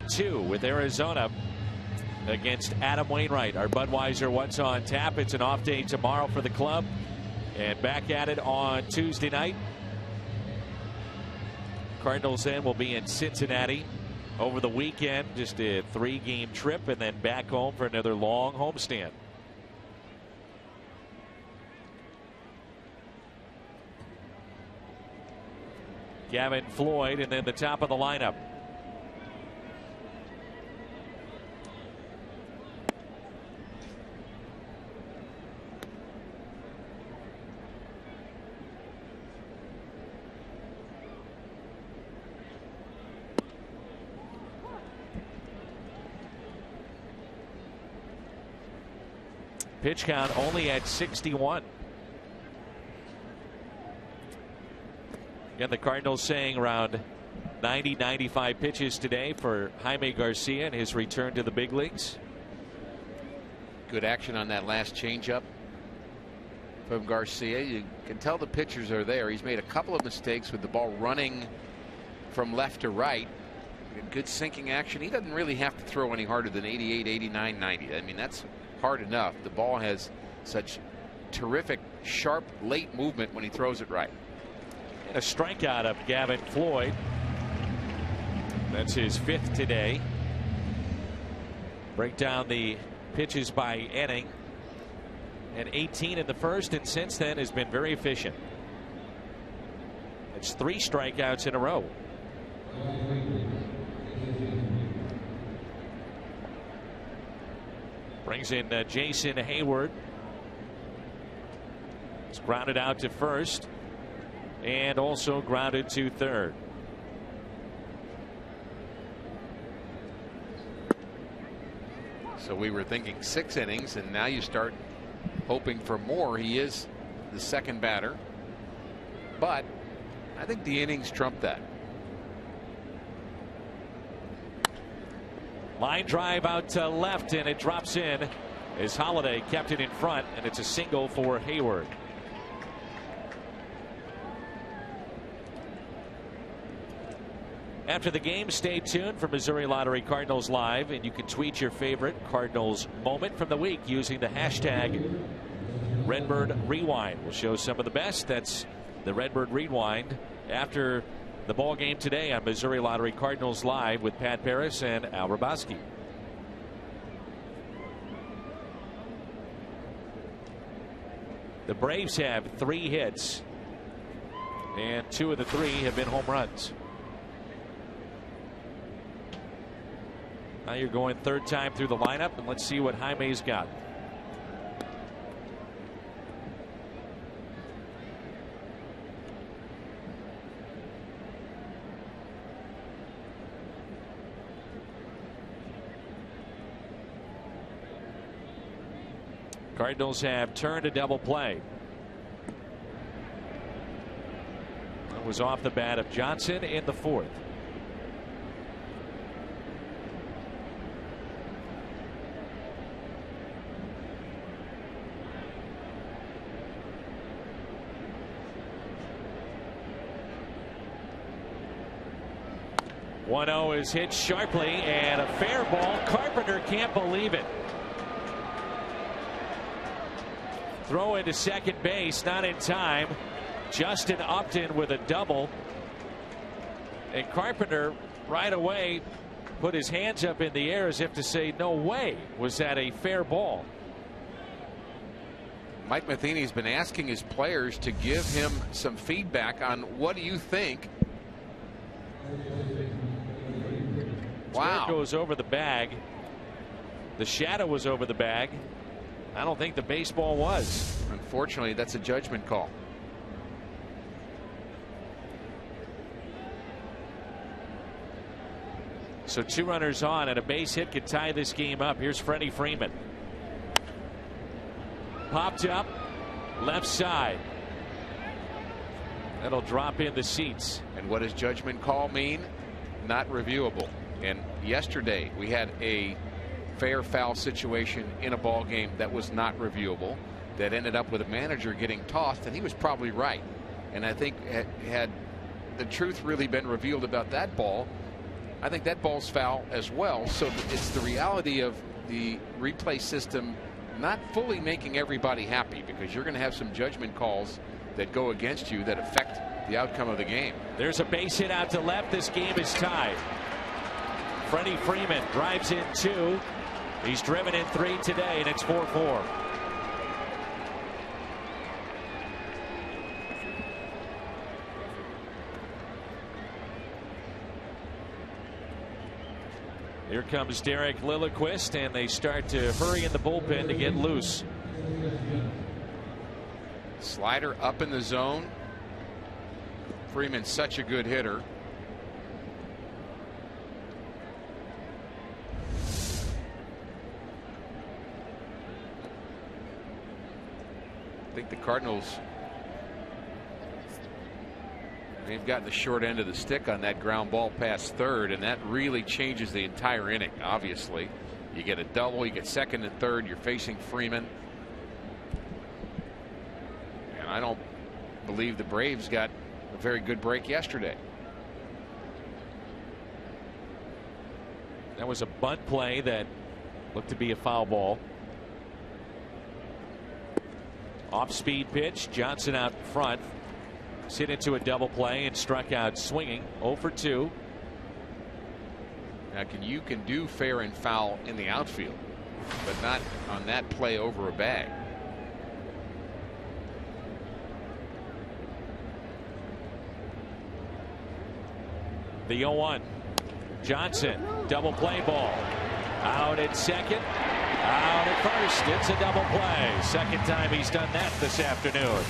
Two with Arizona against Adam Wainwright. Our Budweiser What's on Tap. It's an off day tomorrow for the club, and back at it on Tuesday night. Cardinals then will be in Cincinnati over the weekend. Just a 3-game trip, and then back home for another long homestand. Gavin Floyd, and then the top of the lineup. Pitch count only at 61. Again, the Cardinals saying around 90-95 pitches today for Jaime Garcia and his return to the big leagues. Good action on that last changeup from Garcia. You can tell the pitchers are there. He's made a couple of mistakes with the ball running from left to right. Good sinking action. He doesn't really have to throw any harder than 88, 89, 90. I mean, that's hard enough. The ball has such terrific, sharp, late movement when he throws it right. And a strikeout of Gavin Floyd. That's his 5th today. Break down the pitches by inning. And 18 in the first, and since then has been very efficient. It's 3 strikeouts in a row. Brings in Jason Hayward. It's grounded out to first and also grounded to third. So we were thinking 6 innings, and now you start hoping for more. He is the second batter, but I think the innings trump that. Line drive out to left, and it drops in as Holiday kept it in front, and it's a single for Hayward. After the game, stay tuned for Missouri Lottery Cardinals Live, and you can tweet your favorite Cardinals moment from the week using the hashtag Redbird Rewind. We'll show some of the best. That's the Redbird Rewind after the ball game today on Missouri Lottery Cardinals Live with Pat Paris and Al Raboski. The Braves have 3 hits, and 2 of the 3 have been home runs. Now you're going 3rd time through the lineup, and let's see what Jaime's got. Cardinals have turned a double play. It was off the bat of Johnson in the 4th. .1-0 is hit sharply, and a fair ball. Carpenter can't believe it. Throw into second base, not in time. Justin Upton with a double. And Carpenter right away put his hands up in the air as if to say, no way was that a fair ball. Mike Matheny's been asking his players to give him some feedback on what do you think. Wow. It goes over the bag. The shadow was over the bag. I don't think the baseball was. Unfortunately, that's a judgment call. So 2 runners on, and a base hit could tie this game up. Here's Freddie Freeman. Popped up left side. That'll drop in the seats. And what does judgment call mean? Not reviewable. And yesterday we had a fair foul situation in a ball game that was not reviewable, that ended up with a manager getting tossed, and he was probably right. And I think had the truth really been revealed about that ball, I think that ball's foul as well. So it's the reality of the replay system not fully making everybody happy, because you're going to have some judgment calls that go against you that affect the outcome of the game. There's a base hit out to left. This game is tied. Freddie Freeman drives in 2. He's driven in 3 today, and it's 4-4. Here comes Derek Lilliquist, and they start to hurry in the bullpen to get loose. Slider up in the zone. Freeman's such a good hitter. I think the Cardinals, they've gotten the short end of the stick on that ground ball past third, and that really changes the entire inning. Obviously, you get a double, you get second and third, you're facing Freeman. And I don't believe the Braves got a very good break yesterday. That was a bunt play that looked to be a foul ball. Off-speed pitch. Johnson out front. Hit into a double play and struck out swinging. 0 for 2. Now you can do fair and foul in the outfield, but not on that play over a bag. The 0-1. Johnson, double play ball. Out at second, out at first. It's a double play. Second time he's done that this afternoon.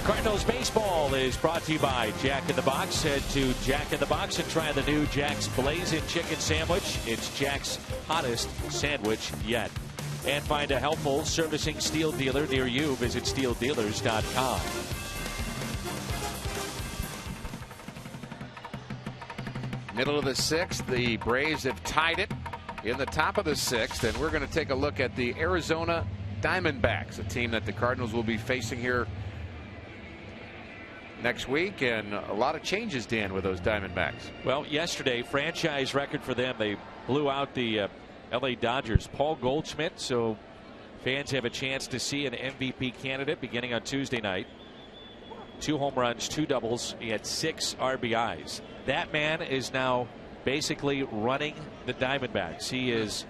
Cardinals baseball is brought to you by Jack in the Box. Head to Jack in the Box and try the new Jack's Blazing Chicken Sandwich. It's Jack's hottest sandwich yet. And find a helpful servicing steel dealer near you. Visit steeldealers.com. Middle of the sixth, the Braves have tied it in the top of the sixth, and we're going to take a look at the Arizona Diamondbacks, a team that the Cardinals will be facing here next week, and a lot of changes, Dan, with those Diamondbacks. Well, yesterday, franchise record for them. They blew out the LA Dodgers. Paul Goldschmidt, so fans have a chance to see an MVP candidate beginning on Tuesday night. 2 home runs, 2 doubles. He had 6 RBIs. That man is now basically running the Diamondbacks. He is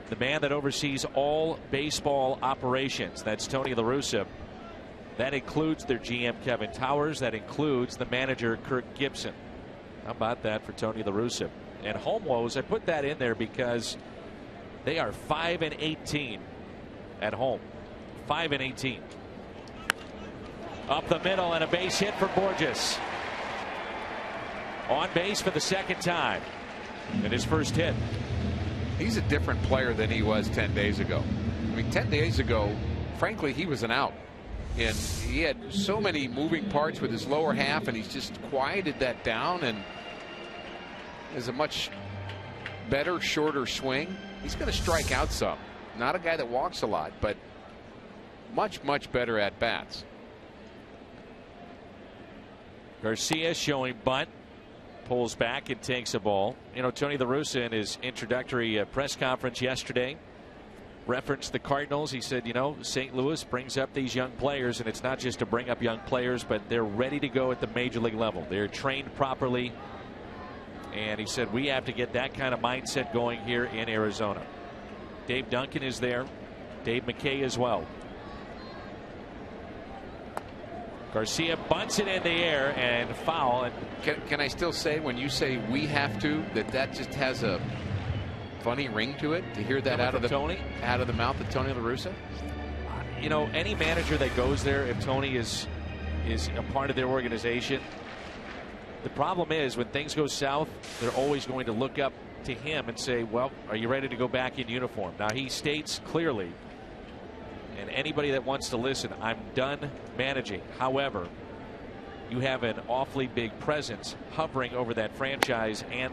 the man that oversees all baseball operations. That's Tony La Russa. That includes their GM Kevin Towers. That includes the manager Kirk Gibson. How about that for Tony La Russa? And home woes, I put that in there because they are 5-18 at home. 5-18. Up the middle and a base hit for Borges. On base for the second time in his first hit. He's a different player than he was 10 days ago. I mean, 10 days ago, frankly, he was an out. And he had so many moving parts with his lower half, and he's just quieted that down and has a much better, shorter swing. He's going to strike out some. Not a guy that walks a lot, but much, much better at bats. Garcia showing bunt. Pulls back and takes a ball. You know, Tony La Russa in his introductory press conference yesterday referenced the Cardinals. He said, you know, St. Louis brings up these young players, and it's not just to bring up young players, but they're ready to go at the major league level. They're trained properly, And he said we have to get that kind of mindset going here in Arizona. Dave Duncan is there. Dave McKay as well. Garcia bunts it in the air and foul. And can I still say, when you say we have to, that just has a funny ring to it, to hear that out of the mouth of Tony La Russa? You know, any manager that goes there, if Tony is a part of their organization, the problem is when things go south, they're always going to look up to him and say, well, are you ready to go back in uniform? Now, he states clearly, and anybody that wants to listen, I'm done managing. However, you have an awfully big presence hovering over that franchise and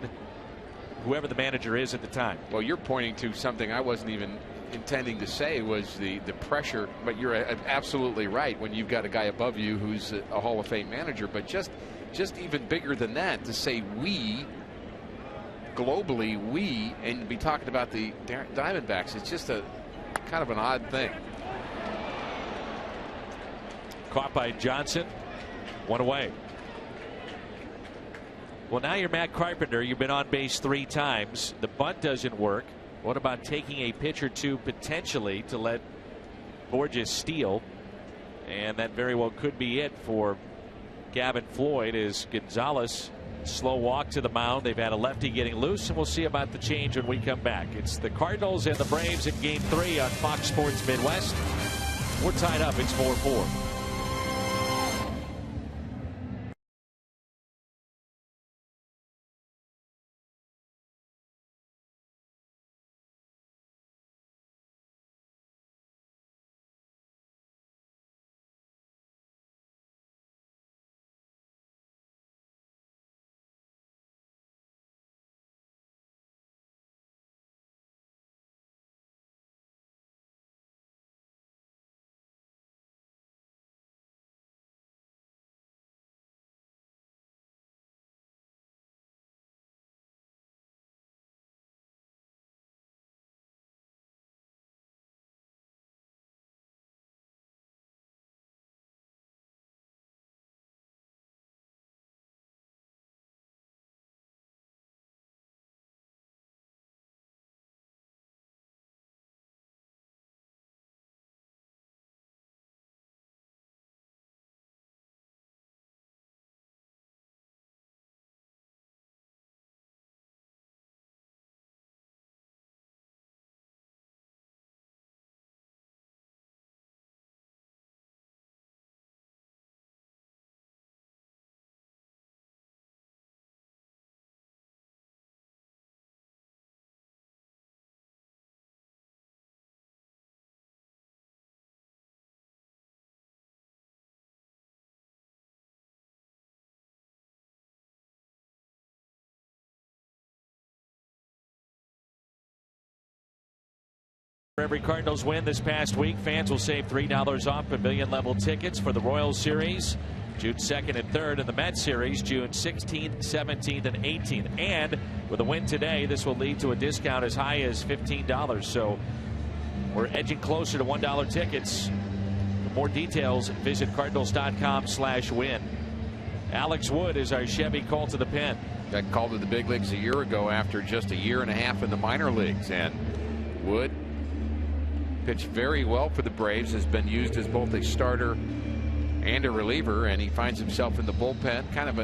whoever the manager is at the time. Well, you're pointing to something I wasn't even intending to say, was the pressure, but you're absolutely right when you've got a guy above you who's a Hall of Fame manager. But just even bigger than that, to say we, globally we, and be talking about the Diamondbacks, it's just a kind of an odd thing. Caught by Johnson. One away. Well, now you're Matt Carpenter. You've been on base 3 times. The bunt doesn't work. What about taking a pitch or two potentially to let Borges steal? And that very well could be it for Gavin Floyd, as Gonzalez slow walk to the mound. They've had a lefty getting loose, and we'll see about the change when we come back. It's the Cardinals and the Braves in Game 3 on Fox Sports Midwest. We're tied up. It's 4-4. For every Cardinals win this past week, fans will save $3 off pavilion level tickets for the Royals series June 2nd and 3rd, and the Mets series June 16th, 17th, and 18th. And with a win today, this will lead to a discount as high as $15. So we're edging closer to $1 tickets. For more details, visit Cardinals.com/win. Alex Wood is our Chevy call to the pen. Got called to the big leagues a year ago after just a year and a half in the minor leagues. And Wood pitched very well for the Braves, has been used as both a starter and a reliever, and he finds himself in the bullpen. Kind of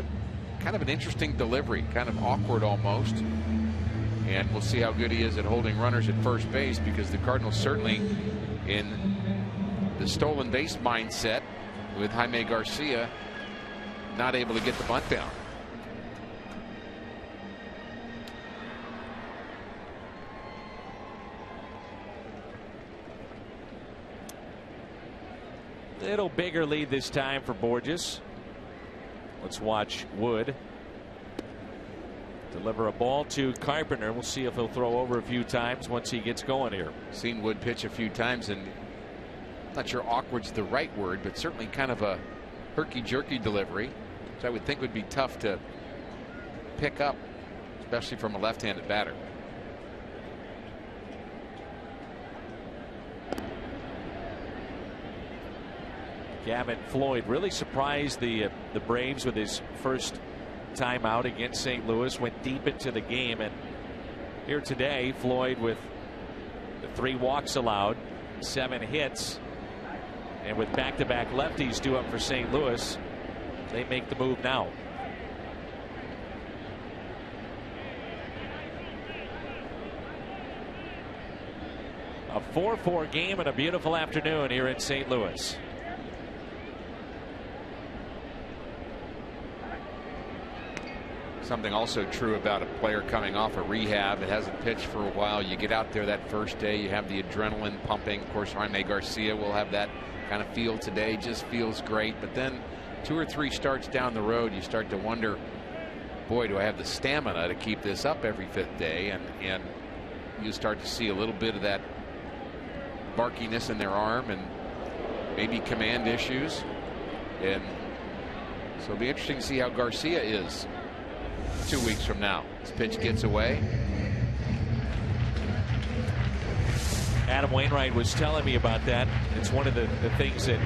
an interesting delivery, kind of awkward almost. And we'll see how good he is at holding runners at first base, because the Cardinals certainly in the stolen base mindset with Jaime Garcia not able to get the bunt down. Little bigger lead this time for Borges. Let's watch Wood deliver a ball to Carpenter. We'll see if he'll throw over a few times once he gets going here. Seen Wood pitch a few times, and I'm not sure awkward's the right word, but certainly kind of a herky-jerky delivery, which I would think would be tough to pick up, especially from a left-handed batter. Gavin Floyd really surprised the Braves with his first timeout against St. Louis, went deep into the game, and here today Floyd with the 3 walks allowed, 7 hits, and with back-to-back lefties due up for St. Louis, they make the move now. A 4-4 game and a beautiful afternoon here in St. Louis. Something also true about a player coming off a rehab that hasn't pitched for a while. You get out there that first day, you have the adrenaline pumping. Of course, Jaime Garcia will have that kind of feel today. Just feels great. But then 2 or 3 starts down the road, you start to wonder, boy, do I have the stamina to keep this up every 5th day? And you start to see a little bit of that barkiness in their arm and maybe command issues. And so it'll be interesting to see how Garcia is 2 weeks from now. His pitch gets away. Adam Wainwright was telling me about that. It's one of the things that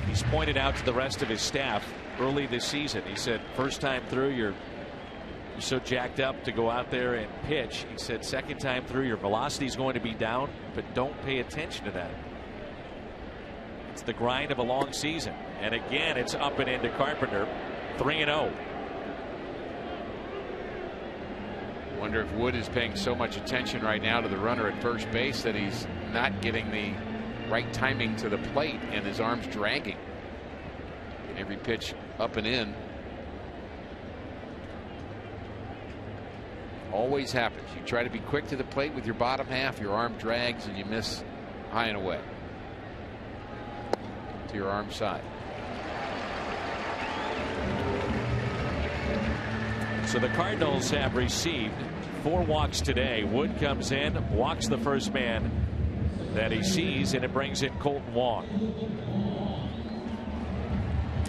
he's pointed out to the rest of his staff early this season. He said, first time through, you're so jacked up to go out there and pitch. He said, second time through, your velocity is going to be down, but don't pay attention to that. It's the grind of a long season. And again, it's up and into Carpenter, 3-0. Wonder if Wood is paying so much attention right now to the runner at first base that he's not getting the right timing to the plate and his arms dragging. Every pitch up and in. Always happens. You try to be quick to the plate with your bottom half, your arm drags and you miss high and away to your arm side. So the Cardinals have received 4 walks today. Wood comes in, walks the first man that he sees, and it brings in Kolten Wong.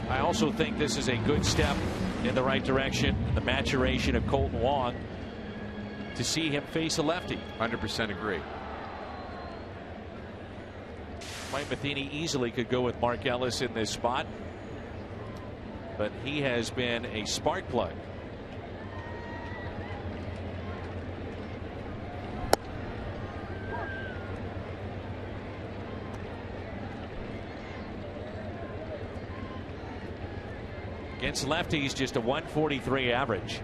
I also think this is a good step in the right direction, the maturation of Kolten Wong, to see him face a lefty. 100% agree. Mike Matheny easily could go with Mark Ellis in this spot, but he has been a spark plug. Against lefties, just a 143 average.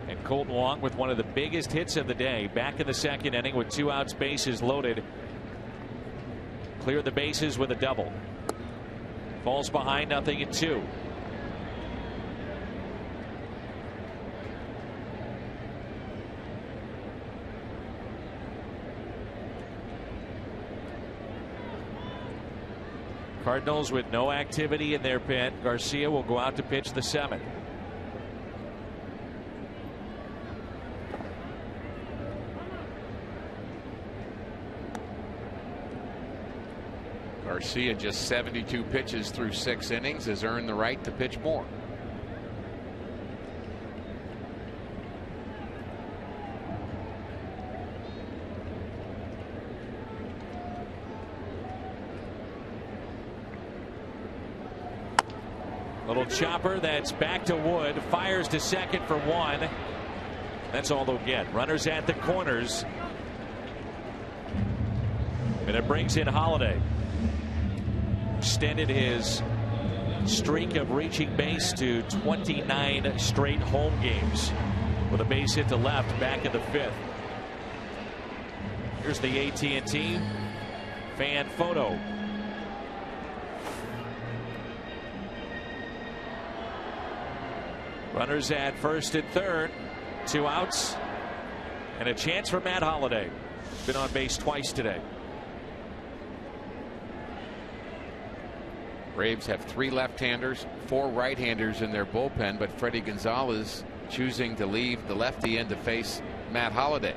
And Kolten Wong with one of the biggest hits of the day, back in the second inning with 2 outs, bases loaded. Cleared the bases with a double. Falls behind 0-2. Cardinals with no activity in their pen. Garcia will go out to pitch the 7th. Garcia, just 72 pitches through 6 innings, has earned the right to pitch more. Little chopper that's back to Wood, fires to second for 1. That's all they'll get. Runners at the corners, and it brings in Holiday. Extended his streak of reaching base to 29 straight home games with a base hit to left back in the 5th. Here's the AT&T fan photo. Runners at first and third, 2 outs, and a chance for Matt Holliday. Been on base twice today. Braves have 3 left-handers, 4 right-handers in their bullpen, but Freddie Gonzalez choosing to leave the lefty in to face Matt Holliday.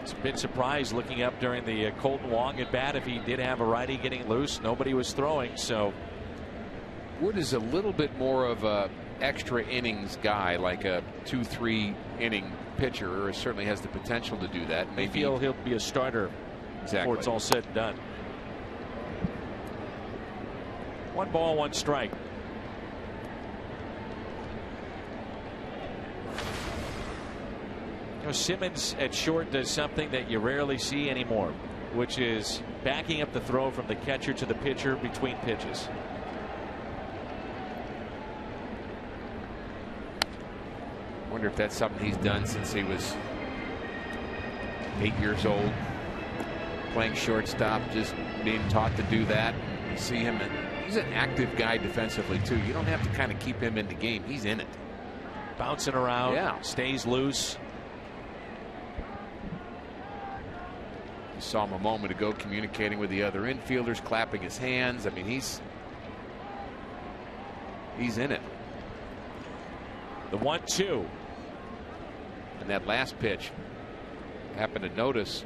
It's a bit surprised looking up during the Kolten Wong at bat. If he did have a righty getting loose, nobody was throwing. So Wood is a little bit more of a extra innings guy, like a 2-3 inning pitcher, or certainly has the potential to do that. Maybe he'll be a starter before it's all said and done. 1 ball, 1 strike. You know, Simmons at short does something that you rarely see anymore, which is backing up the throw from the catcher to the pitcher between pitches. I wonder if that's something he's done since he was 8 years old, playing shortstop, just being taught to do that. You see him, he's an active guy defensively too. You don't have to kind of keep him in the game. He's in it. Bouncing around, yeah, stays loose. You saw him a moment ago communicating with the other infielders, clapping his hands. I mean, he's in it. The 1-2. And that last pitch, happened to notice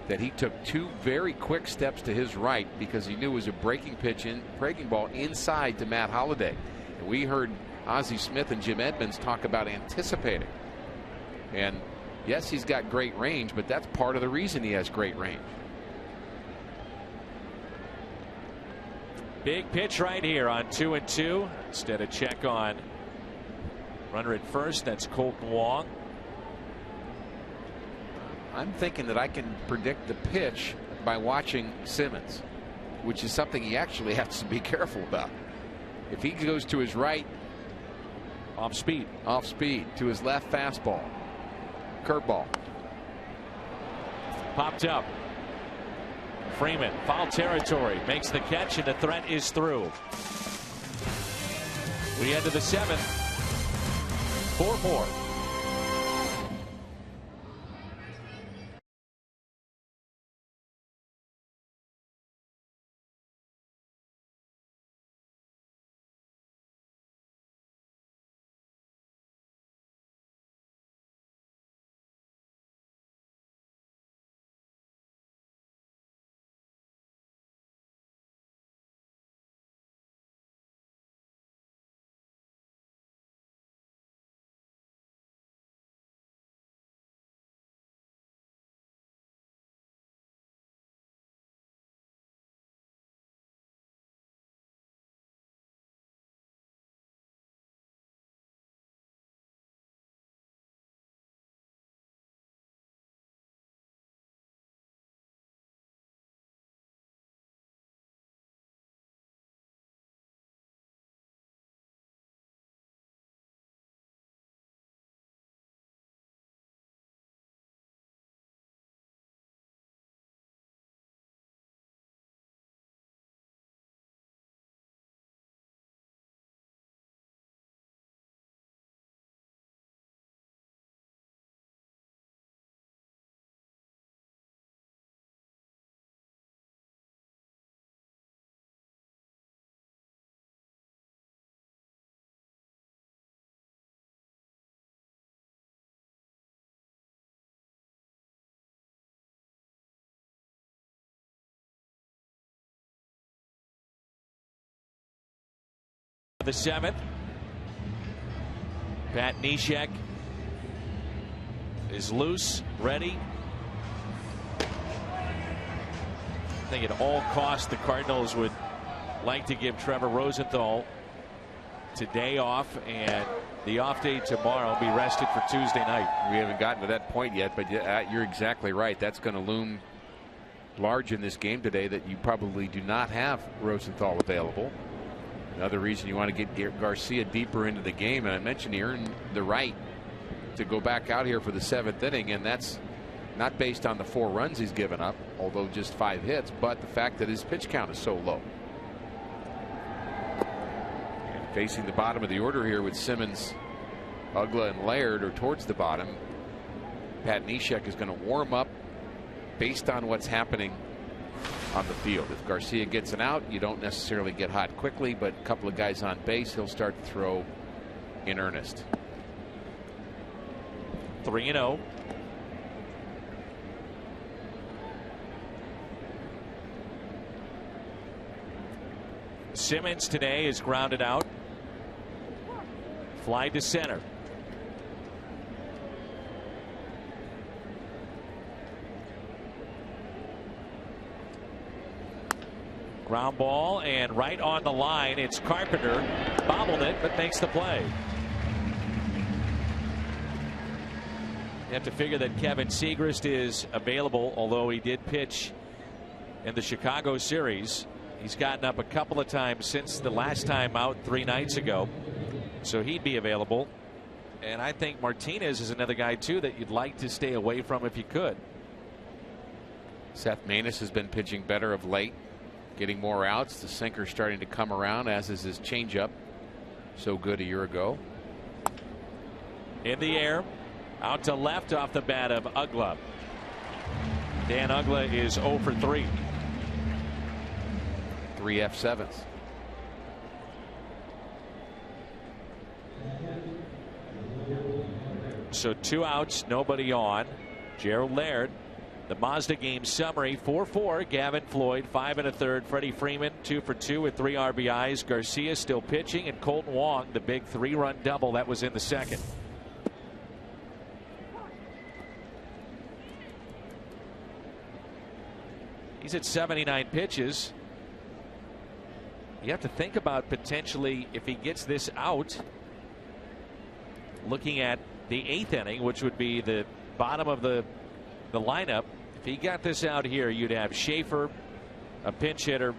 that he took 2 very quick steps to his right because he knew it was a breaking ball inside to Matt Holliday. And we heard Ozzie Smith and Jim Edmonds talk about anticipating. And yes, he's got great range, but that's part of the reason he has great range. Big pitch right here on 2-2. Instead of check on runner at first, that's Colton Wong. I'm thinking that I can predict the pitch by watching Simmons, which is something he actually has to be careful about. If he goes to his right, off speed, to his left, fastball, curveball, popped up. Freeman, foul territory, makes the catch, and the threat is through. We head to the 7th. 4-4. The 7th. Pat Neshek is loose, ready. I think at all costs the Cardinals would like to give Trevor Rosenthal today off, and the off day tomorrow, be rested for Tuesday night. We haven't gotten to that point yet, but you're exactly right. That's going to loom large in this game today, that you probably do not have Rosenthal available. Another reason you want to get Garcia deeper into the game. And I mentioned he earned the right to go back out here for the 7th inning, and that's not based on the 4 runs he's given up, although just 5 hits, but the fact that his pitch count is so low. And facing the bottom of the order here with Simmons, Ugla, and Laird are towards the bottom. Pat Neshek is going to warm up based on what's happening on the field. If Garcia gets an out, you don't necessarily get hot quickly, but a couple of guys on base, he'll start to throw in earnest. 3-0. Simmons today is grounded out. Fly to center. Ground ball, and right on the line, it's Carpenter. Bobbled it, but makes the play. You have to figure that Kevin Segrist is available, although he did pitch in the Chicago series. He's gotten up a couple of times since the last time out 3 nights ago, so he'd be available. And I think Martinez is another guy too that you'd like to stay away from if you could. Seth Maness has been pitching better of late, getting more outs. The sinker's starting to come around, as is his changeup. So good a year ago. In the air, out to left off the bat of Ugla. Dan Ugla is 0 for 3. 3 F7s. So 2 outs, nobody on. Gerald Laird. The Mazda game summary: 4-4. Gavin Floyd 5 1/3. Freddie Freeman 2 for 2 with 3 RBIs. Garcia still pitching, and Colton Wong, the big 3-run double that was in the second. He's at 79 pitches. You have to think about potentially, if he gets this out, looking at the 8th inning, which would be the bottom of the lineup. If he got this out here, you'd have Schaefer, a pinch hitter,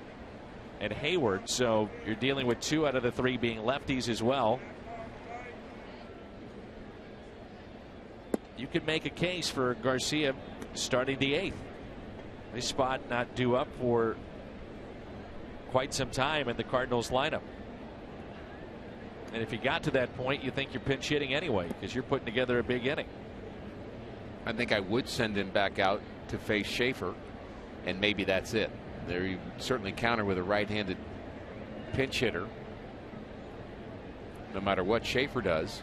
and Hayward. So you're dealing with 2 out of the 3 being lefties as well. You could make a case for Garcia starting the 8th. This spot not due up for quite some time in the Cardinals lineup. And if you got to that point, you think you're pinch hitting anyway, because you're putting together a big inning. I think I would send him back out to face Schaefer, and maybe that's it. There you certainly counter with a right-handed pinch hitter, no matter what Schaefer does.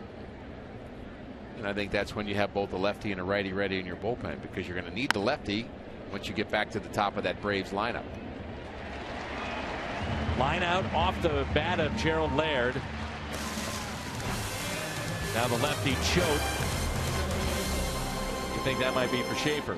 And I think that's when you have both a lefty and a righty ready in your bullpen, because you're going to need the lefty once you get back to the top of that Braves lineup. Line out off the bat of Gerald Laird. Now the lefty choke. You think that might be for Schaefer?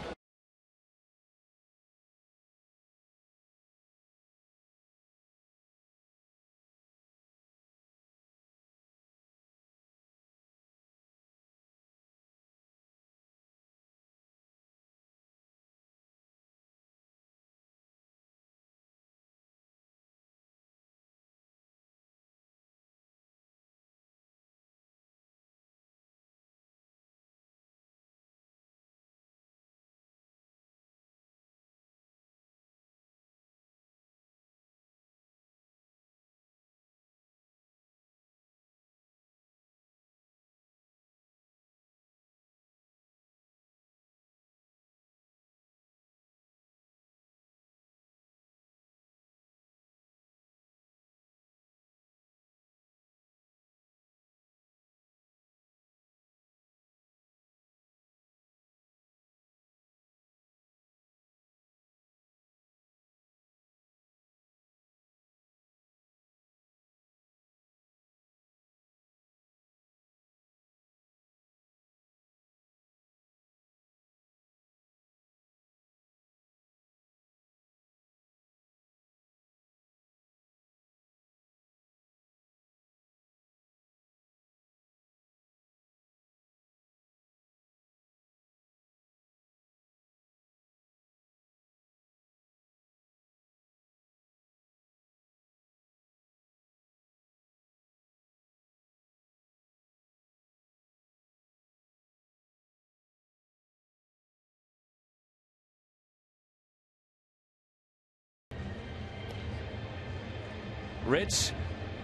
Ritz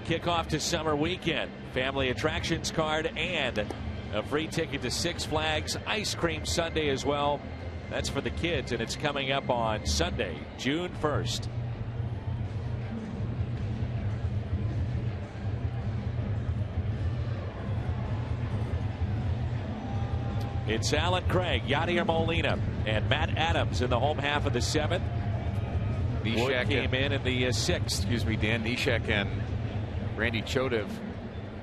kickoff to summer weekend. Family attractions card and a free ticket to Six Flags Ice Cream Sunday as well. That's for the kids, and it's coming up on Sunday, June 1st. It's Alan Craig, Yadier Molina, and Matt Adams in the home half of the 7th. Wood came in the 6th. Excuse me, Dan. Neshek and Randy Chodev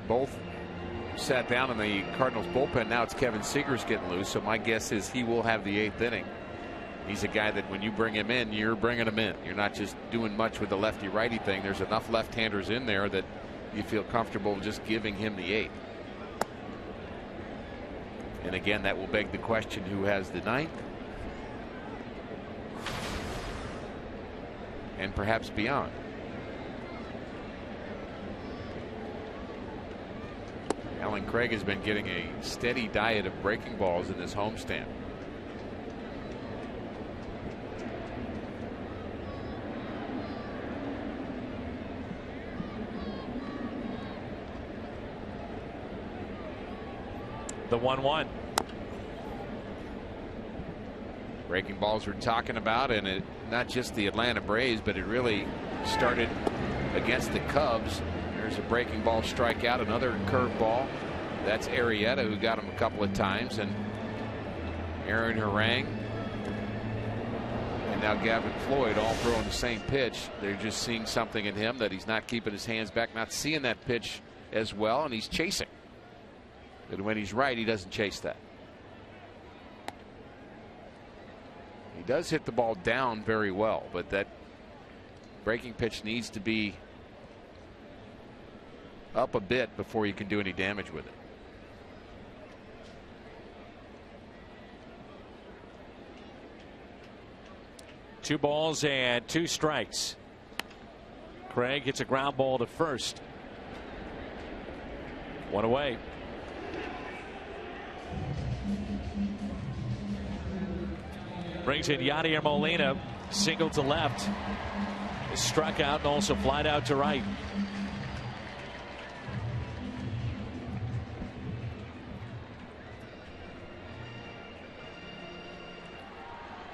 both sat down in the Cardinals bullpen. Now it's Kevin Segrist getting loose, so my guess is he will have the 8th inning. He's a guy that when you bring him in, you're bringing him in. You're not just doing much with the lefty-righty thing. There's enough left-handers in there that you feel comfortable just giving him the 8th. And again, that will beg the question, who has the ninth? And perhaps beyond. Alan Craig has been getting a steady diet of breaking balls in this homestand. The 1-1. Breaking balls we're talking about, and it not just the Atlanta Braves, but it really started against the Cubs. There's a breaking ball strikeout, another curveball. That's Arrieta, who got him a couple of times, and Aaron Harang and now Gavin Floyd all throwing the same pitch. They're just seeing something in him that he's not keeping his hands back, not seeing that pitch as well, and he's chasing. And when he's right, he doesn't chase that. He does hit the ball down very well, but that breaking pitch needs to be up a bit before you can do any damage with it. Two balls and two strikes. Craig hits a ground ball to first. One away. Brings in Yadier Molina, single to left. Struck out and also flied out to right.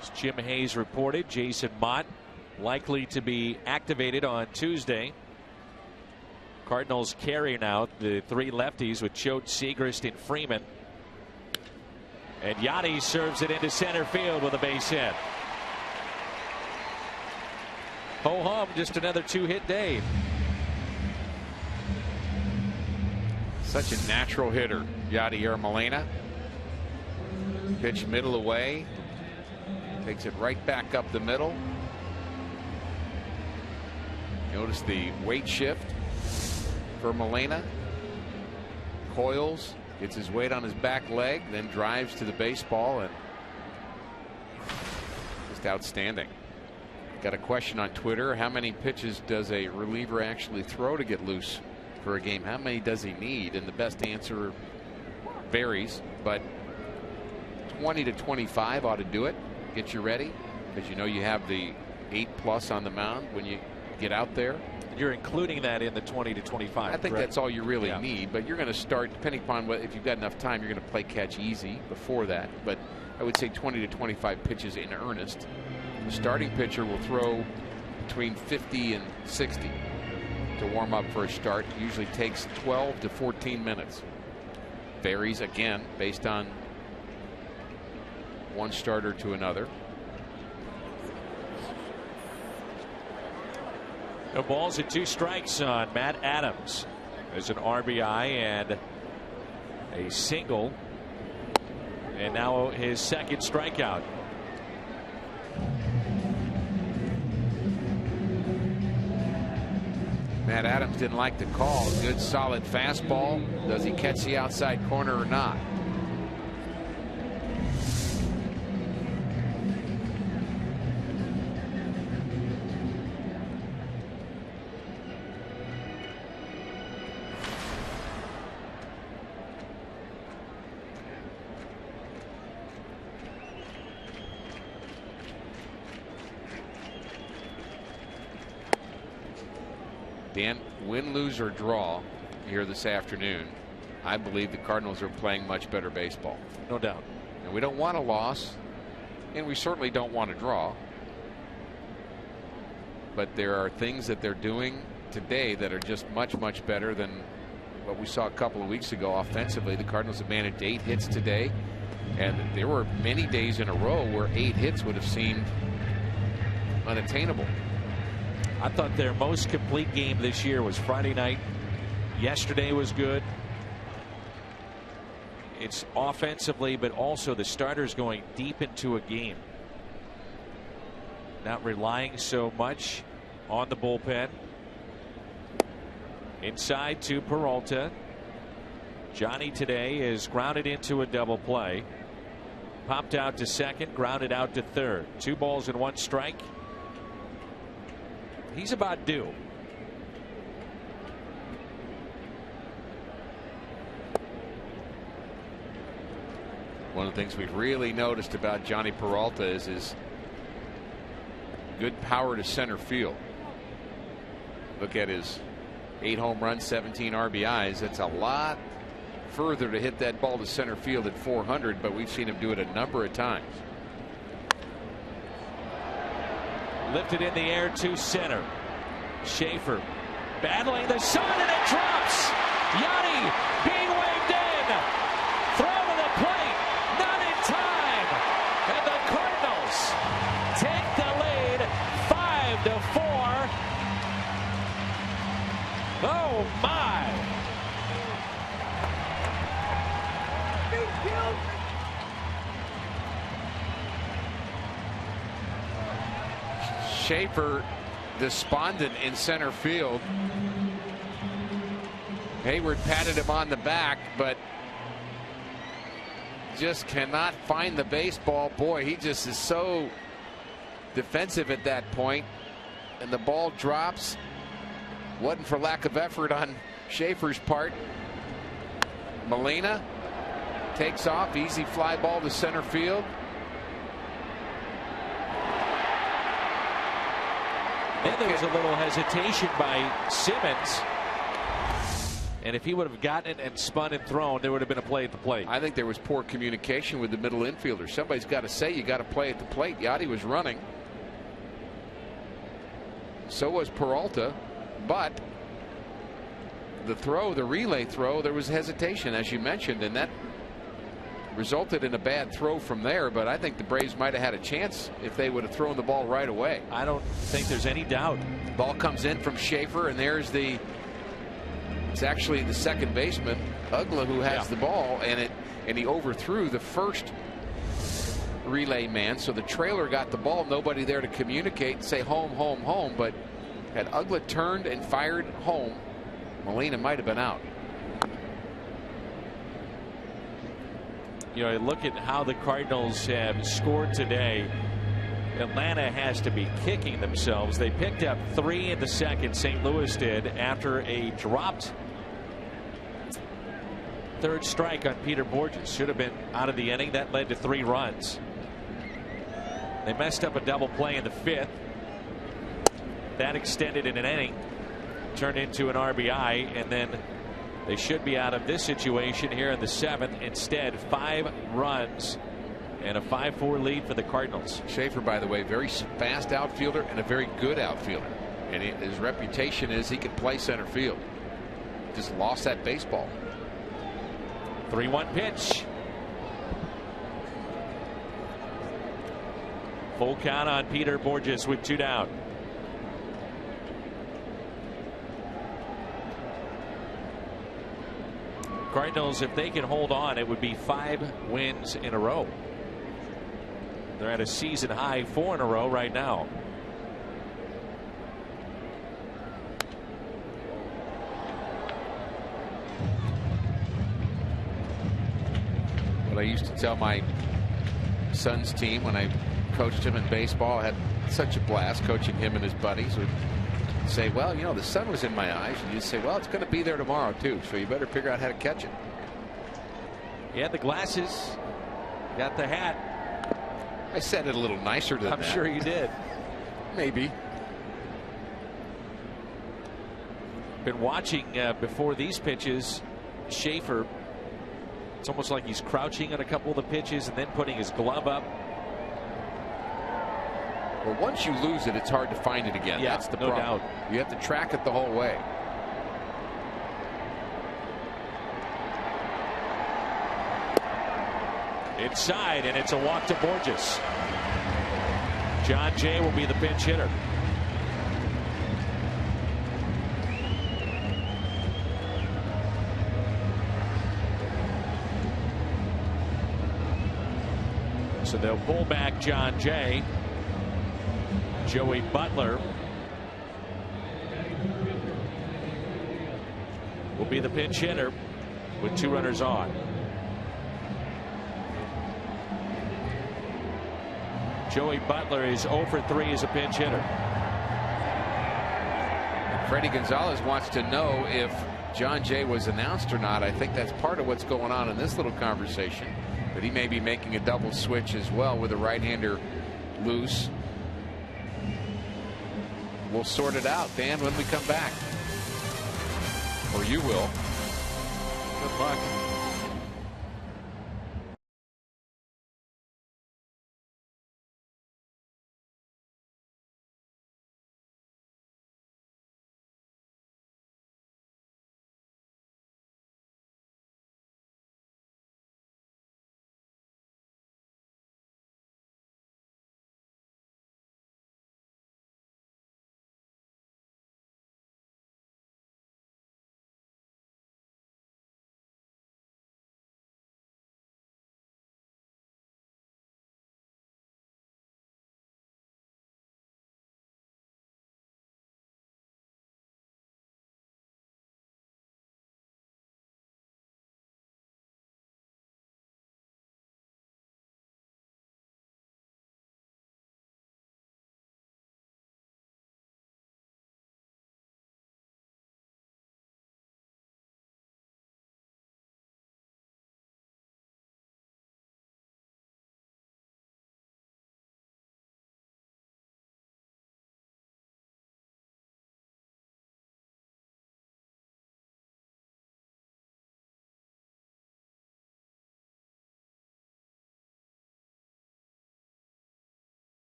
As Jim Hayes reported, Jason Mott likely to be activated on Tuesday. Cardinals carry now the three lefties with Choate, Segrist, and Freeman. And Yadi serves it into center field with a base hit. Ho hum, just another two-hit day. Such a natural hitter, Yadier Molina. Pitch middle away. Takes it right back up the middle. Notice the weight shift for Molina. Coils. Gets his weight on his back leg, then drives to the baseball, and just outstanding. Got a question on Twitter. How many pitches does a reliever actually throw to get loose for a game? How many does he need? And the best answer varies, but 20 to 25 ought to do it. Get you ready, because you know you have the 8+ on the mound when you get out there. You're including that in the 20 to 25. I think correct? that's all you really need, but you're going to start, depending upon what, if you've got enough time, you're going to play catch easy before that. But I would say 20 to 25 pitches in earnest. The starting pitcher will throw between 50 and 60 to warm up for a start. It usually takes 12 to 14 minutes. Varies again based on one starter to another. No balls and two strikes on Matt Adams. There's an RBI and a single, and now his second strikeout. Matt Adams didn't like the call. Good solid fastball. Does he catch the outside corner or not? Dan, win, lose, or draw here this afternoon, I believe the Cardinals are playing much better baseball. No doubt. And we don't want a loss, and we certainly don't want a draw. But there are things that they're doing today that are just much better than what we saw a couple of weeks ago offensively. The Cardinals have managed 8 hits today, and there were many days in a row where 8 hits would have seemed unattainable. I thought their most complete game this year was Friday night. Yesterday was good. It's offensively, but also the starters going deep into a game. Not relying so much on the bullpen. Inside to Peralta. Johnny today is grounded into a double play. Popped out to second, grounded out to third. 2 balls and 1 strike. He's about due. One of the things we've really noticed about Johnny Peralta is his good power to center field. Look at his 8 home runs, 17 RBIs. That's a lot further to hit that ball to center field at 400, but we've seen him do it a number of times. Lifted in the air to center. Schaefer battling the sun, and it drops. Yanni being waved in. Throw to the plate. Not in time. And the Cardinals take the lead 5-4. Oh my. Schaefer despondent in center field. Hayward patted him on the back, but just cannot find the baseball. Boy, he just is so defensive at that point, and the ball drops. Wasn't for lack of effort on Schaefer's part. Molina takes off, easy fly ball to center field. Then there was a little hesitation by Simmons. And if he would have gotten it and spun and thrown, there would have been a play at the plate. I think there was poor communication with the middle infielder. Somebody's got to say you got to play at the plate. Yachty was running. So was Peralta. But the throw, the relay throw, there was hesitation, as you mentioned, and that resulted in a bad throw from there. But I think the Braves might have had a chance if they would have thrown the ball right away. I don't think there's any doubt. Ball comes in from Schaefer, and there's it's actually the second baseman, Ugla, who has the ball, and he overthrew the first relay man. So the trailer got the ball, nobody there to communicate and say home, home, home. But had Ugla turned and fired home, Molina might have been out. You know, look at how the Cardinals have scored today. Atlanta has to be kicking themselves. They picked up 3 in the second, St. Louis did, after a dropped third strike on Peter Borges. Should have been out of the inning. That led to 3 runs. They messed up a double play in the 5th. That extended in an inning, turned into an RBI, and then they should be out of this situation here in the 7th. Instead, 5 runs and a 5-4 lead for the Cardinals. Schaefer, by the way, very fast outfielder and a very good outfielder. And his reputation is he can play center field. Just lost that baseball. 3-1 pitch. Full count on Peter Borges with 2 down. Cardinals, if they can hold on, it would be 5 wins in a row. They're at a season high 4 in a row right now. What I used to tell my son's team when I coached him in baseball, I had such a blast coaching him and his buddies, would say, well, you know, the sun was in my eyes, and you'd say, well, it's going to be there tomorrow too, so you better figure out how to catch it. He had the glasses, got the hat. I said it a little nicer than that. I'm sure you did. Maybe. Been watching before these pitches, Schaefer. It's almost like he's crouching on a couple of the pitches and then putting his glove up. Well, once you lose it, it's hard to find it again. Yeah, that's the no problem. doubt. You have to track it the whole way. Inside, and it's a walk to Borges. John Jay will be the pinch hitter. So they'll pull back John Jay. Joey Butler will be the pinch hitter. with 2 runners on. Joey Butler is 0 for 3 as a pinch hitter. Freddie Gonzalez wants to know if John Jay was announced or not. I think that's part of what's going on in this little conversation, that he may be making a double switch as well with a right-hander loose. We'll sort it out, Dan, when we come back. Or you will. Good luck.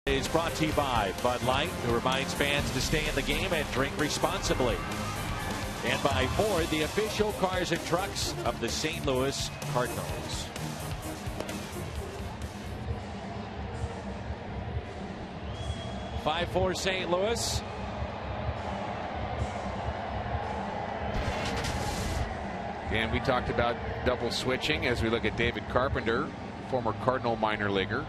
Is brought to you by Bud Light, who reminds fans to stay in the game and drink responsibly. And by Ford, the official cars and trucks of the St. Louis Cardinals. (5-4) St. Louis. And we talked about double switching as we look at David Carpenter, former Cardinal minor leaguer.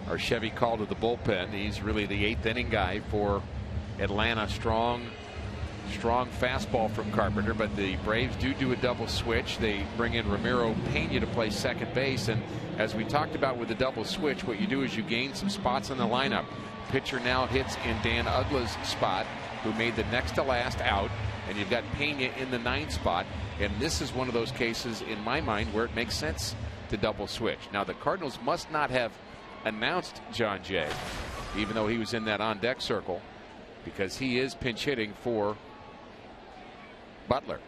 Our Chevy call to the bullpen. He's really the 8th inning guy for Atlanta. Strong fastball from Carpenter, but the Braves do a double switch. They bring in Ramiro Pena to play second base, and as we talked about with the double switch, what you do is you gain some spots in the lineup. Pitcher now hits in Dan Uggla's spot, who made the next to last out, and you've got Pena in the 9th spot, and this is one of those cases in my mind where it makes sense to double switch. Now the Cardinals must not have announced John Jay, even though he was in that on deck circle, because he is pinch hitting for Butler.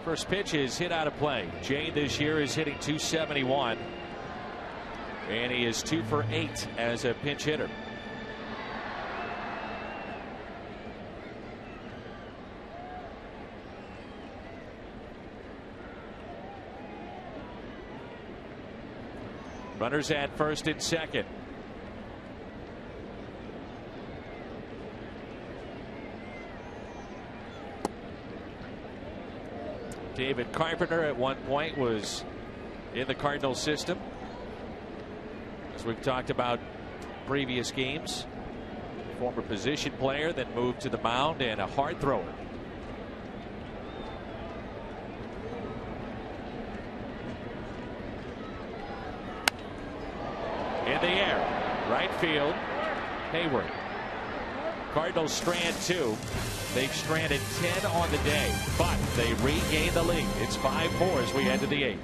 First pitch is hit out of play. Jay this year is hitting .271, and he is 2 for 8 as a pinch hitter. Runners at first and second. David Carpenter at one point was in the Cardinals system, as we've talked about previous games. Former position player, then moved to the mound, and a hard thrower. In the air, right field, Hayward. Cardinals strand 2. They've stranded 10 on the day, but they regain the lead. It's 5-4 as we head to the 8th.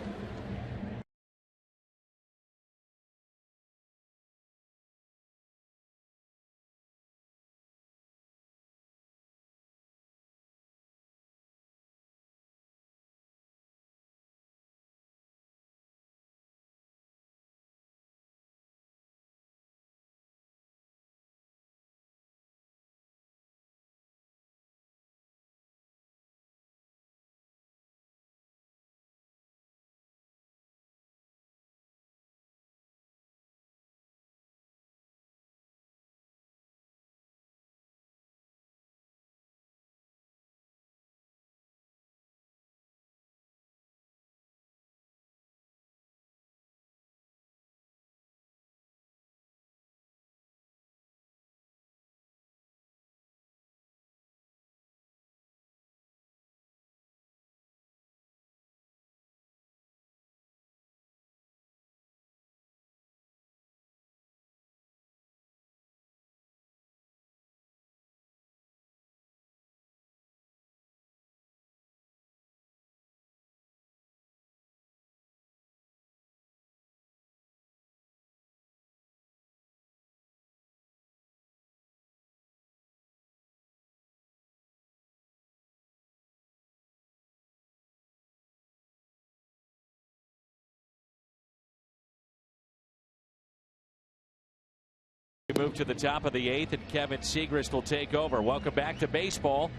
We move to the top of the 8th, and Kevin Siegrist will take over. Welcome back to baseball.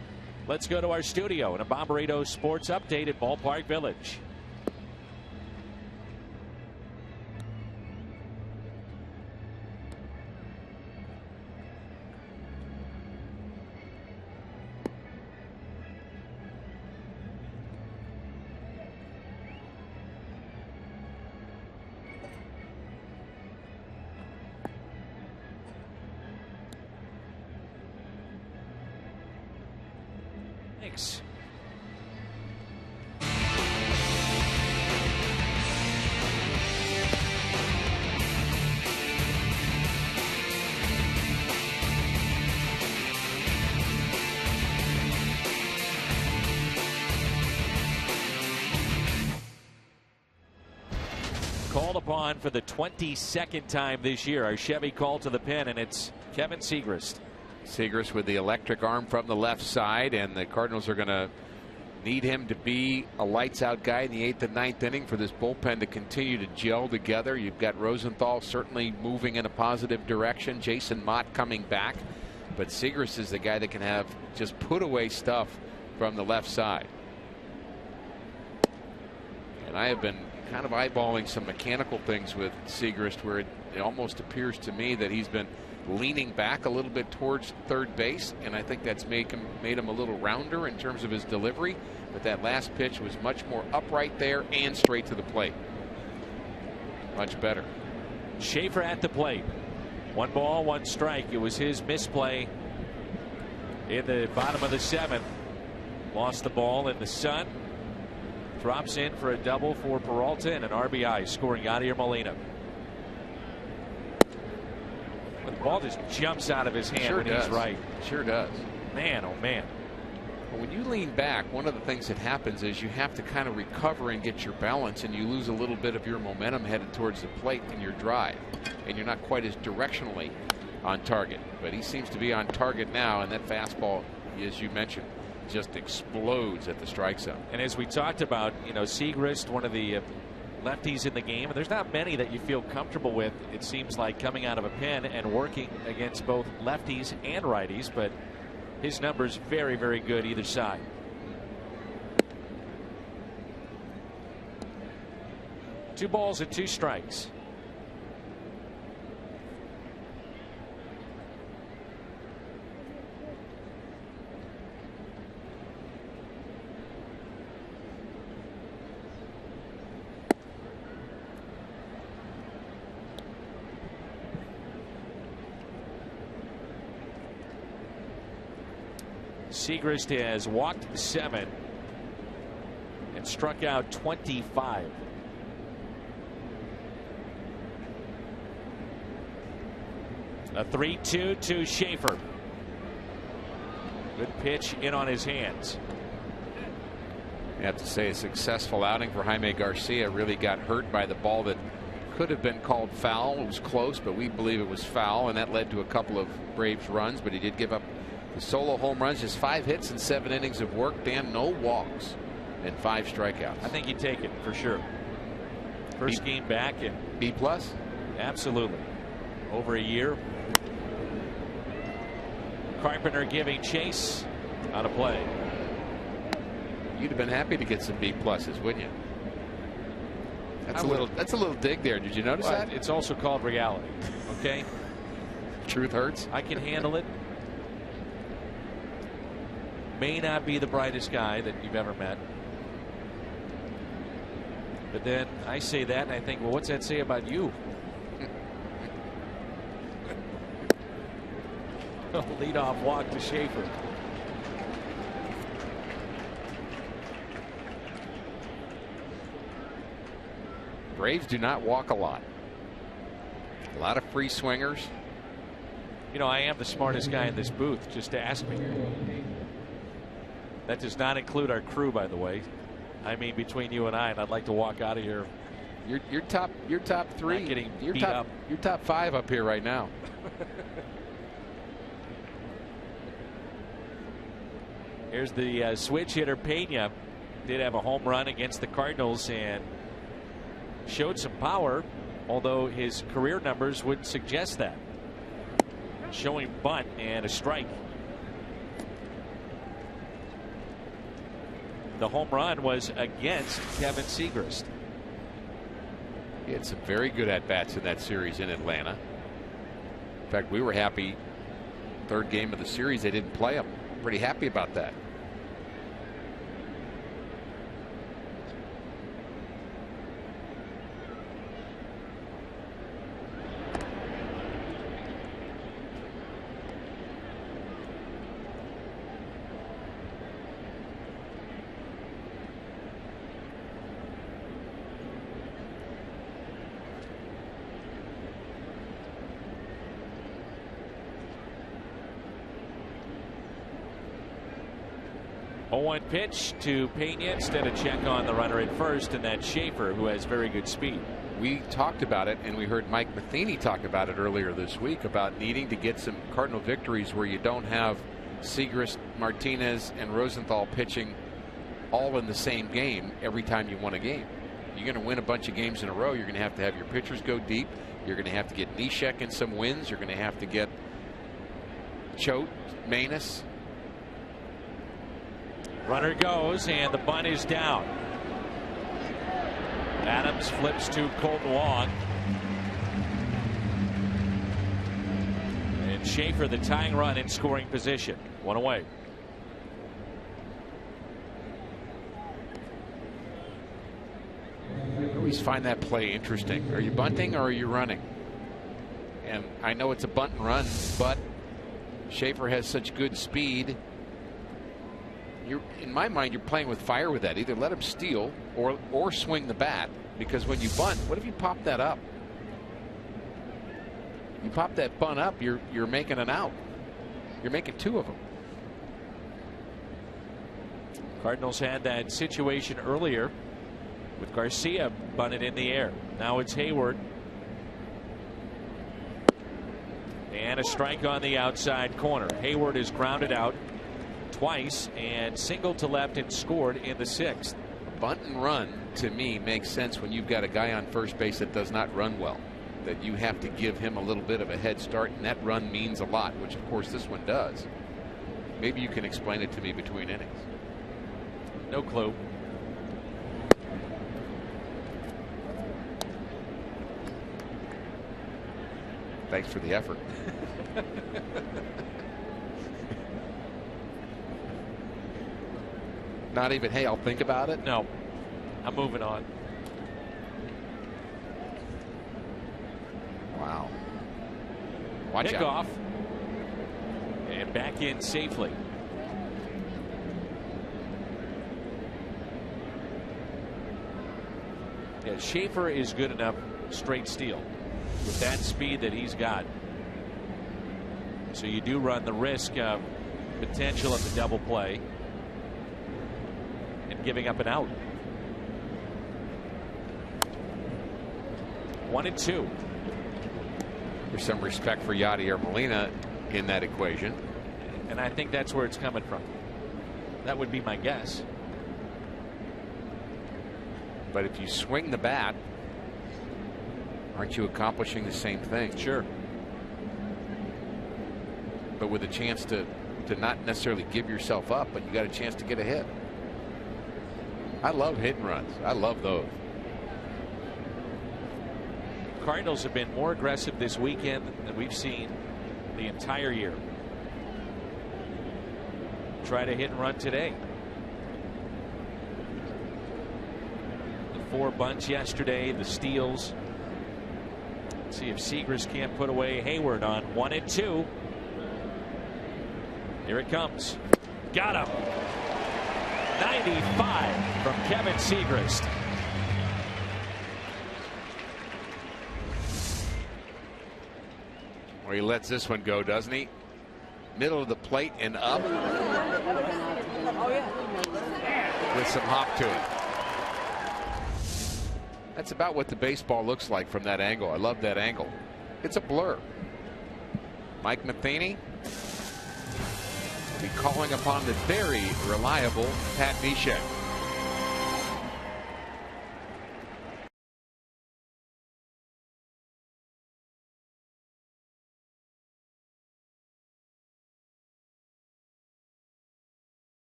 Let's go to our studio and a Bomberito Sports Update at Ballpark Village. Thanks. Called upon for the 22nd time this year. Our Chevy call to the pen, and it's Kevin Siegrist. Siegrist with the electric arm from the left side, and the Cardinals are going to need him to be a lights out guy in the 8th and 9th inning for this bullpen to continue to gel together. You've got Rosenthal certainly moving in a positive direction, Jason Mott coming back, but Siegrist is the guy that can have just put away stuff from the left side. And I have been kind of eyeballing some mechanical things with Siegrist where it almost appears to me that he's been leaning back a little bit towards third base, and I think that's made him a little rounder in terms of his delivery, but that last pitch was much more upright there and straight to the plate. Much better. Schaefer at the plate. 1 ball, 1 strike. It was his misplay in the bottom of the 7th. Lost the ball in the sun. Drops in for a double for Peralta and an RBI, scoring Yadier Molina. The ball just jumps out of his hand sure when does. He's right. Sure does. Man, oh man. Well, when you lean back, one of the things that happens is you have to kind of recover and get your balance, and you lose a little bit of your momentum headed towards the plate in your drive, and you're not quite as directionally on target. But he seems to be on target now, and that fastball, as you mentioned, just explodes at the strike zone. And as we talked about, you know, Siegrist, one of the lefties in the game, and there's not many that you feel comfortable with, it seems like, coming out of a pen and working against both lefties and righties, but his numbers very, very good either side. Two balls and 2 strikes. Siegrist has walked 7 and struck out 25. A 3-2 to Schaefer. Good pitch in on his hands. You have to say a successful outing for Jaime Garcia. Really got hurt by the ball that could have been called foul. It was close, but we believe it was foul, and that led to a couple of Braves runs, but he did give up the solo home runs. Just 5 hits and 7 innings of work. Dan, no walks and 5 strikeouts. I think you take it for sure. First game back, and B+? Absolutely. Over a year. Carpenter giving chase on a play. You'd have been happy to get some B+, wouldn't you? That's a little dig there. Did you notice that? It's also called reality. Okay. Truth hurts. I can handle it. May not be the brightest guy that you've ever met. But then I say that and I think, well, what's that say about you? Leadoff walk to Schaefer. Braves do not walk a lot. A lot of free swingers. You know, I am the smartest guy in this booth. Just ask me. That does not include our crew, by the way. I mean, between you and I'd like to walk out of here. You're top 3. Not getting you're beat top, up. You're top 5 up here right now. Here's the switch hitter. Pena did have a home run against the Cardinals and showed some power, although his career numbers wouldn't suggest that. showing bunt and a strike. The home run was against Kevin Segrist. He had some very good at-bats in that series in Atlanta. In fact, we were happy third game of the series they didn't play him. Pretty happy about that. One pitch to Pena instead of check on the runner at first, and that's Schaefer, who has very good speed. We talked about it, and we heard Mike Matheny talk about it earlier this week about needing to get some Cardinal victories where you don't have Segrist, Martinez, and Rosenthal pitching all in the same game every time you win a game. You're going to win a bunch of games in a row. You're going to have your pitchers go deep. You're going to have to get Neshek in some wins. You're going to have to get Choate, Manus. Runner goes, and the bunt is down. Adams flips to Colton Wong. And Schaefer, the tying run in scoring position. One away. I always find that play interesting. Are you bunting or are you running? And I know it's a bunt and run, but Schaefer has such good speed. In my mind, you're playing with fire with that. Either let him steal or swing the bat, because when you bunt, what if you pop that up? You pop that bunt up, you're making an out. You're making two of them. Cardinals had that situation earlier with Garcia bunted in the air. Now it's Hayward. And a strike on the outside corner. Hayward is grounded out twice and singled to left and scored in the sixth. Bunt and run, to me, makes sense when you've got a guy on first base that does not run well. That you have to give him a little bit of a head start, and that run means a lot, which of course this one does. Maybe you can explain it to me between innings. No clue. Thanks for the effort. Not even, hey, I'll think about it? No. I'm moving on. Wow. Watch Pick out. off. And back in safely. Yeah, Schaefer is good enough straight steal with that speed that he's got. So you do run the risk of potential of the double play and giving up an out. 1-2. There's some respect for Yadier Molina in that equation. And I think that's where it's coming from. That would be my guess. But if you swing the bat, aren't you accomplishing the same thing? Sure. But with a chance to not necessarily give yourself up, but you got a chance to get a hit. I love hit and runs. I love those. Cardinals have been more aggressive this weekend than we've seen the entire year. Try to hit and run today. The 4 bunts yesterday, the steals. Let's see if Segrist can't put away Hayward on 1-2. Here it comes. Got him. 95 from Kevin Segrist. Well, he lets this one go, doesn't he? Middle of the plate and up. With some hop to it. That's about what the baseball looks like from that angle. I love that angle. It's a blur. Mike Matheny will be calling upon the very reliable Pat Neshek.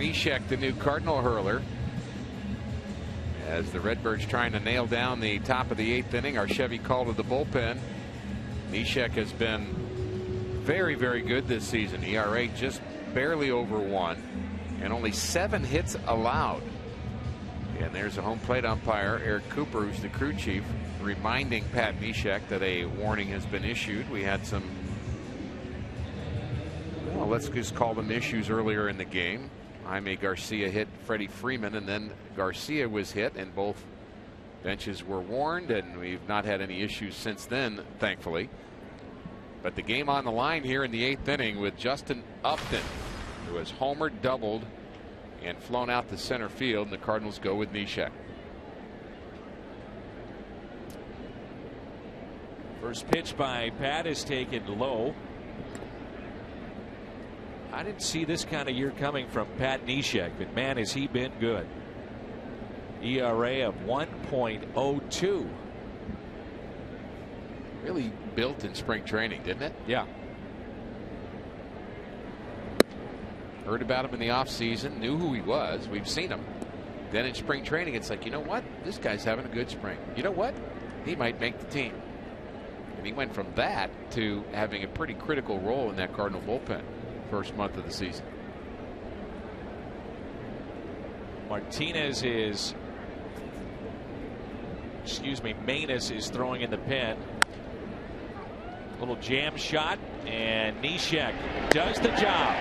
Neshek, the new Cardinal hurler. As the Redbirds trying to nail down the top of the 8th inning, our Chevy call to the bullpen. Neshek has been very, very good this season. ERA just barely over 1 and only 7 hits allowed. And there's a home plate umpire, Eric Cooper, who's the crew chief, reminding Pat Neshek that a warning has been issued. We had some, well, let's just call them issues earlier in the game. Jaime Garcia hit Freddie Freeman, and then Garcia was hit, and both benches were warned, and we've not had any issues since then, thankfully. But the game on the line here in the 8th inning with Justin Upton, who has homered, doubled, and flown out to center field, and the Cardinals go with Neshek. First pitch by Pat is taken low. I didn't see this kind of year coming from Pat Neshek, but man, has he been good. ERA of 1.02. Really built in spring training, didn't it? Yeah. Heard about him in the offseason, knew who he was. We've seen him. Then in spring training, it's like, you know what? This guy's having a good spring. You know what? He might make the team. And he went from that to having a pretty critical role in that Cardinal bullpen first month of the season. Maness is throwing in the pen. Little jam shot, and Neshek does the job.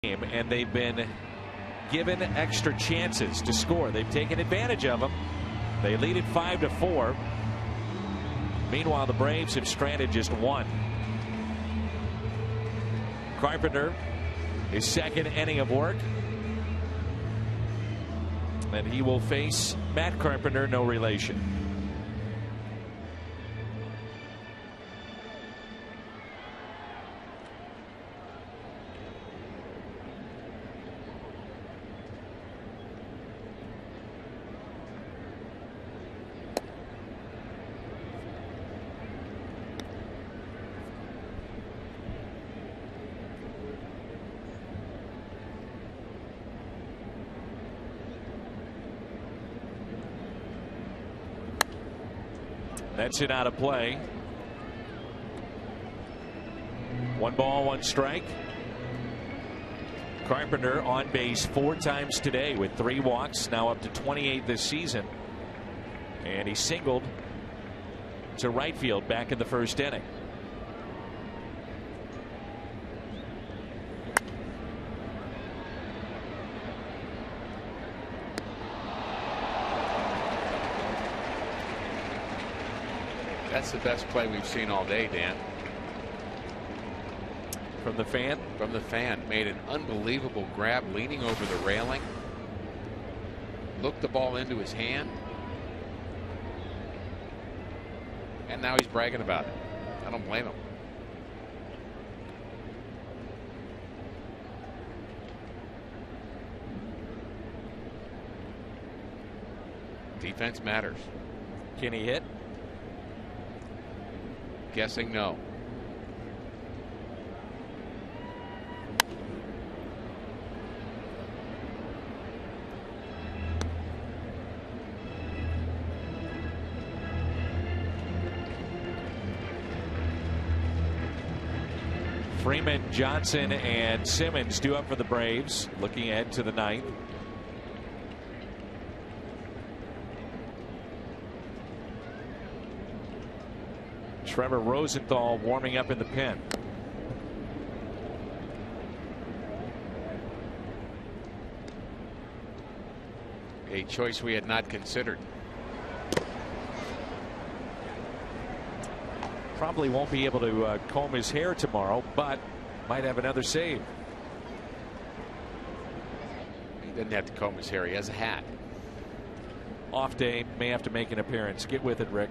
And they've been given extra chances to score. They've taken advantage of them. They lead it 5-4. Meanwhile, the Braves have stranded just 1. Carpenter, his second inning of work, and he will face Matt Carpenter, no relation. That's it out of play. 1 ball, 1 strike. Carpenter on base 4 times today with 3 walks, now up to 28 this season. And he singled to right field back in the first inning. That's the best play we've seen all day, Dan. From the fan? From the fan. Made an unbelievable grab, leaning over the railing. Looked the ball into his hand. And now he's bragging about it. I don't blame him. Defense matters. Can he hit? Guessing no. Freeman, Johnson, and Simmons due up for the Braves. Looking ahead to the ninth. Trevor Rosenthal warming up in the pen. A choice we had not considered. Probably won't be able to comb his hair tomorrow, but might have another save. He doesn't have to comb his hair. He has a hat. Off day, may have to make an appearance. Get with it, Rick.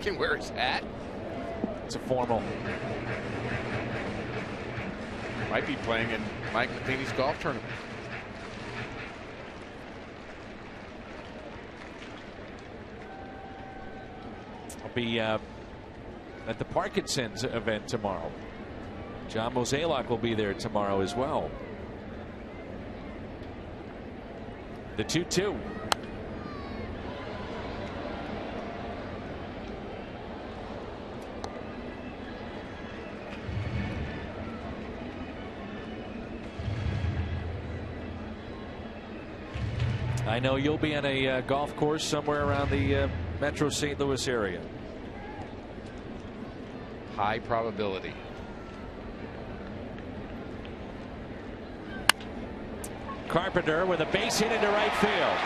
Can wear his hat. It's a formal. Might be playing in Mike Matheny's golf tournament. I'll be at the Parkinson's event tomorrow. John Mozeliak will be there tomorrow as well. The 2-2. I know you'll be on a golf course somewhere around the Metro St. Louis area. High probability. Carpenter with a base hit into right field.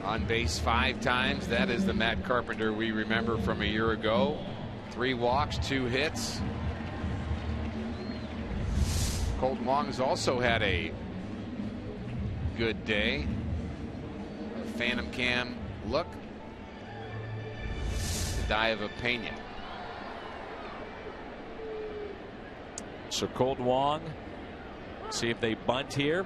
On base 5 times. That is the Matt Carpenter we remember from a year ago. 3 walks, 2 hits. Colton Wong has also had a good day. Phantom cam look. The die of a Pena. So Colton Wong, see if they bunt here.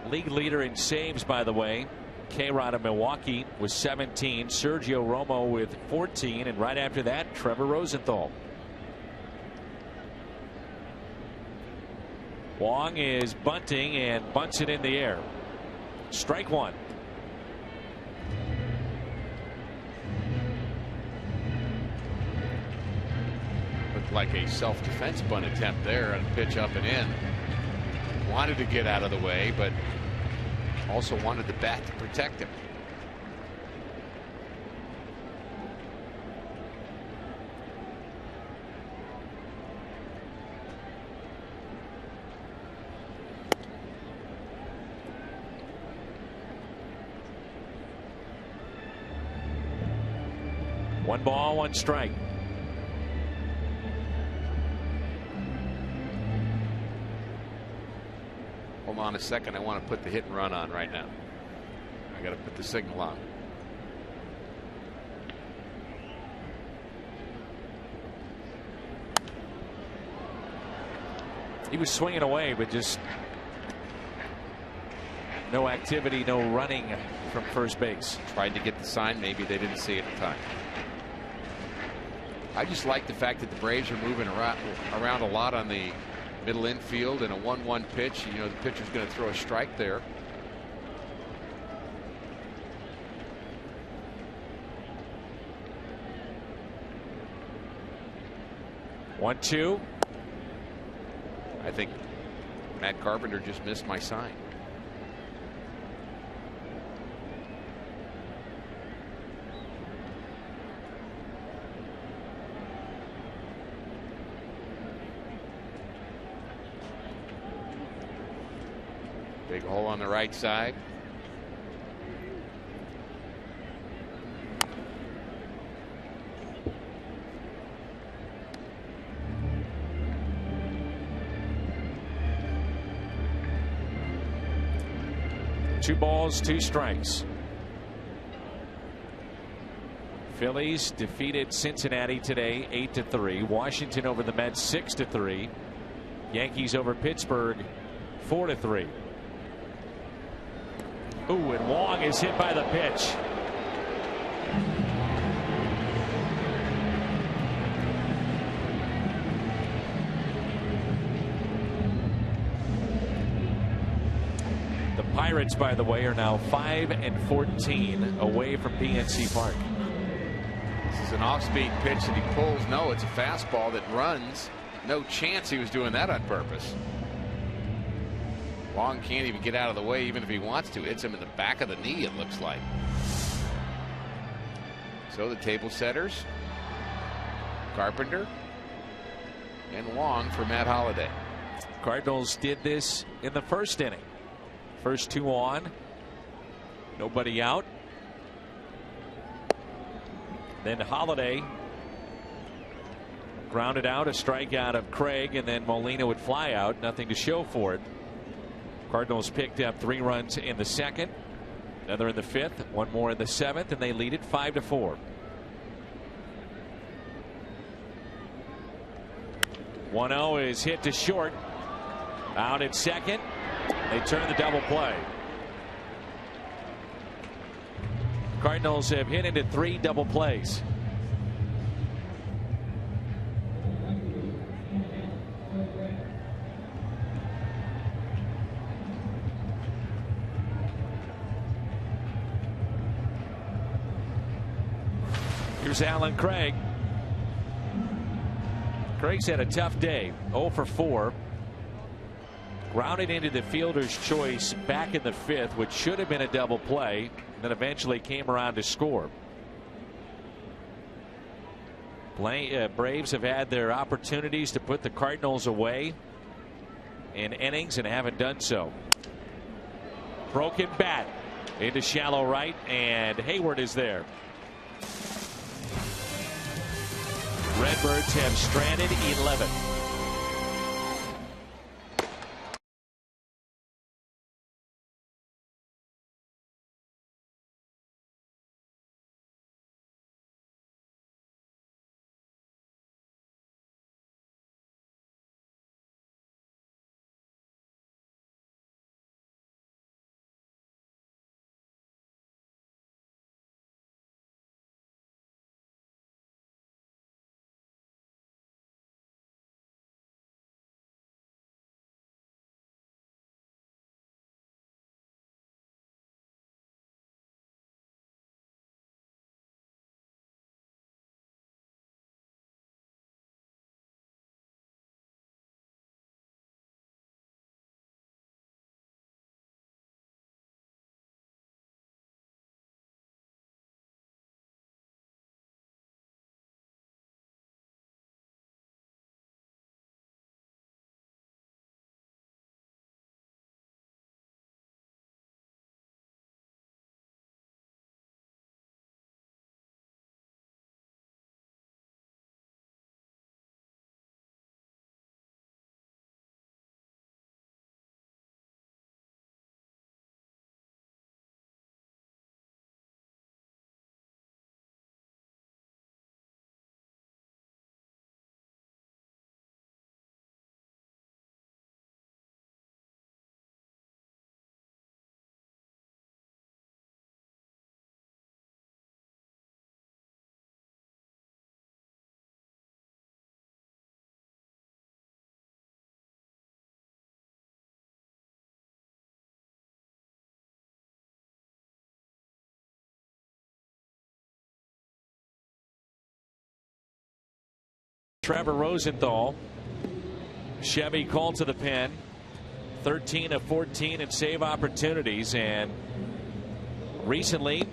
League leader in saves, by the way. K-Rod of Milwaukee with 17. Sergio Romo with 14. And right after that, Trevor Rosenthal. Wong is bunting and bunts it in the air. Strike 1. Looked like a self-defense bunt attempt there on a pitch up and in. Wanted to get out of the way, but also wanted the bat to protect him. One ball, 1 strike. Hold on a second. I want to put the hit and run on right now. I got to put the signal on. He was swinging away, but just no activity, no running from first base. Tried to get the sign. Maybe they didn't see it at the time. I just like the fact that the Braves are moving around a lot on the middle infield, and a 1-1 pitch. You know, the pitcher's going to throw a strike there. One, 2. I think Matt Carpenter just missed my sign. a hole on the right side. Two balls, two strikes. Phillies defeated Cincinnati today 8-3. Washington over the Mets 6-3. Yankees over Pittsburgh 4-3. Ooh, and Wong is hit by the pitch. The Pirates, by the way, are now 5-14 away from PNC Park. This is an off-speed pitch that he pulls. No, it's a fastball that runs. No chance he was doing that on purpose. Long can't even get out of the way, even if he wants to. Hits him in the back of the knee, it looks like. So the table setters, Carpenter and Wong for Matt Holliday. Cardinals did this in the first inning. First two on, nobody out. Then Holliday grounded out, a strikeout of Craig, and then Molina would fly out. Nothing to show for it. Cardinals picked up 3 runs in the second, another in the fifth, one more in the seventh, and they lead it 5-4. 1-0 is hit to short. Out at second. They turn the double play. Cardinals have hit into 3 double plays. Here's Alan Craig. Craig's had a tough day. 0 for 4. Grounded into the fielder's choice back in the fifth, which should have been a double play, and then eventually came around to score. Braves have had their opportunities to put the Cardinals away in innings and haven't done so. Broken bat into shallow right, and Hayward is there. Redbirds have stranded 11. Trevor Rosenthal. Chevy called to the pen. 13 of 14 in save opportunities, and recently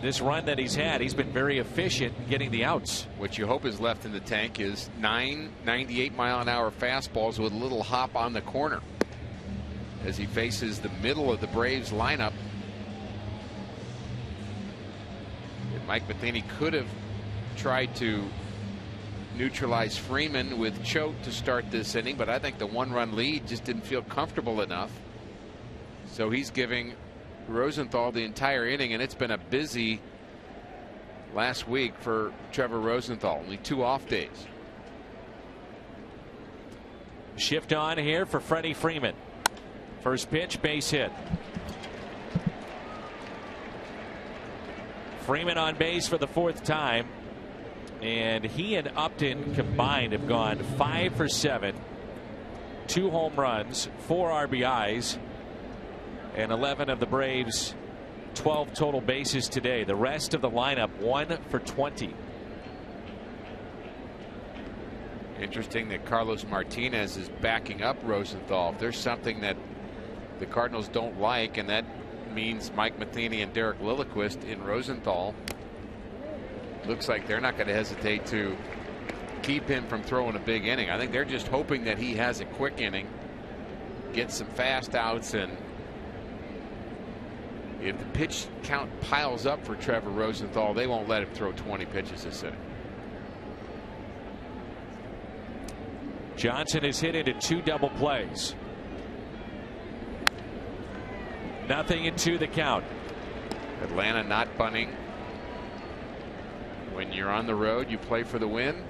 this run that he's had, he's been very efficient in getting the outs. What you hope is left in the tank is 9 98-mile-an-hour fastballs with a little hop on the corner. as he faces the middle of the Braves lineup. And Mike Matheny could have tried to neutralize Freeman with Choate to start this inning, but I think the 1-run lead just didn't feel comfortable enough. So he's giving Rosenthal the entire inning, and it's been a busy last week for Trevor Rosenthal. Only 2 off days. Shift on here for Freddie Freeman. First pitch, base hit. Freeman on base for the 4th time. And he and Upton combined have gone 5 for 7. 2 home runs, 4 RBIs, and 11 of the Braves' 12 total bases today. The rest of the lineup 1 for 20. Interesting that Carlos Martinez is backing up Rosenthal. If there's something that the Cardinals don't like, and that means Mike Matheny and Derek Lilliquist in Rosenthal, looks like they're not going to hesitate to keep him from throwing a big inning. I think they're just hoping that he has a quick inning, gets some fast outs, and if the pitch count piles up for Trevor Rosenthal, they won't let him throw 20 pitches this inning. Johnson is hit into 2 double plays. Nothing into the count. Atlanta not bunting. When you're on the road, you play for the win.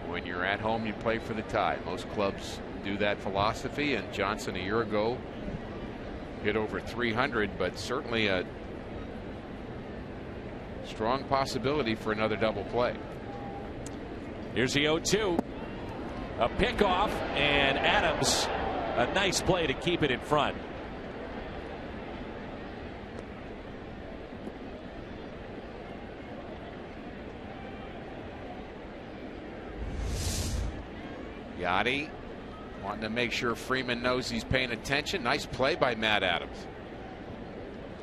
When you're at home, you play for the tie. Most clubs do that philosophy, and Johnson a year ago hit over 300, but certainly a strong possibility for another double play. Here's the 0-2. A pickoff, and Adams, a nice play to keep it in front. Yachty wanting to make sure Freeman knows he's paying attention. Nice play by Matt Adams.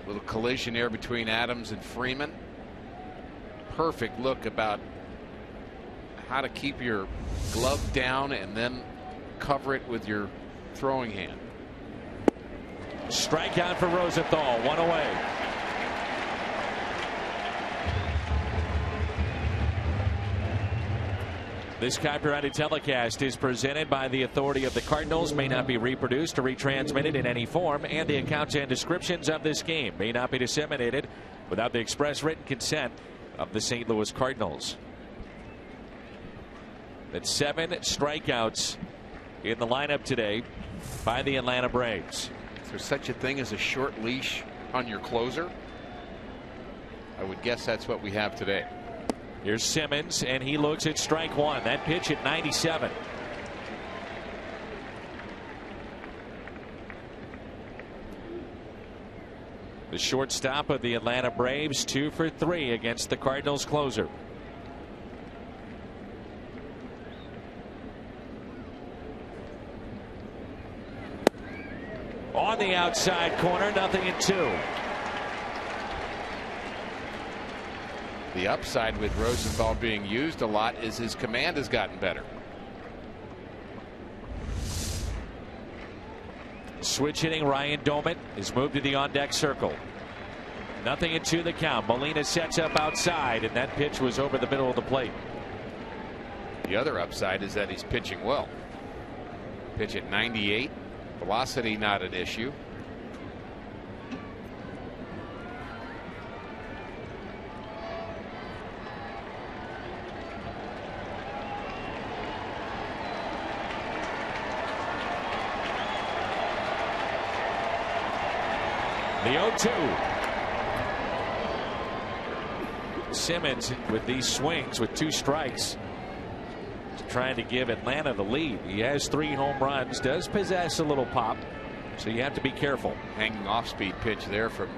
Little collision there between Adams and Freeman. Perfect look about how to keep your glove down and then cover it with your throwing hand. Strikeout for Rosenthal, 1 away. This copyrighted telecast is presented by the authority of the Cardinals, may not be reproduced or retransmitted in any form, and the accounts and descriptions of this game may not be disseminated without the express written consent of the St. Louis Cardinals. That's 7 strikeouts in the lineup today by the Atlanta Braves. Is there such a thing as a short leash on your closer? I would guess that's what we have today. Here's Simmons, and he looks at strike 1. That pitch at 97. The shortstop of the Atlanta Braves, 2 for 3 against the Cardinals closer. On the outside corner, nothing in 2. The upside with Rosenthal being used a lot is his command has gotten better. Switch hitting Ryan Doman is moved to the on deck circle. Nothing in 2 the count. Molina sets up outside, and that pitch was over the middle of the plate. The other upside is that he's pitching well. Pitch at 98. Velocity not an issue. The 0-2. Simmons with these swings with 2 strikes, trying to give Atlanta the lead. He has 3 home runs, does possess a little pop, so you have to be careful. Hanging off speed pitch there from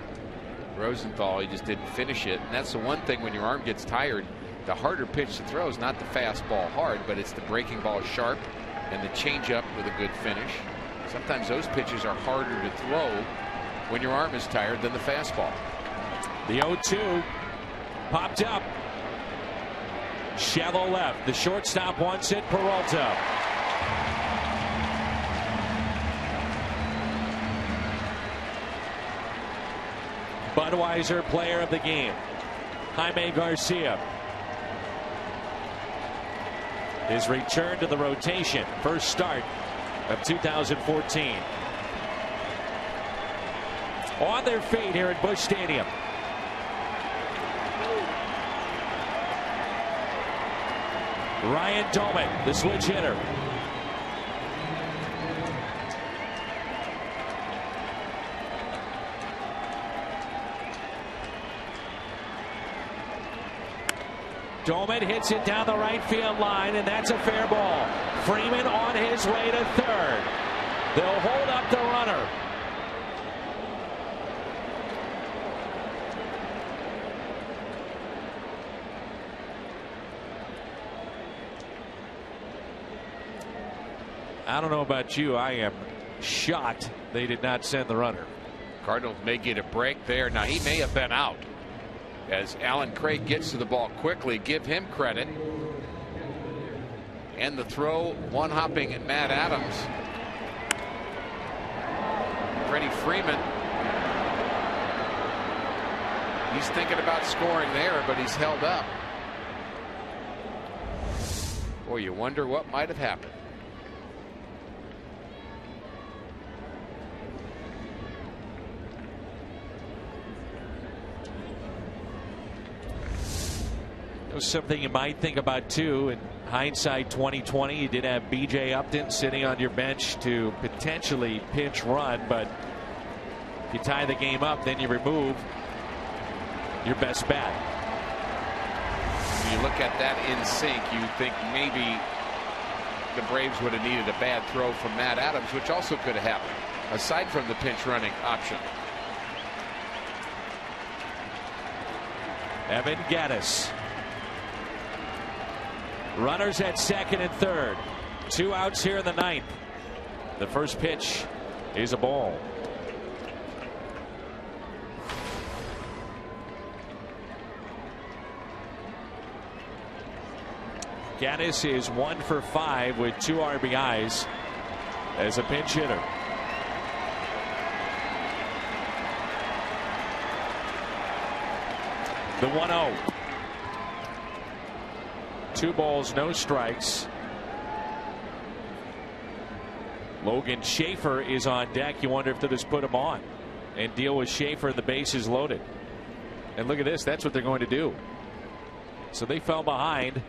Rosenthal. He just didn't finish it, and that's the one thing when your arm gets tired. The harder pitch to throw is not the fastball hard, but it's the breaking ball sharp and the changeup with a good finish. Sometimes those pitches are harder to throw when your arm is tired than the fastball. The 0-2 popped up. Shallow left. The shortstop wants it. Peralta. Budweiser player of the game, Jaime Garcia. His return to the rotation, first start of 2014. On their feet here at Busch Stadium. Ryan Doumit, the switch hitter. Doumit hits it down the right field line, and that's a fair ball. Freeman on his way to third. They'll hold up the runner. I don't know about you. I am shocked they did not send the runner. Cardinals may get a break there. Now, he may have been out. As Alan Craig gets to the ball quickly, give him credit. And the throw, one hopping at Matt Adams. Freddie Freeman. He's thinking about scoring there, but he's held up. Boy, you wonder what might have happened. Something you might think about too. In hindsight 2020, you did have B.J. Upton sitting on your bench to potentially pinch run, but if you tie the game up, then you remove your best bat. When you look at that in sync, you think maybe the Braves would have needed a bad throw from Matt Adams, which also could have happened aside from the pinch running option. Evan Gattis. Runners at second and third. 2 outs here in the ninth. The first pitch is a ball. Gattis is 1 for 5 with 2 RBIs as a pinch hitter. The 1-0. 2 balls, no strikes. Logan Schaefer is on deck. You wonder if they'll just put him on and deal with Schaefer and the bases loaded. And look at this. That's what they're going to do. So they fell behind.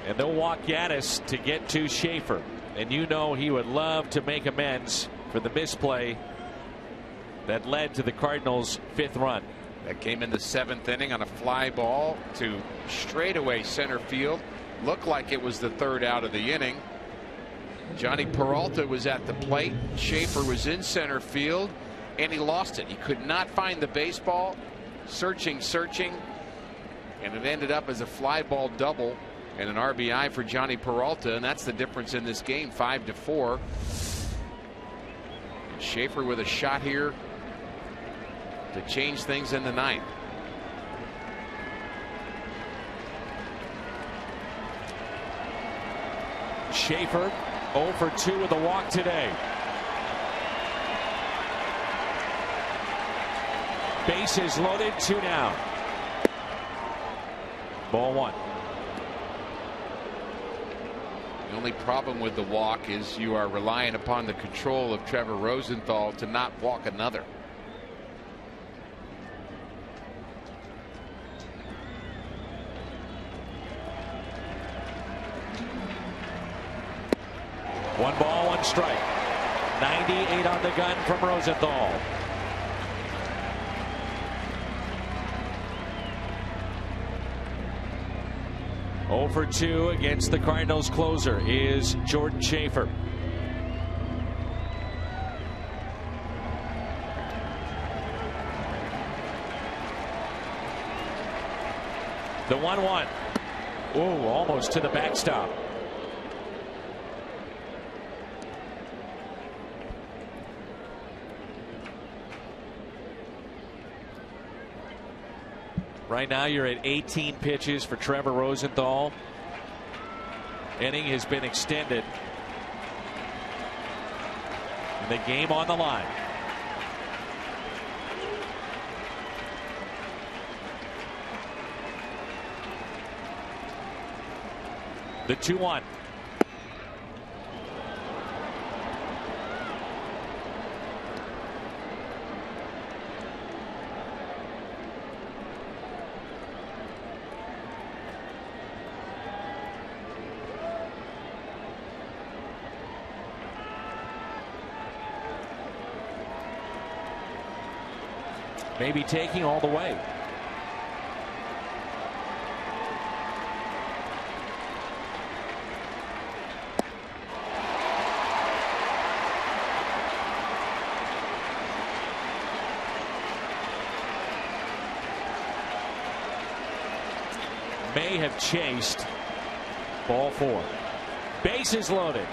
And they'll walk Gattis to get to Schaefer. And you know he would love to make amends for the misplay that led to the Cardinals' 5th run. That came in the 7th inning on a fly ball to straightaway center field. Looked like it was the 3rd out of the inning. Johnny Peralta was at the plate. Schaefer was in center field, and he lost it. He could not find the baseball. Searching, and it ended up as a fly ball double and an RBI for Johnny Peralta, and that's the difference in this game, 5-4. And Schaefer with a shot here to change things in the 9th. Schaefer 0 for 2 with a walk today. Bases loaded, 2 down. Ball 1. The only problem with the walk is you are relying upon the control of Trevor Rosenthal to not walk another. One ball, 1 strike. 98 on the gun from Rosenthal. Oh for 2 against the Cardinals closer is Jordan Schaefer. The 1-1. Oh, almost to the backstop. Right now you're at 18 pitches for Trevor Rosenthal. Inning has been extended. And the game on the line. The 2-1. Maybe taking all the way. May have chased. Ball 4. Bases loaded.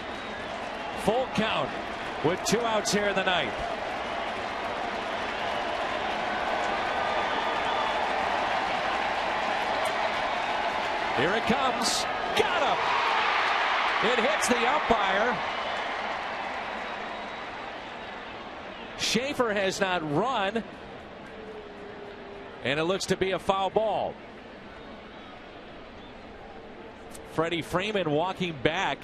Full count with 2 outs here in the ninth. Here it comes. Got him. It hits the umpire. Schaefer has not run. And it looks to be a foul ball. Freddie Freeman walking back.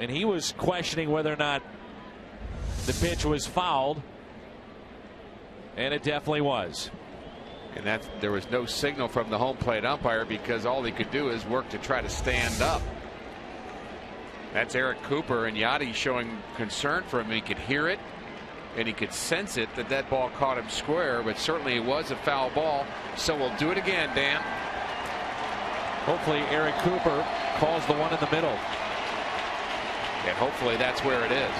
And he was questioning whether or not the pitch was fouled. And it definitely was. And there was no signal from the home plate umpire because all he could do is work to try to stand up. That's Eric Cooper, and Yachty showing concern for him. He could hear it and he could sense it that ball caught him square, but certainly it was a foul ball. So we'll do it again, Dan. Hopefully Eric Cooper calls the one in the middle. And hopefully that's where it is.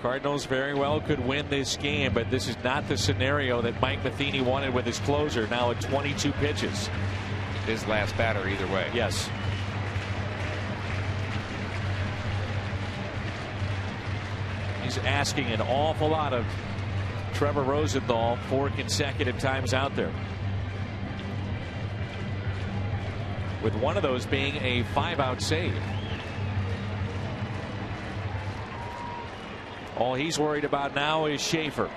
Cardinals very well could win this game, but this is not the scenario that Mike Matheny wanted with his closer. Now at 22 pitches. His last batter either way. Yes. He's asking an awful lot of Trevor Rosenthal 4 consecutive times out there. With one of those being a 5-out save. All he's worried about now is Schaefer.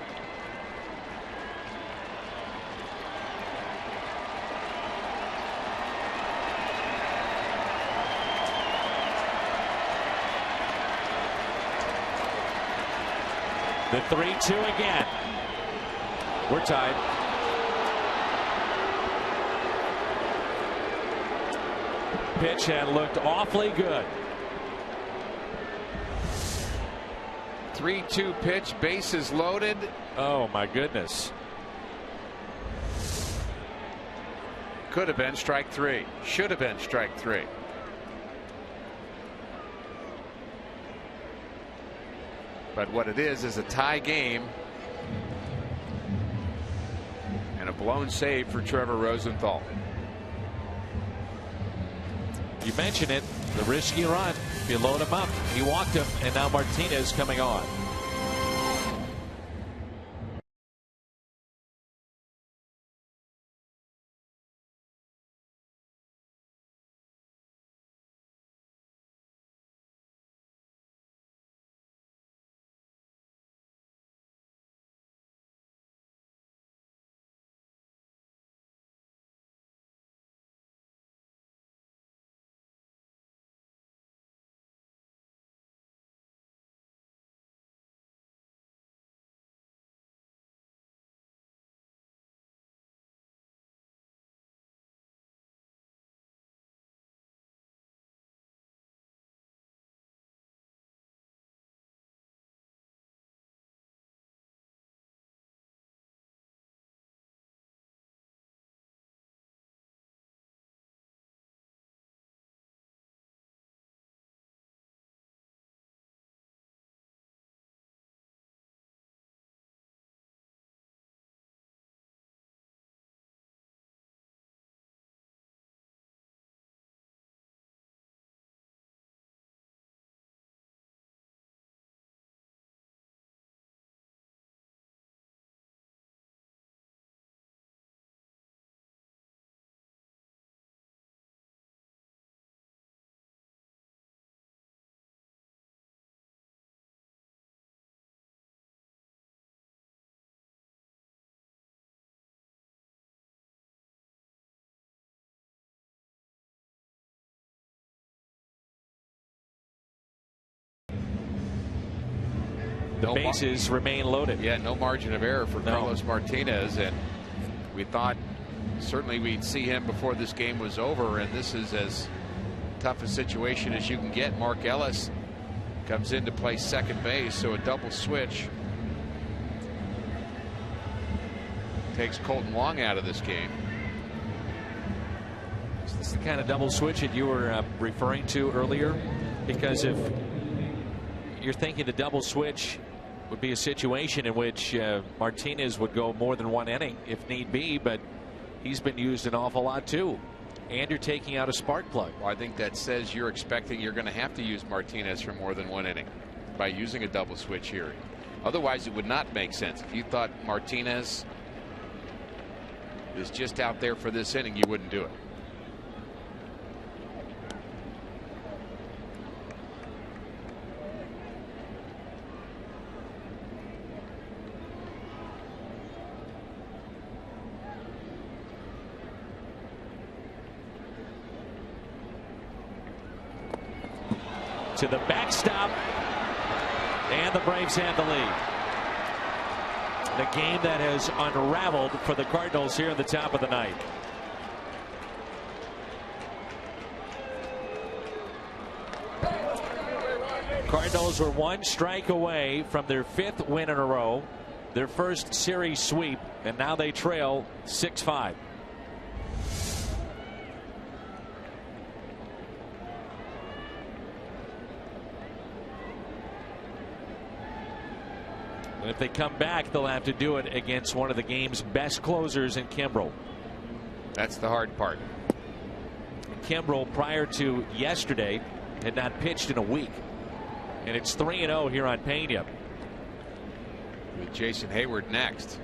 The 3-2 again. We're tied. Pitch had looked awfully good. 3-2 pitch, bases loaded. Oh my goodness. Could have been strike 3. Should have been strike 3. But what it is a tie game. And a blown save for Trevor Rosenthal. You mentioned it, the risky run. If you load him up, he walked him, and now Martinez coming on. The bases remain loaded. Yeah, no margin of error for Carlos Martinez, and we thought certainly we'd see him before this game was over, and this is as tough a situation as you can get. Mark Ellis comes in to play second base, so a double switch takes Colton Wong out of this game. Is this the kind of double switch that you were referring to earlier? Because if you're thinking the double switch would be a situation in which Martinez would go more than one inning if need be, but he's been used an awful lot too. And you're taking out a spark plug. Well, I think that says you're expecting you're going to have to use Martinez for more than one inning by using a double switch here. Otherwise, it would not make sense. If you thought Martinez is just out there for this inning, you wouldn't do it. To the backstop, and the Braves have the lead. The game that has unraveled for the Cardinals here at the top of the ninth. Cardinals were one strike away from their 5th win in a row, their first series sweep, and now they trail 6-5. If they come back, they'll have to do it against one of the game's best closers in Kimbrel. That's the hard part. Kimbrel, prior to yesterday, had not pitched in a week. And it's 3-0 here on Pena. With Jason Hayward next.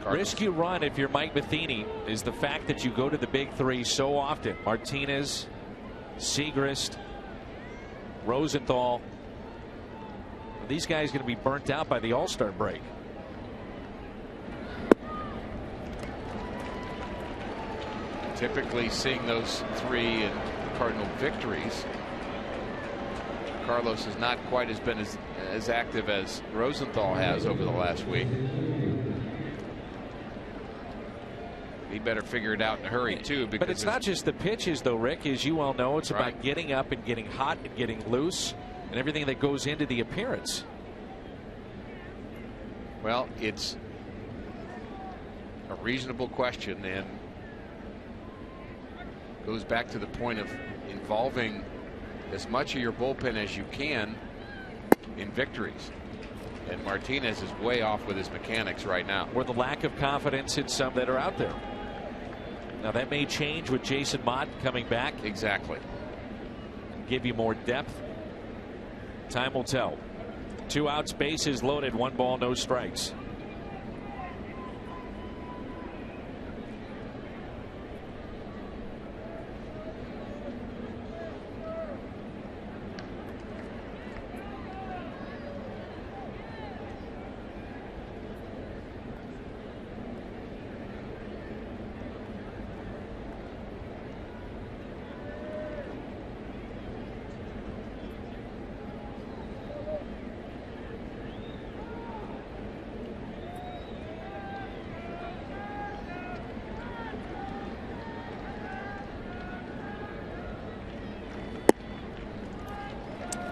Risk you run if you're Mike Matheny is the fact that you go to the big three so often. Martinez, Segrist, Rosenthal. These guys going to be burnt out by the All-Star break. Typically seeing those 3 in Cardinal victories. Carlos has not quite been as active as Rosenthal has over the last week. He better figure it out in a hurry too. But it's not just the pitches though, Rick, as you all know. It's about getting up and getting hot and getting loose and everything that goes into the appearance. Well, it's a reasonable question and goes back to the point of involving as much of your bullpen as you can in victories. And Martinez is way off with his mechanics right now. Or the lack of confidence in some that are out there. Now that may change with Jason Mott coming back. Exactly. Give you more depth. Time will tell. 2 outs, bases loaded, 1 ball, no strikes.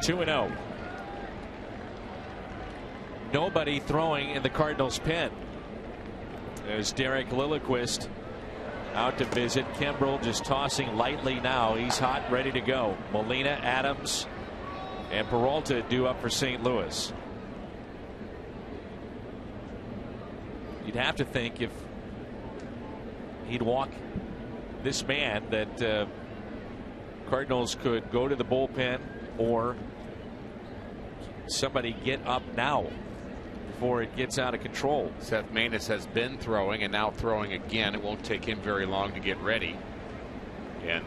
Two and 0. Nobody throwing in the Cardinals pen. There's Derek Lilliquist out to visit. Kimbrel just tossing lightly now. He's hot, ready to go. Molina, Adams, and Peralta due up for St. Louis. You'd have to think if he'd walk this man that Cardinals could go to the bullpen or somebody get up now before it gets out of control. Seth Maness has been throwing and now throwing again. It won't take him very long to get ready. And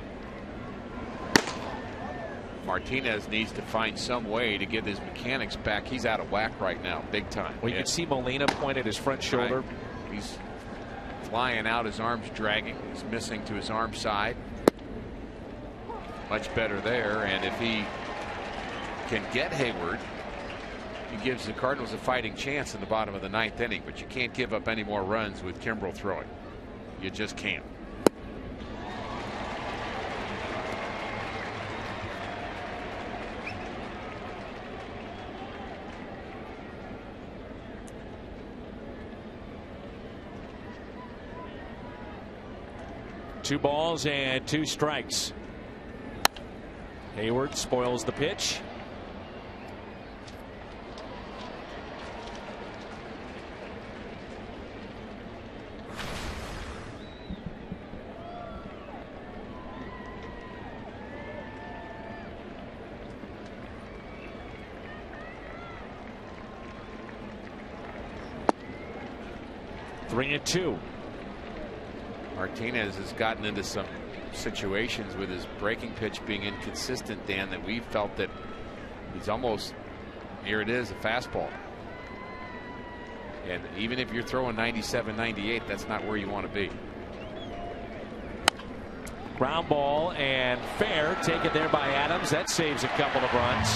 Martinez needs to find some way to get his mechanics back. He's out of whack right now, big time. Well, you can see Molina point at his front shoulder. Right. He's flying out, his arms dragging. He's missing to his arm side. Much better there, and if he can get Hayward, he gives the Cardinals a fighting chance in the bottom of the 9th inning. But you can't give up any more runs with Kimbrel throwing. You just can't. Two balls and 2 strikes. Hayward spoils the pitch. Three and 2. Martinez has gotten into some situations with his breaking pitch being inconsistent, Dan, that we felt that he's almost, here it is, a fastball. And even if you're throwing 97, 98, that's not where you want to be. Ground ball and fair, taken there by Adams. That saves a couple of runs.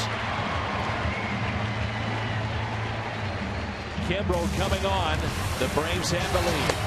Kimbrel coming on. The Braves have the lead.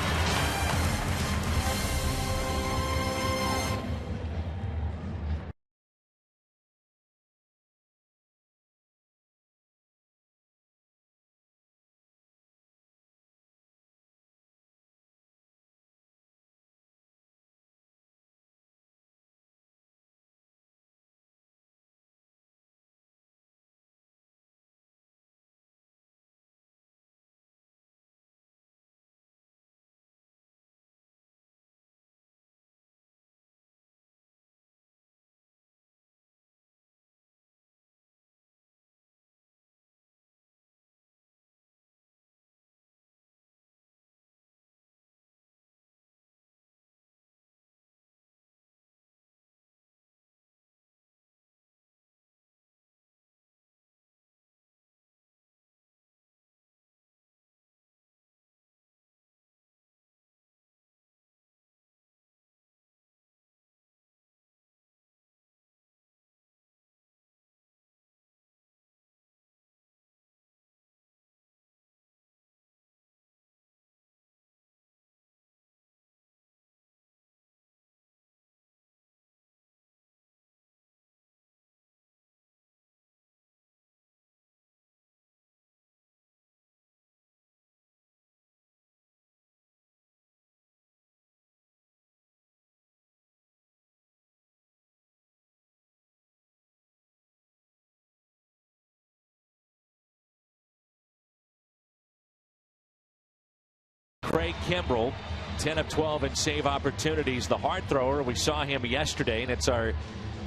Craig Kimbrel, 10 of 12 in save opportunities. The hard thrower, we saw him yesterday, and it's our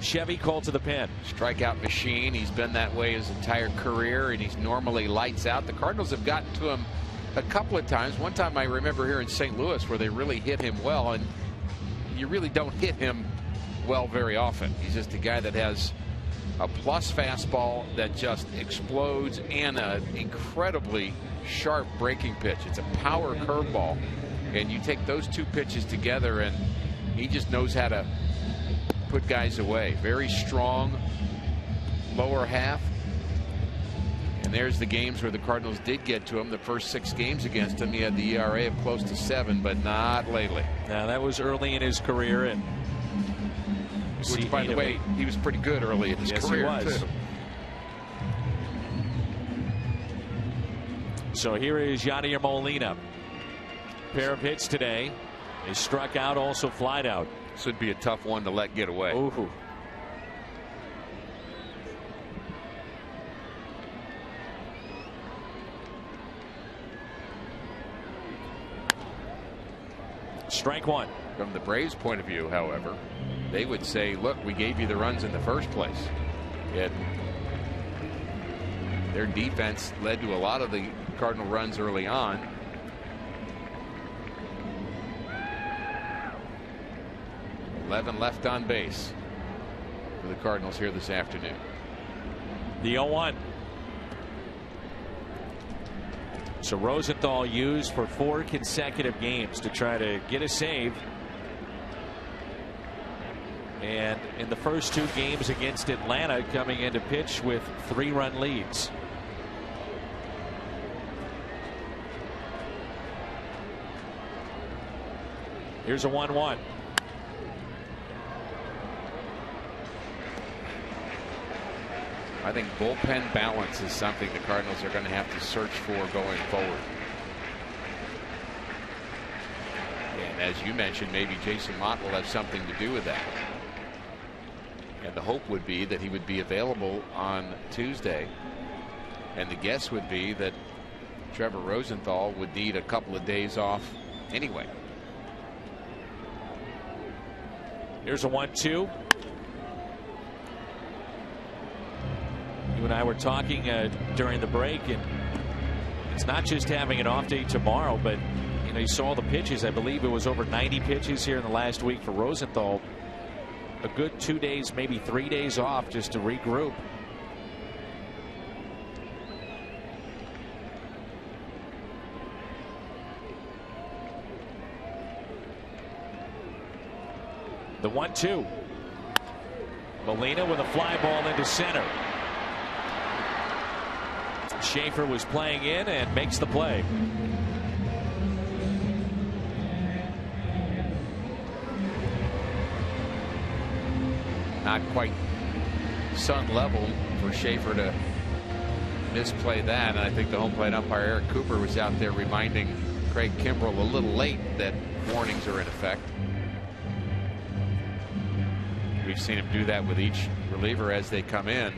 Chevy call to the pen. Strikeout machine. He's been that way his entire career, and he's normally lights out. The Cardinals have gotten to him a couple of times. One time I remember here in St. Louis where they really hit him well, and you really don't hit him well very often. He's just a guy that has a plus fastball that just explodes and an incredibly sharp breaking pitch. It's a power curveball, and you take those two pitches together and he just knows how to put guys away. Very strong lower half, and there's the games where the Cardinals did get to him. The first 6 games against him, he had the ERA of close to 7, but not lately. Now that was early in his career, and which, by the way, he was pretty good early in his career. Yes, he was. Too. So here is Yadier Molina. Pair of hits today. He struck out, also flied out. This would be a tough one to let get away. Ooh. Strike one. From the Braves' point of view, however, they would say, look, we gave you the runs in the first place. Yet their defense led to a lot of the Cardinal runs early on. $11 left on base for the Cardinals here this afternoon. The 0-1. So Rosenthal used for 4 consecutive games to try to get a save. And in the first 2 games against Atlanta, coming into pitch with 3-run leads. Here's a 1-1. I think bullpen balance is something the Cardinals are going to have to search for going forward. And as you mentioned, maybe Jason Mott will have something to do with that. And the hope would be that he would be available on Tuesday. And the guess would be that Trevor Rosenthal would need a couple of days off anyway. Here's a 1-2. You and I were talking during the break, and it's not just having an off day tomorrow, but you know, you saw the pitches. I believe it was over 90 pitches here in the last week for Rosenthal. A good 2 days, maybe 3 days off just to regroup. The 1-2. Molina with a fly ball into center. Schaefer was playing in and makes the play. Not quite sun level for Schaefer to misplay that. And I think the home plate umpire Eric Cooper was out there reminding Craig Kimbrell a little late that warnings are in effect. We've seen him do that with each reliever as they come in.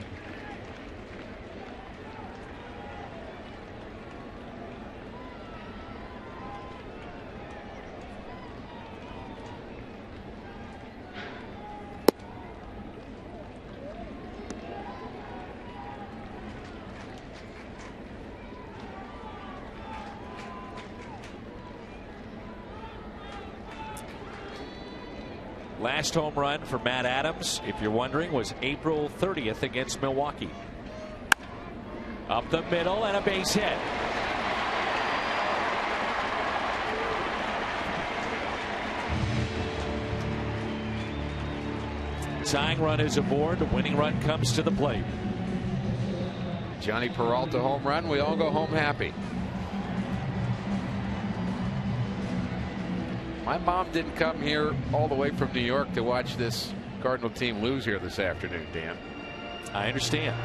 Last home run for Matt Adams, if you're wondering, was April 30th against Milwaukee. Up the middle and a base hit. Tying run is aboard. The winning run comes to the plate. Johnny Peralta home run. We all go home happy. My mom didn't come here all the way from New York to watch this Cardinal team lose here this afternoon, Dan. I understand.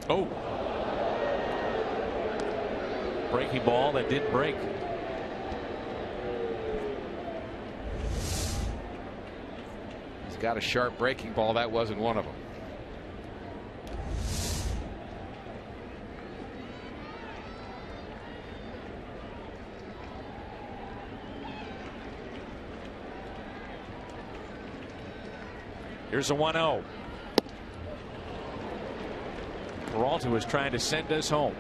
Oh. Breaking ball that didn't break. Got a sharp breaking ball. That wasn't one of them. Here's a 1-0. Peralta was trying to send us home.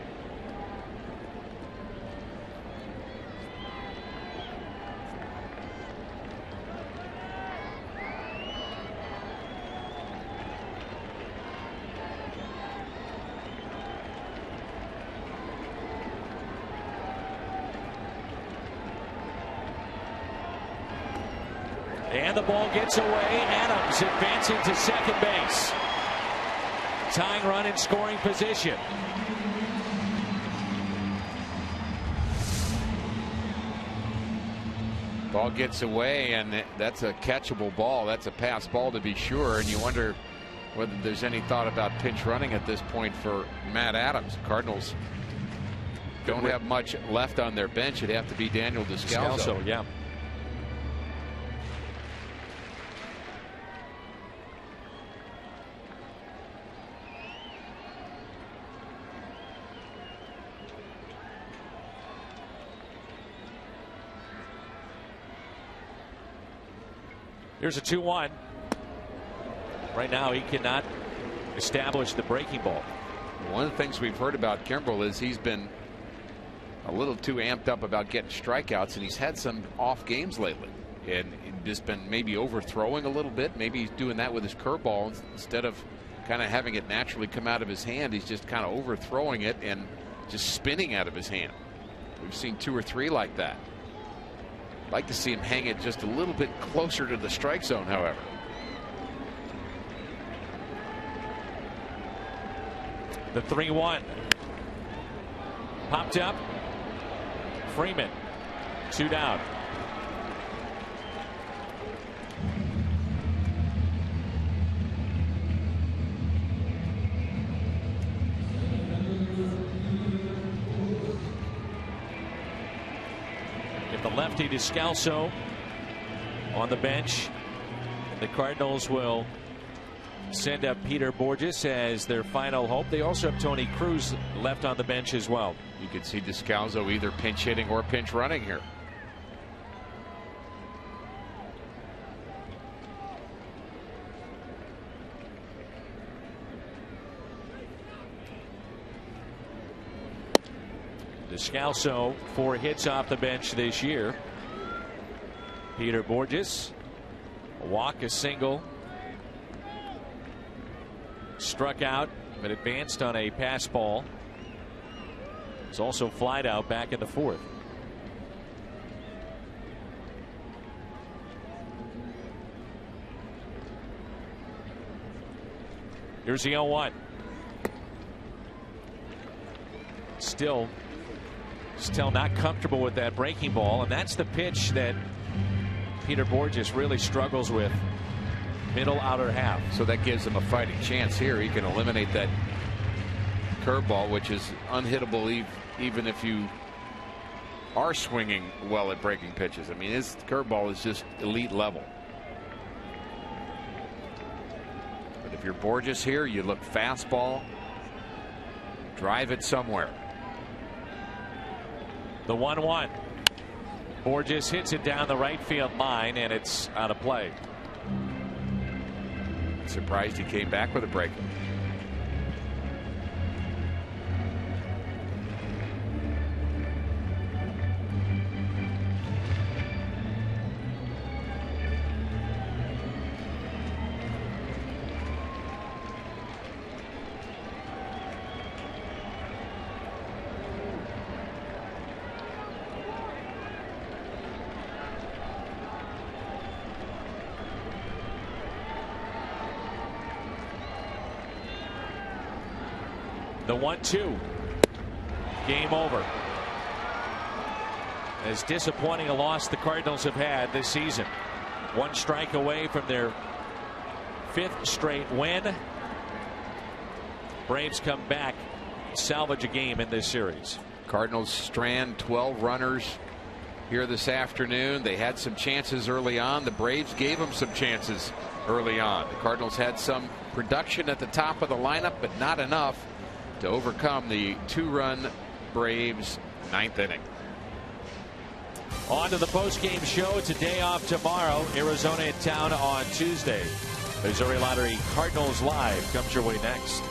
And the ball gets away. Adams advancing to second base. Tying run in scoring position. Ball gets away, and that's a catchable ball. That's a pass ball to be sure. And you wonder whether there's any thought about pinch running at this point for Matt Adams. Cardinals don't have much left on their bench. It'd have to be Daniel Descalso. Yeah. Here's a 2-1. Right now, he cannot establish the breaking ball. One of the things we've heard about Kimbrel is he's been a little too amped up about getting strikeouts, and he's had some off games lately, and just been maybe overthrowing a little bit. Maybe he's doing that with his curveball instead of kind of having it naturally come out of his hand. He's just kind of overthrowing it and just spinning out of his hand. We've seen 2 or 3 like that. I'd like to see him hang it just a little bit closer to the strike zone, however. The 3-1 popped up. Freeman, 2 down. If the lefty Descalso on the bench, the Cardinals will send up Peter Borges as their final hope. They also have Tony Cruz left on the bench as well. You could see Descalso either pinch hitting or pinch running here. Descalso 4 hits off the bench this year. Peter Borges, a walk, a single. Struck out, but advanced on a pass ball. It's also flied out back in the 4th. Here's the 0-1. Still not comfortable with that breaking ball, and that's the pitch that Peter Borges really struggles with. Middle outer half. So that gives him a fighting chance here. He can eliminate that curveball, which is unhittable even if you are swinging well at breaking pitches. I mean, his curveball is just elite level. But if you're Borges here, you look fastball, drive it somewhere. The 1-1. Borges hits it down the right field line, and it's out of play. Surprised he came back with a break. The 1-2. Game over. As disappointing a loss the Cardinals have had this season. 1 strike away from their 5th straight win. Braves come back, salvage a game in this series. Cardinals strand 12 runners here this afternoon. They had some chances early on. The Braves gave them some chances early on. The Cardinals had some production at the top of the lineup, but not enough to overcome the 2-run Braves 9th inning. On to the post-game show. It's a day off tomorrow. Arizona in town on Tuesday. Missouri Lottery Cardinals Live comes your way next.